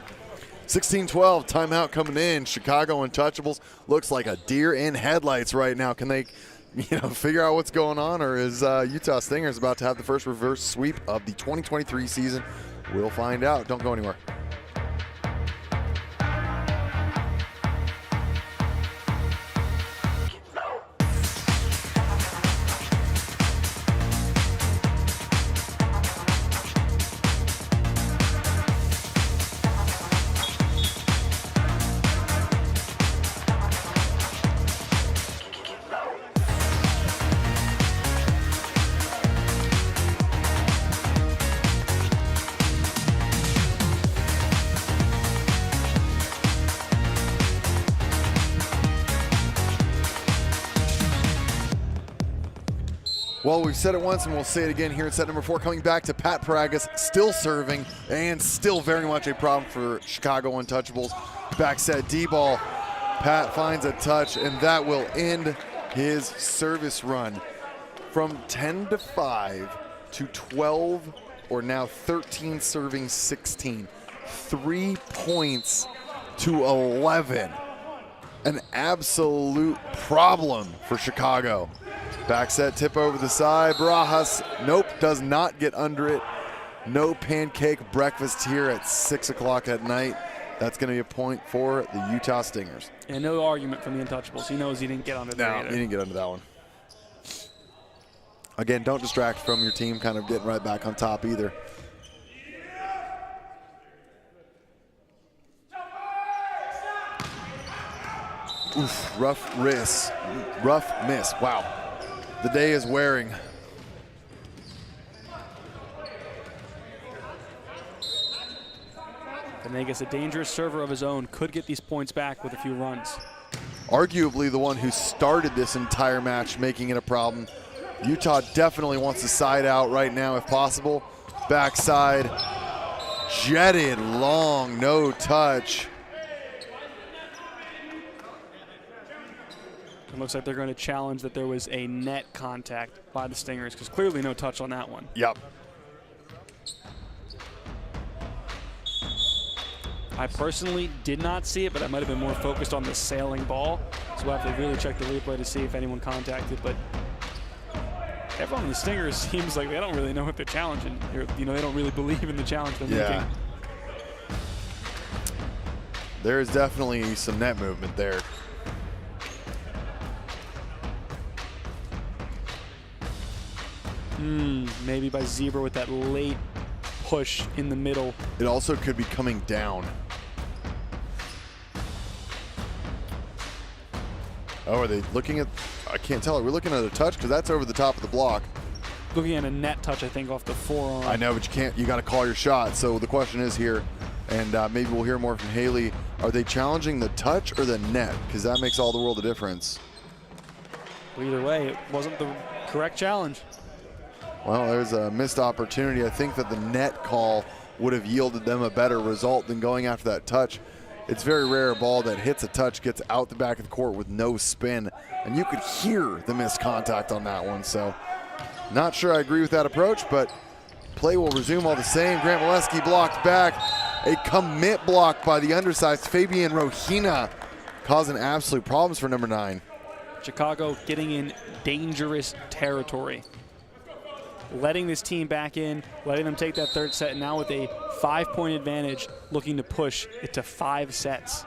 A: 16-12, timeout coming in. Chicago Untouchables looks like a deer in headlights right now. Can they figure out what's going on, or is Utah Stingers about to have the first reverse sweep of the 2023 season? We'll find out. Don't go anywhere. Well, we've said it once and we'll say it again here in set number 4. Coming back to Pat Paragas, still serving and still very much a problem for Chicago Untouchables. Back set D-ball. Pat finds a touch, and that will end his service run. From 10-5 to 12, or now 13 serving 16. 3 points to 11. An absolute problem for Chicago. Back set, tip over the side. Barajas, nope, does not get under it. No pancake breakfast here at 6 o'clock at night. That's going to be a point for the Utah Stingers.
B: And no argument from the Untouchables. He knows he didn't get under there either.
A: He didn't get under that one. Again, don't distract from your team kind of getting right back on top either. Oof, rough miss. Wow. The day is wearing.
B: Venegas, a dangerous server of his own, could get these points back with a few runs.
A: Arguably the one who started this entire match, making it a problem. Utah definitely wants to side out right now if possible. Backside, jetted long, no touch.
B: It looks like they're going to challenge that there was a net contact by the Stingers, because clearly no touch on that one.
A: Yep.
B: I personally did not see it, but I might have been more focused on the sailing ball. So we'll have to really check the replay to see if anyone contacted. But everyone on the Stingers seems like they don't really know what they're challenging. You know, they don't really believe in the challenge they're making.
A: There is definitely some net movement there.
B: Maybe by Zebra with that late push in the middle.
A: It also could be coming down. Oh, are they looking at, I can't tell. Are we looking at a touch? Because that's over the top of the block.
B: Looking at a net touch, I think, off the forearm.
A: I know, but you got to call your shot. So the question is here, and maybe we'll hear more from Haley. Are they challenging the touch or the net? Because that makes all the world of difference.
B: Well, either way, it wasn't the correct challenge.
A: Well, there's a missed opportunity. I think that the net call would have yielded them a better result than going after that touch. It's very rare a ball that hits a touch, gets out the back of the court with no spin, and you could hear the missed contact on that one. So not sure I agree with that approach, but play will resume all the same. Grant Molesky blocked back. A commit block by the undersized Fabian Rohina, causing absolute problems for number 9.
B: Chicago getting in dangerous territory. Letting this team back in, letting them take that third set, and now with a 5-point advantage, looking to push it to 5 sets.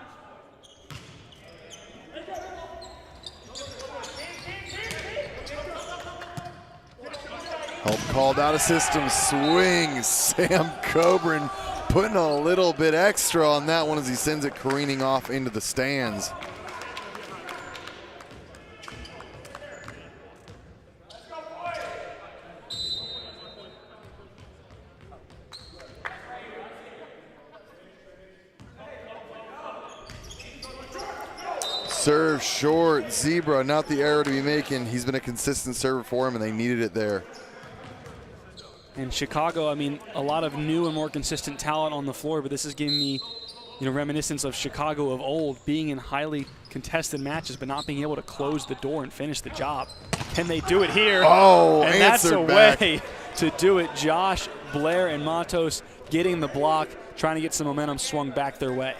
A: Help called out of system, swing. Sam Coburn putting a little bit extra on that one as he sends it careening off into the stands. Serve short, Zebra, not the error to be making. He's been a consistent server for him, and they needed it there.
B: And Chicago, I mean, a lot of new and more consistent talent on the floor, but this is giving me, you know, reminiscence of Chicago of old, being in highly contested matches, but not being able to close the door and finish the job. Can they do it here?
A: Oh,
B: and that's a
A: back.
B: way to do it. Josh, Blair, and Matos getting the block, trying to get some momentum swung back their way.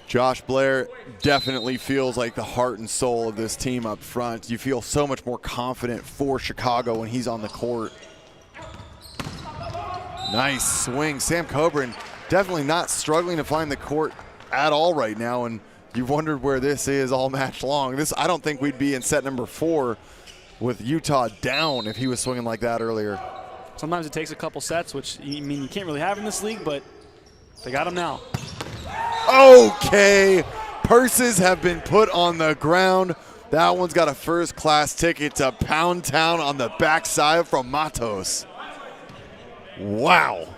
A: Josh Blair definitely feels like the heart and soul of this team up front. You feel so much more confident for Chicago when he's on the court. Nice swing. Sam Coburn definitely not struggling to find the court at all right now, and you've wondered where this is all match long. I don't think we'd be in set number 4 with Utah down if he was swinging like that earlier.
B: Sometimes it takes a couple sets, which you can't really have in this league, but they got him now.
A: Okay, purses have been put on the ground. That one's got a first-class ticket to Pound Town on the backside from Matos. Wow.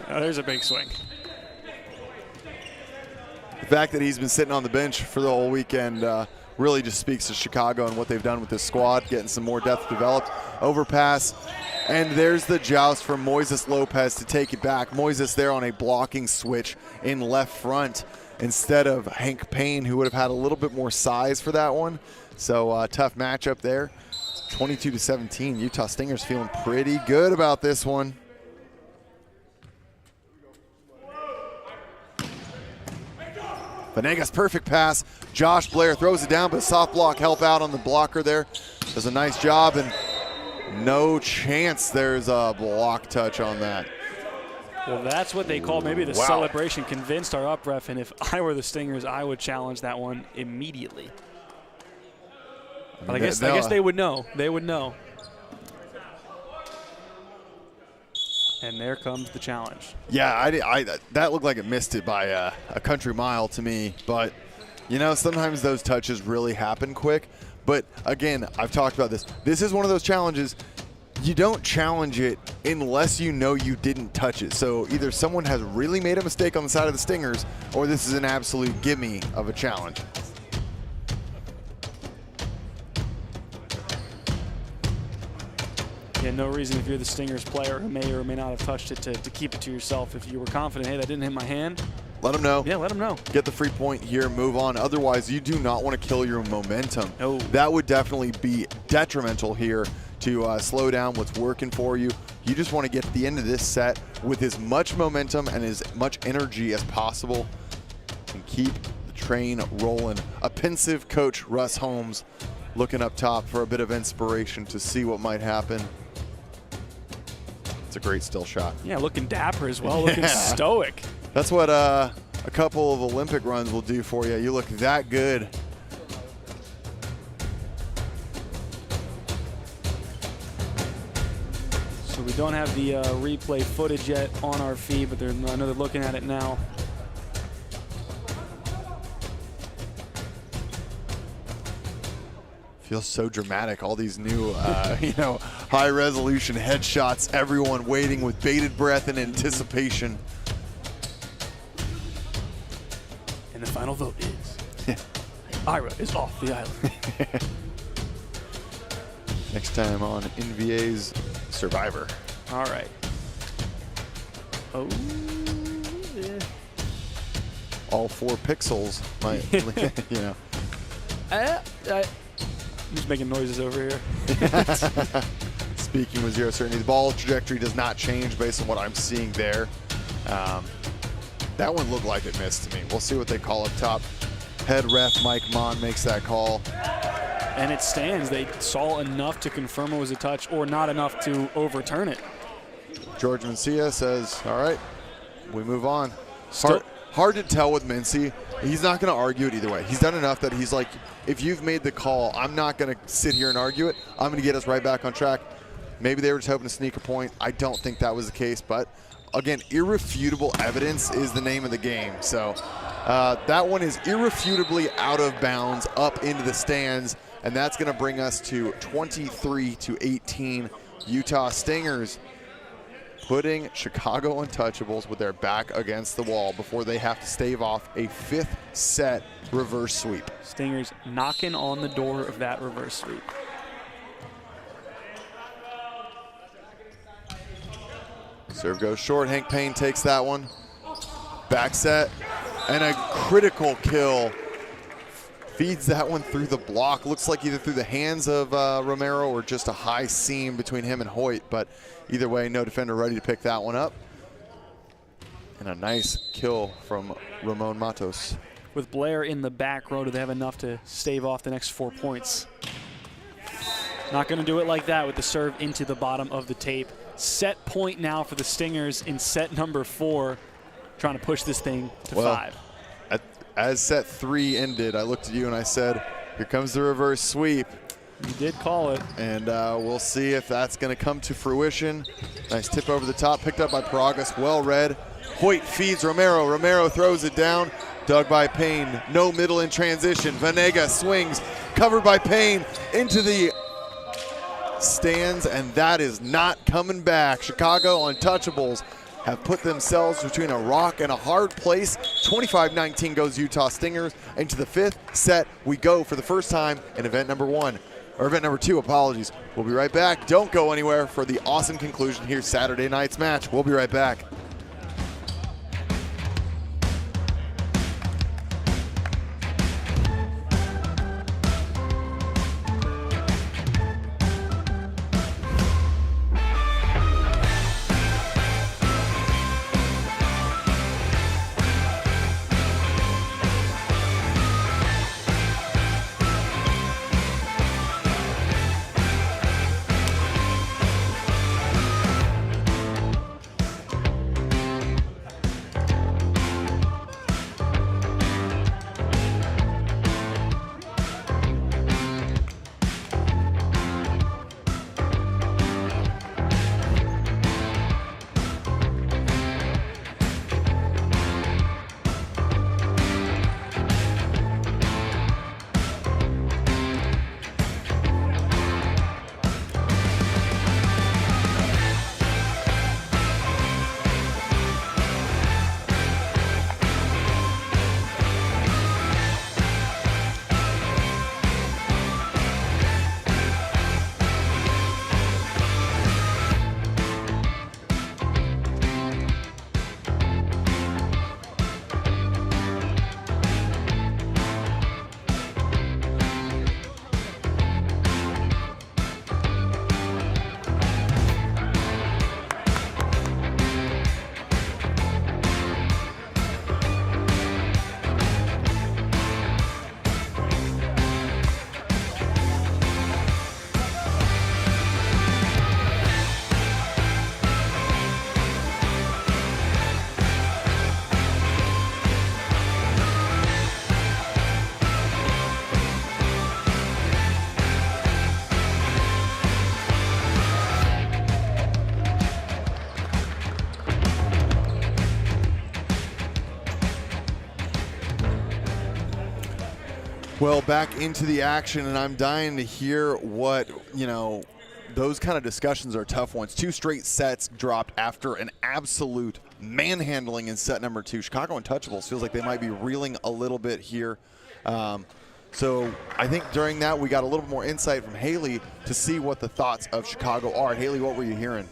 B: Oh, there's a big swing.
A: The fact that he's been sitting on the bench for the whole weekend really just speaks to Chicago and what they've done with this squad, getting some more depth developed. Overpass, and there's the joust from Moises Lopez to take it back. Moises there on a blocking switch in left front instead of Hank Payne, who would have had a little bit more size for that one. So tough matchup there. 22-17. Utah Stingers feeling pretty good about this one. Venegas, perfect pass. Josh Blair throws it down, but soft block help out on the blocker there. Does a nice job, and no chance there's a block touch on that.
B: Well, that's what they call maybe the
A: Wow.
B: celebration convinced our up ref, and if I were the Stingers, I would challenge that one immediately. But I guess they would know. They would know. And there comes the challenge.
A: Yeah, that looked like it missed it by a country mile to me. But, you know, sometimes those touches really happen quick. But, again, I've talked about this. This is one of those challenges. You don't challenge it unless you know you didn't touch it. So either someone has really made a mistake on the side of the Stingers, or this is an absolute gimme of a challenge.
B: Yeah, no reason if you're the Stingers player who may or may not have touched it to keep it to yourself. If you were confident, hey, that didn't hit my hand.
A: Let them know.
B: Yeah, let them know.
A: Get the free point here, move on. Otherwise, you do not want to kill your momentum.
B: No.
A: That would definitely be detrimental here to slow down what's working for you. You just want to get to the end of this set with as much momentum and as much energy as possible and keep the train rolling. A pensive coach, Russ Holmes, looking up top for a bit of inspiration to see what might happen. It's a great still shot.
B: Yeah, looking dapper as well, looking stoic.
A: That's what a couple of Olympic runs will do for you. You look that good.
B: So we don't have the replay footage yet on our feed, but I know they're looking at it now.
A: Feels so dramatic. All these new, high-resolution headshots. Everyone waiting with bated breath and anticipation.
B: And the final vote is Ira is off the island.
A: Next time on NVA's Survivor.
B: All right. Oh, yeah.
A: All 4 pixels might,
B: I'm just making noises over here.
A: Speaking with zero certainty, the ball trajectory does not change based on what I'm seeing there. That one looked like it missed to me. We'll see what they call up top. Head ref Mike Mon makes that call.
B: And it stands. They saw enough to confirm it was a touch or not enough to overturn it.
A: George Mencia says, all right, we move on.
B: Still-
A: Hard to tell with Mincy. He's not going to argue it either way. He's done enough that he's like, if you've made the call, I'm not going to sit here and argue it. I'm going to get us right back on track. Maybe they were just hoping to sneak a point. I don't think that was the case. But, again, irrefutable evidence is the name of the game. So that one is irrefutably out of bounds up into the stands. And that's going to bring us to 23-18 Utah Stingers, putting Chicago Untouchables with their back against the wall before they have to stave off a 5th set reverse sweep.
B: Stingers knocking on the door of that reverse sweep.
A: Serve goes short. Hank Payne takes that one. Back set and a critical kill. Feeds that one through the block. Looks like either through the hands of Romero or just a high seam between him and Hoyt. But either way, no defender ready to pick that one up. And a nice kill from Ramon Matos.
B: With Blair in the back row, do they have enough to stave off the next 4 points? Not going to do it like that with the serve into the bottom of the tape. Set point now for the Stingers in set number 4, trying to push this thing to 5.
A: As set 3 ended, I looked at you and I said, here comes the reverse sweep.
B: You did call it.
A: And we'll see if that's going to come to fruition. Nice tip over the top, picked up by Paragas, well read. Hoyt feeds Romero. Romero throws it down, dug by Payne. No middle in transition. Venegas swings, covered by Payne into the stands, and that is not coming back. Chicago Untouchables have put themselves between a rock and a hard place. 25-19 goes Utah Stingers. Into the 5th set we go for the first time in event number 2, apologies. We'll be right back. Don't go anywhere for the awesome conclusion here Saturday night's match. We'll be right back. Well, back into the action, and I'm dying to hear what, those kind of discussions are tough ones. 2 straight sets dropped after an absolute manhandling in set number 2. Chicago Untouchables feels like they might be reeling a little bit here. So I think during that we got a little bit more insight from Haley to see what the thoughts of Chicago are. Haley, what were you hearing?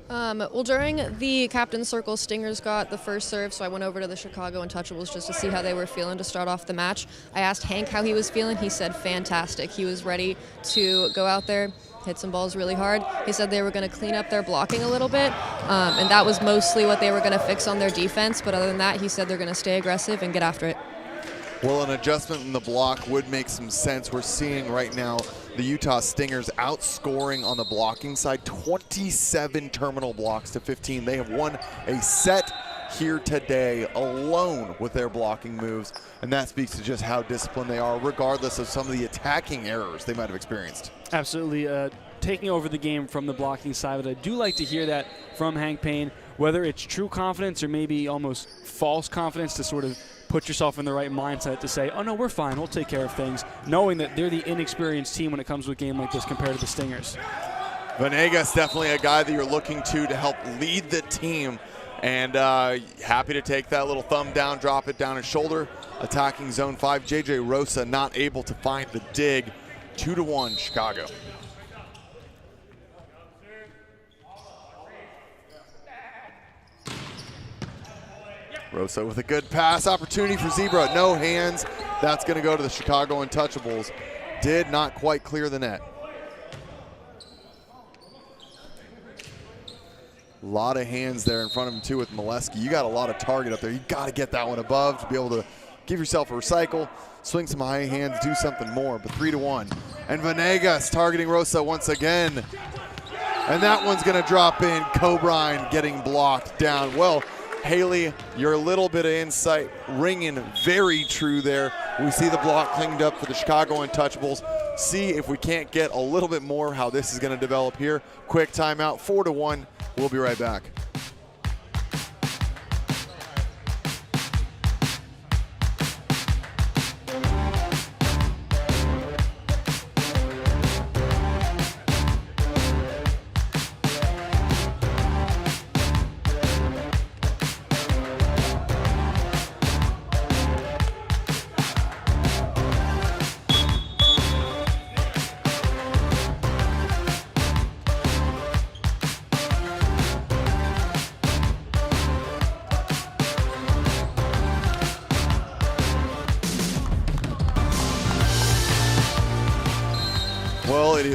C: Well, during the captain's circle, Stingers got the first serve, so I went over to the Chicago Untouchables just to see how they were feeling to start off the match. I asked Hank how he was feeling. He said fantastic. He was ready to go out there, hit some balls really hard. He said they were going to clean up their blocking a little bit, and that was mostly what they were going to fix on their defense. But other than that, he said they're going to stay aggressive and get after it.
A: Well, an adjustment in the block would make some sense. We're seeing right now the Utah Stingers outscoring on the blocking side, 27 terminal blocks to 15. They have won a set here today alone with their blocking moves, and that speaks to just how disciplined they are, regardless of some of the attacking errors they might have experienced.
B: Absolutely. Taking over the game from the blocking side, but I do like to hear that from Hank Payne, whether it's true confidence or maybe almost false confidence to sort of put yourself in the right mindset to say, oh no, we're fine, we'll take care of things, knowing that they're the inexperienced team when it comes to a game like this compared to the Stingers.
A: Venegas, definitely a guy that you're looking to help lead the team, and happy to take that little thumb down, drop it down his shoulder. Attacking zone 5, JJ Rosa not able to find the dig. 2-1 Chicago. Rosa with a good pass, opportunity for Zebra, no hands. That's going to go to the Chicago Untouchables. Did not quite clear the net. A lot of hands there in front of him too with Molesky. You got a lot of target up there. You got to get that one above to be able to give yourself a recycle, swing some high hands, do something more, but 3-1. And Venegas targeting Rosa once again. And that one's going to drop in. Cobrine getting blocked down. Well, Haley, your little bit of insight ringing very true there. We see the block cleaned up for the Chicago Untouchables. See if we can't get a little bit more how this is going to develop here. Quick timeout, 4-1. We'll be right back.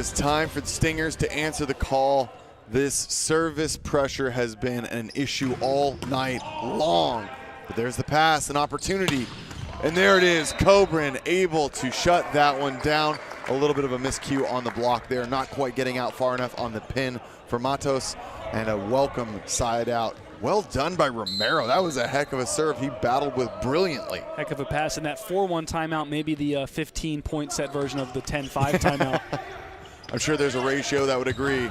A: is time for the Stingers to answer the call. This service pressure has been an issue all night long. But there's the pass, an opportunity. And there it is, Coburn able to shut that one down. A little bit of a miscue on the block there, not quite getting out far enough on the pin for Matos, and a welcome side out. Well done by Romero. That was a heck of a serve he battled with brilliantly.
B: Heck of a pass, and that 4-1 timeout, maybe the 15-point set version of the 10-5 timeout.
A: I'm sure there's a ratio that would agree.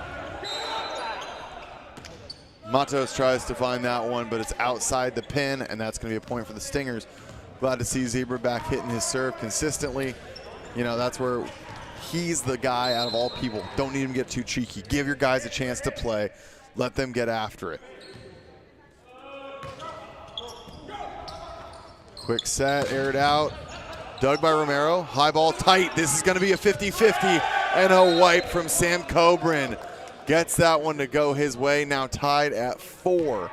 A: Matos tries to find that one, but it's outside the pin, and that's going to be a point for the Stingers. Glad to see Zebra back hitting his serve consistently. You know, that's where he's the guy out of all people. Don't need him to get too cheeky. Give your guys a chance to play. Let them get after it. Quick set, aired out. Dug by Romero. High ball tight. This is going to be a 50-50 and a wipe from Sam Coburn. Gets that one to go his way. Now tied at 4.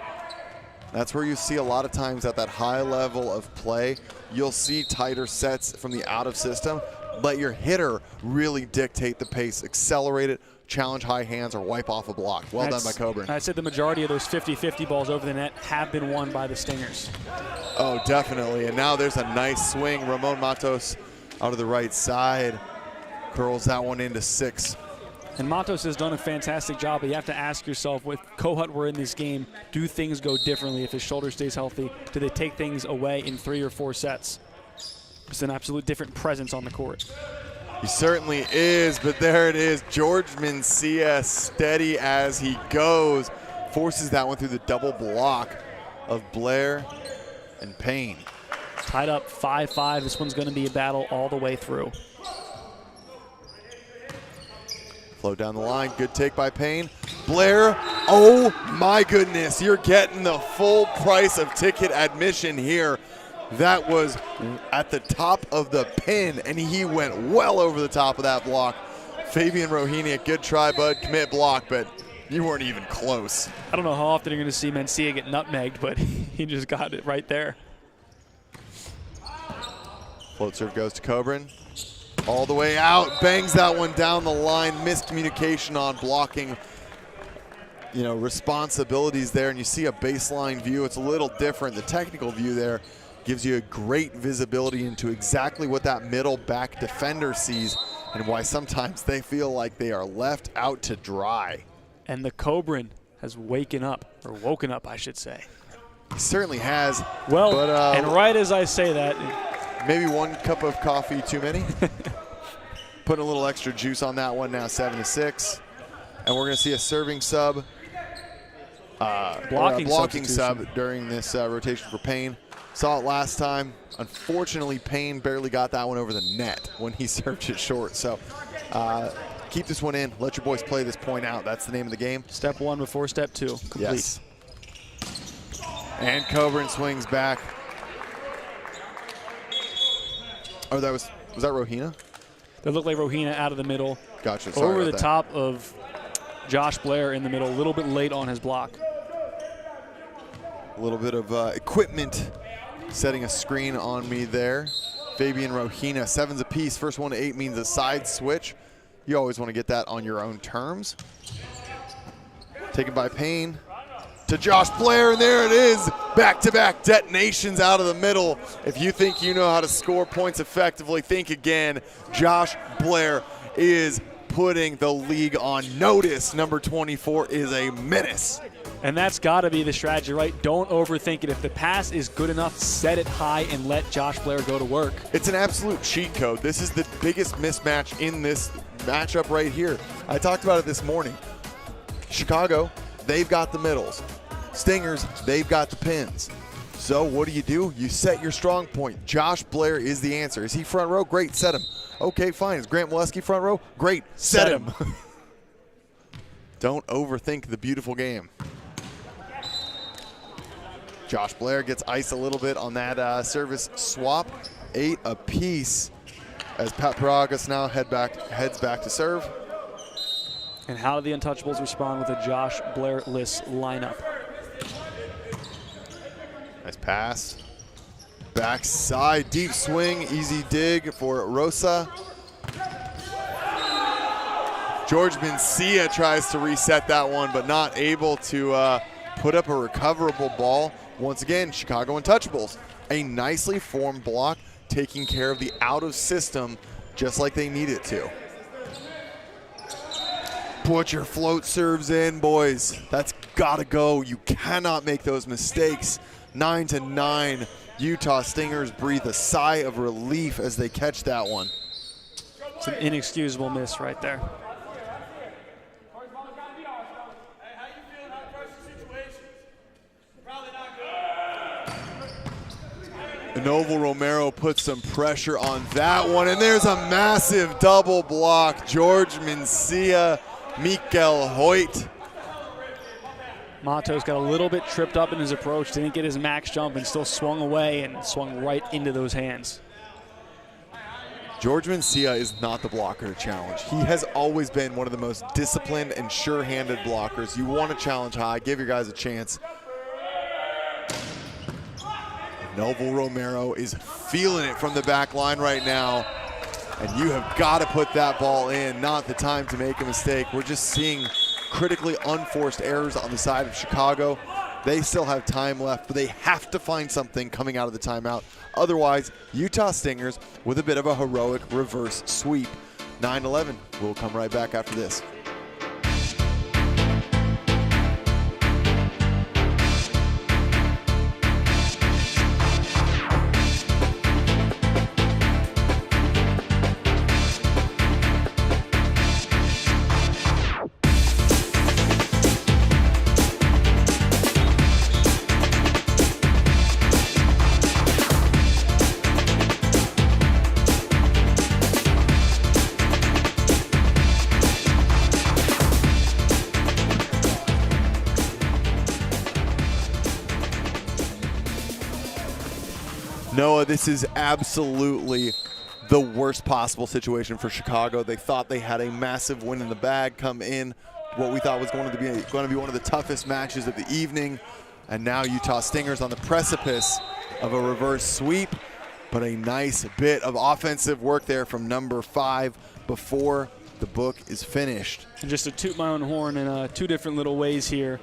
A: That's where you see a lot of times at that high level of play, you'll see tighter sets from the out of system. Let your hitter really dictate the pace. Accelerate it, challenge high hands, or wipe off a block. Well done by Coburn.
B: I said the majority of those 50-50 balls over the net have been won by the Stingers.
A: Oh, definitely. And now there's a nice swing. Ramon Matos out of the right side. Curls that one into 6.
B: And Matos has done a fantastic job, but you have to ask yourself, with Kohut were in this game, do things go differently if his shoulder stays healthy? Do they take things away in 3 or 4 sets? It's an absolute different presence on the court.
A: He certainly is, but there it is. George Mencia, steady as he goes, forces that one through the double block of Blair and Payne.
B: Tied up 5-5. This one's going to be a battle all the way through.
A: Float down the line, good take by Payne. Blair, oh my goodness, you're getting the full price of ticket admission here. That was at the top of the pin, and he went well over the top of that block. Fabian Rohini, good try, bud, commit block, but you weren't even close.
B: I don't know how often you're going to see Mencia get nutmegged, but he just got it right there.
A: Float serve goes to Coburn. All the way out, bangs that one down the line. Miscommunication on blocking, you know, responsibilities there, and you see a baseline view. It's a little different. The technical view there gives you a great visibility into exactly what that middle back defender sees and why sometimes they feel like they are left out to dry.
B: And the Coburn has woken up, I should say.
A: He certainly has.
B: Well,
A: but,
B: and right as I say that,
A: maybe 1 cup of coffee too many. Putting a little extra juice on that one now, 7-6. And we're going to see a serving sub, blocking sub during this rotation for Payne. Saw it last time. Unfortunately, Payne barely got that one over the net when he served it short. So keep this one in. Let your boys play this point out. That's the name of the game.
B: Step 1 before step 2. Complete.
A: Yes. And Coburn swings back. Oh, was that Rohina?
B: That looked like Rohina out of the middle.
A: Gotcha. Sorry
B: over
A: about
B: the
A: that.
B: top of Josh Blair in the middle, a little bit late on his block.
A: A little bit of equipment setting a screen on me there. Fabian Rohina, 7s apiece. First 1 to 8 means a side switch. You always want to get that on your own terms. Taken by Payne to Josh Blair, and there it is. Back-to-back detonations out of the middle. If you think you know how to score points effectively, think again. Josh Blair is putting the league on notice. Number 24 is a menace.
B: And that's got to be the strategy, right? Don't overthink it. If the pass is good enough, set it high and let Josh Blair go to work.
A: It's an absolute cheat code. This is the biggest mismatch in this matchup right here. I talked about it this morning. Chicago, they've got the middles. Stingers, they've got the pins. So what do? You set your strong point. Josh Blair is the answer. Is he front row? Great, set him. Okay, fine. Is Grant Molesky front row? Great, set him. Don't overthink the beautiful game. Josh Blair gets ice a little bit on that service swap. 8 apiece as Pat Paragas now heads back to serve.
B: And how do the Untouchables respond with a Josh Blair-less lineup?
A: Nice pass. Backside, deep swing, easy dig for Rosa. George Mencia tries to reset that one, but not able to put up a recoverable ball. Once again, Chicago Untouchables. A nicely formed block, taking care of the out of system just like they need it to. Put your float serves in, boys. That's gotta go. You cannot make those mistakes. 9-9. Utah Stingers breathe a sigh of relief as they catch that one.
B: It's an inexcusable miss right there.
A: Novel Romero puts some pressure on that one, and there's a massive double block. George Mencia, Mikel Hoyt.
B: Matos got a little bit tripped up in his approach, didn't get his max jump, and still swung away and swung right into those hands.
A: George Mencia is not the blocker to challenge. He has always been one of the most disciplined and sure-handed blockers. You want to challenge high, give your guys a chance. Novel Romero is feeling it from the back line right now. And you have got to put that ball in, not the time to make a mistake. We're just seeing critically unforced errors on the side of Chicago. They still have time left, but they have to find something coming out of the timeout. Otherwise, Utah Stingers with a bit of a heroic reverse sweep. 9-11. We'll come right back after this. Noah, this is absolutely the worst possible situation for Chicago. They thought they had a massive win in the bag come in, what we thought was going to be one of the toughest matches of the evening. And now Utah Stingers on the precipice of a reverse sweep, but a nice bit of offensive work there from number 5 before the book is finished.
B: And just to toot my own horn in two different little ways here.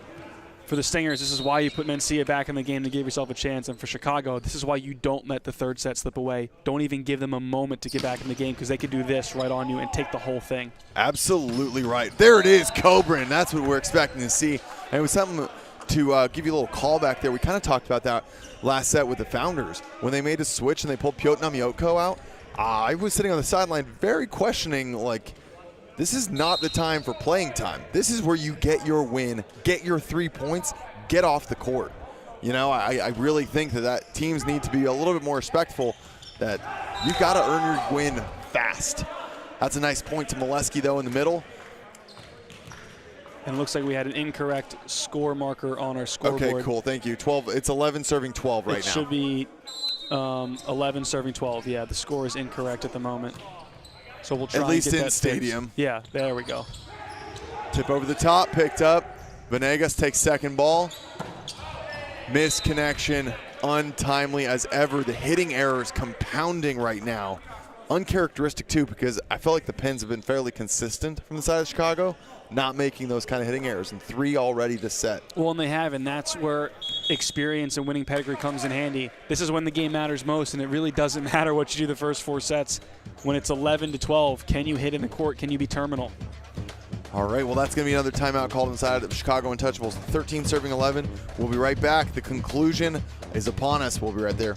B: For the Stingers, this is why you put Mencia back in the game to give yourself a chance. And for Chicago, this is why you don't let the third set slip away. Don't even give them a moment to get back in the game, because they could do this right on you and take the whole thing.
A: Absolutely right. There it is, Cobran. That's what we're expecting to see. And it was something to give you a little call back there. We kind of talked about that last set with the Founders. When they made a switch and they pulled Piotr Namiotko out, I was sitting on the sideline very questioning, like, this is not the time for playing time. This is where you get your win, get your 3 points, get off the court. You know, I really think that teams need to be a little bit more respectful, that you've got to earn your win fast. That's a nice point to Molesky, though, in the middle.
B: And it looks like we had an incorrect score marker on our scoreboard.
A: Okay, cool. Thank you. 12. It's 11 serving 12 right now.
B: It should be 11 serving 12. Yeah, the score is incorrect at the moment. So we'll try
A: at least
B: and get
A: in
B: that
A: stadium.
B: fixed. Yeah, there we go.
A: Tip over the top, picked up. Venegas takes second ball. Missed connection, untimely as ever. The hitting errors compounding right now. Uncharacteristic too, because I felt like the pins have been fairly consistent from the side of Chicago, not making those kind of hitting errors, and 3 already to set.
B: Well, and they have, and that's where experience and winning pedigree comes in handy. This is when the game matters most, and it really doesn't matter what you do the first 4 sets. When it's 11-12, can you hit in the court? Can you be terminal?
A: All right, well, that's going to be another timeout called inside of Chicago Untouchables. 13 serving 11. We'll be right back. The conclusion is upon us. We'll be right there.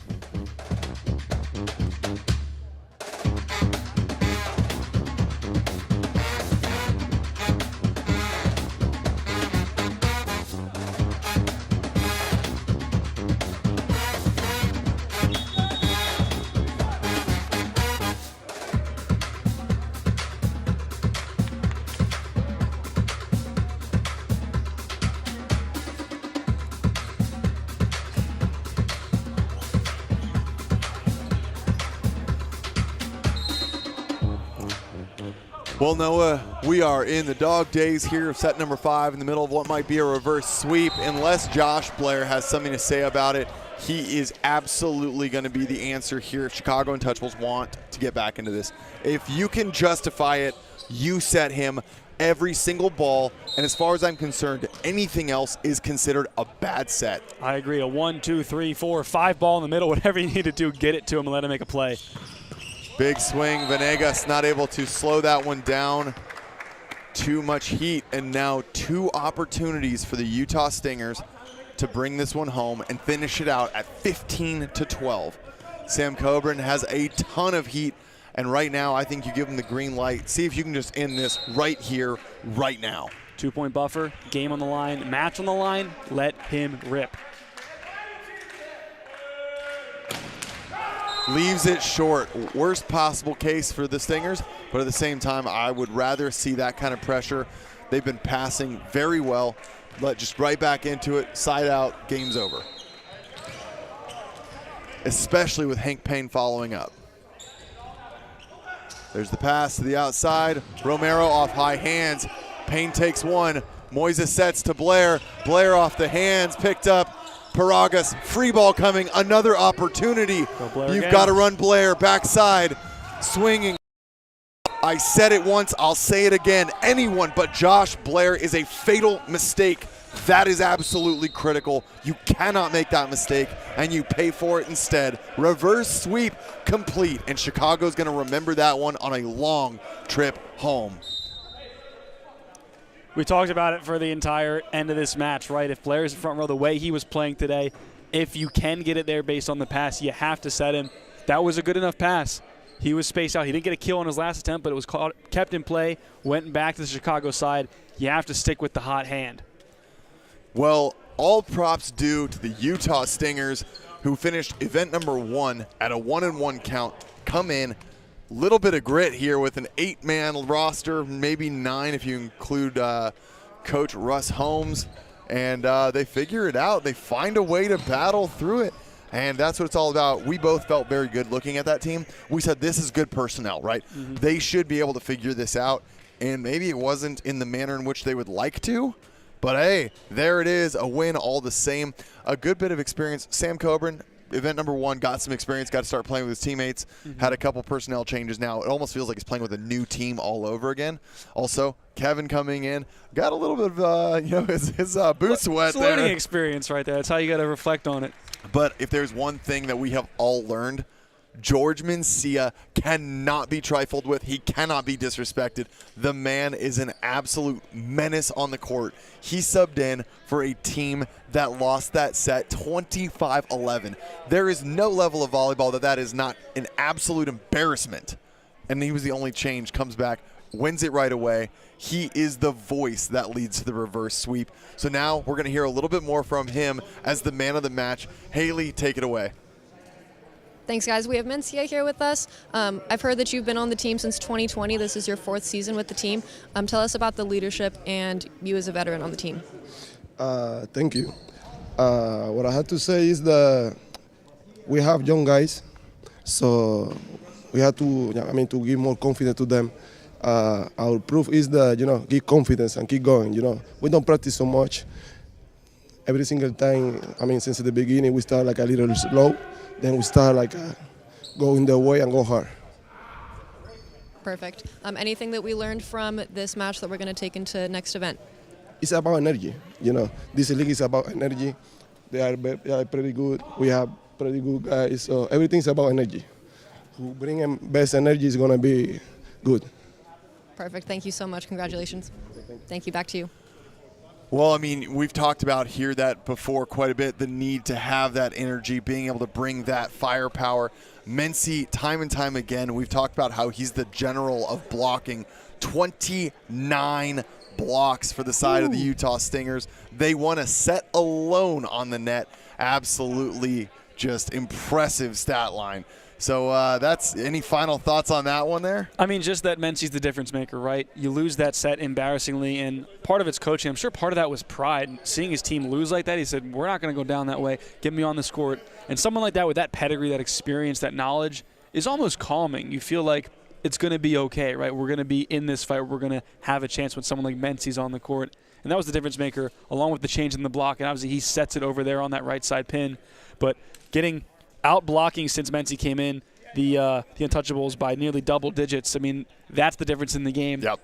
A: Well, Noah, we are in the dog days here of set number 5 in the middle of what might be a reverse sweep. Unless Josh Blair has something to say about it, he is absolutely going to be the answer here if Chicago Untouchables want to get back into this. If you can justify it, you set him. every single ball, and as far as I'm concerned, anything else is considered a bad set.
B: I agree. A 1, 2, 3, 4, 5 ball in the middle, whatever you need to do, get it to him and let him make a play.
A: Big swing. Venegas not able to slow that one down. Too much heat, and now 2 opportunities for the Utah Stingers to bring this one home and finish it out at 15-12. Sam Coburn has a ton of heat, and right now I think you give him the green light. See if you can just end this right here, right now.
B: 2-point buffer, game on the line, match on the line, let him rip.
A: Leaves it short. Worst possible case for the Stingers, but at the same time, I would rather see that kind of pressure. They've been passing very well. Just right back into it, side out, game's over. Especially with Hank Payne following up. There's the pass to the outside. Romero off high hands. Payne takes one. Moises sets to Blair. Blair off the hands, picked up. Paragas, free ball coming, another opportunity. You've got to run Blair, backside, swinging. I said it once, I'll say it again. Anyone but Josh Blair is a fatal mistake. That is absolutely critical. You cannot make that mistake, and you pay for it instead. Reverse sweep complete, and Chicago's going to remember that one on a long trip home.
B: We talked about it for the entire end of this match, right? If Blair's in front row the way he was playing today, if you can get it there based on the pass, you have to set him. That was a good enough pass. He was spaced out. He didn't get a kill on his last attempt, but it was kept in play, went back to the Chicago side. You have to stick with the hot hand.
A: Well, all props due to the Utah Stingers, who finished event number 1 at a 1-1 count, come in. Little bit of grit here with an 8-man roster, maybe 9 if you include Coach Russ Holmes, and they figure it out. They find a way to battle through it, and that's what it's all about. We both felt very good looking at that team. We said this is good personnel, right? Mm-hmm. They should be able to figure this out, and maybe it wasn't in the manner in which they would like to, but hey, there it is, a win all the same. A good bit of experience. Sam Coburn, event number 1, got some experience, got to start playing with his teammates, had a couple personnel changes now. It almost feels like he's playing with a new team all over again. Also, Kevin coming in, got a little bit of his boots wet there.
B: Learning experience right there. That's how you got to reflect on it.
A: But if there's one thing that we have all learned, George Mencia cannot be trifled with. He cannot be disrespected. The man is an absolute menace on the court. He subbed in for a team that lost that set 25-11. There is no level of volleyball that is not an absolute embarrassment. And he was the only change, comes back, wins it right away. He is the voice that leads to the reverse sweep. So now we're going to hear a little bit more from him as the man of the match. Haley, take it away.
C: Thanks, guys. We have Mencia here with us. I've heard that you've been on the team since 2020. This is your 4th season with the team. Tell us about the leadership and you as a veteran on the team.
F: Thank you. What I have to say is that we have young guys, so we have to, to give more confidence to them. Our proof is that, give confidence and keep going. We don't practice so much. Every single time, since the beginning, we start like a little slow. Then we start going the way and go hard.
C: Perfect. Anything that we learned from this match that we're going to take into next event?
F: It's about energy. This league is about energy. They are pretty good. We have pretty good guys. So everything's about energy. Who bring in best energy is going to be good.
C: Perfect. Thank you so much. Congratulations. Thank you. Back to you.
A: Well, we've talked about that before quite a bit, the need to have that energy, being able to bring that firepower. Mency, time and time again, we've talked about how he's the general of blocking. 29 blocks for the side of the Utah Stingers. They won a set alone on the net. Absolutely just impressive stat line. So that's any final thoughts on that one there?
B: Just that Mencey's the difference maker, right? You lose that set embarrassingly, and part of it's coaching. I'm sure part of that was pride. Seeing his team lose like that, he said, we're not going to go down that way. Get me on this court. And someone like that with that pedigree, that experience, that knowledge is almost calming. You feel like it's going to be okay, right? We're going to be in this fight. We're going to have a chance when someone like Mencey's on the court. And that was the difference maker, along with the change in the block. And obviously he sets it over there on that right side pin. But getting out blocking since Mencey came in, the Untouchables by nearly double digits. That's the difference in the game.
A: Yep.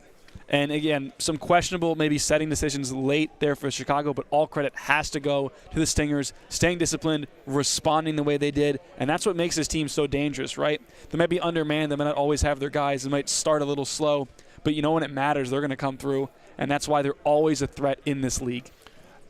B: And again, some questionable maybe setting decisions late there for Chicago, but all credit has to go to the Stingers, staying disciplined, responding the way they did, and that's what makes this team so dangerous, right? They might be undermanned, they might not always have their guys, they might start a little slow, but you know when it matters, they're going to come through, and that's why they're always a threat in this league.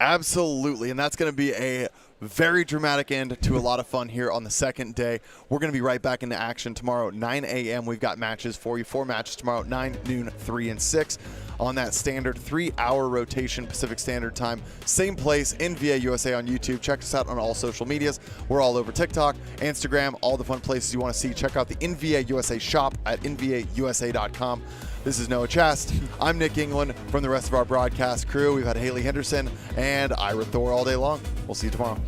A: Absolutely, and that's going to be a very dramatic end to a lot of fun here on the second day. We're going to be right back into action tomorrow at 9 a.m. We've got matches for you. 4 matches tomorrow at 9, noon, 3, and 6 on that standard 3-hour rotation Pacific Standard Time. Same place, NBA USA on YouTube. Check us out on all social medias. We're all over TikTok, Instagram, all the fun places you want to see. Check out the NBA USA shop at nvausa.com. This is Noah Chast. I'm Nick England from the rest of our broadcast crew. We've had Haley Henderson and Ira Thor all day long. We'll see you tomorrow.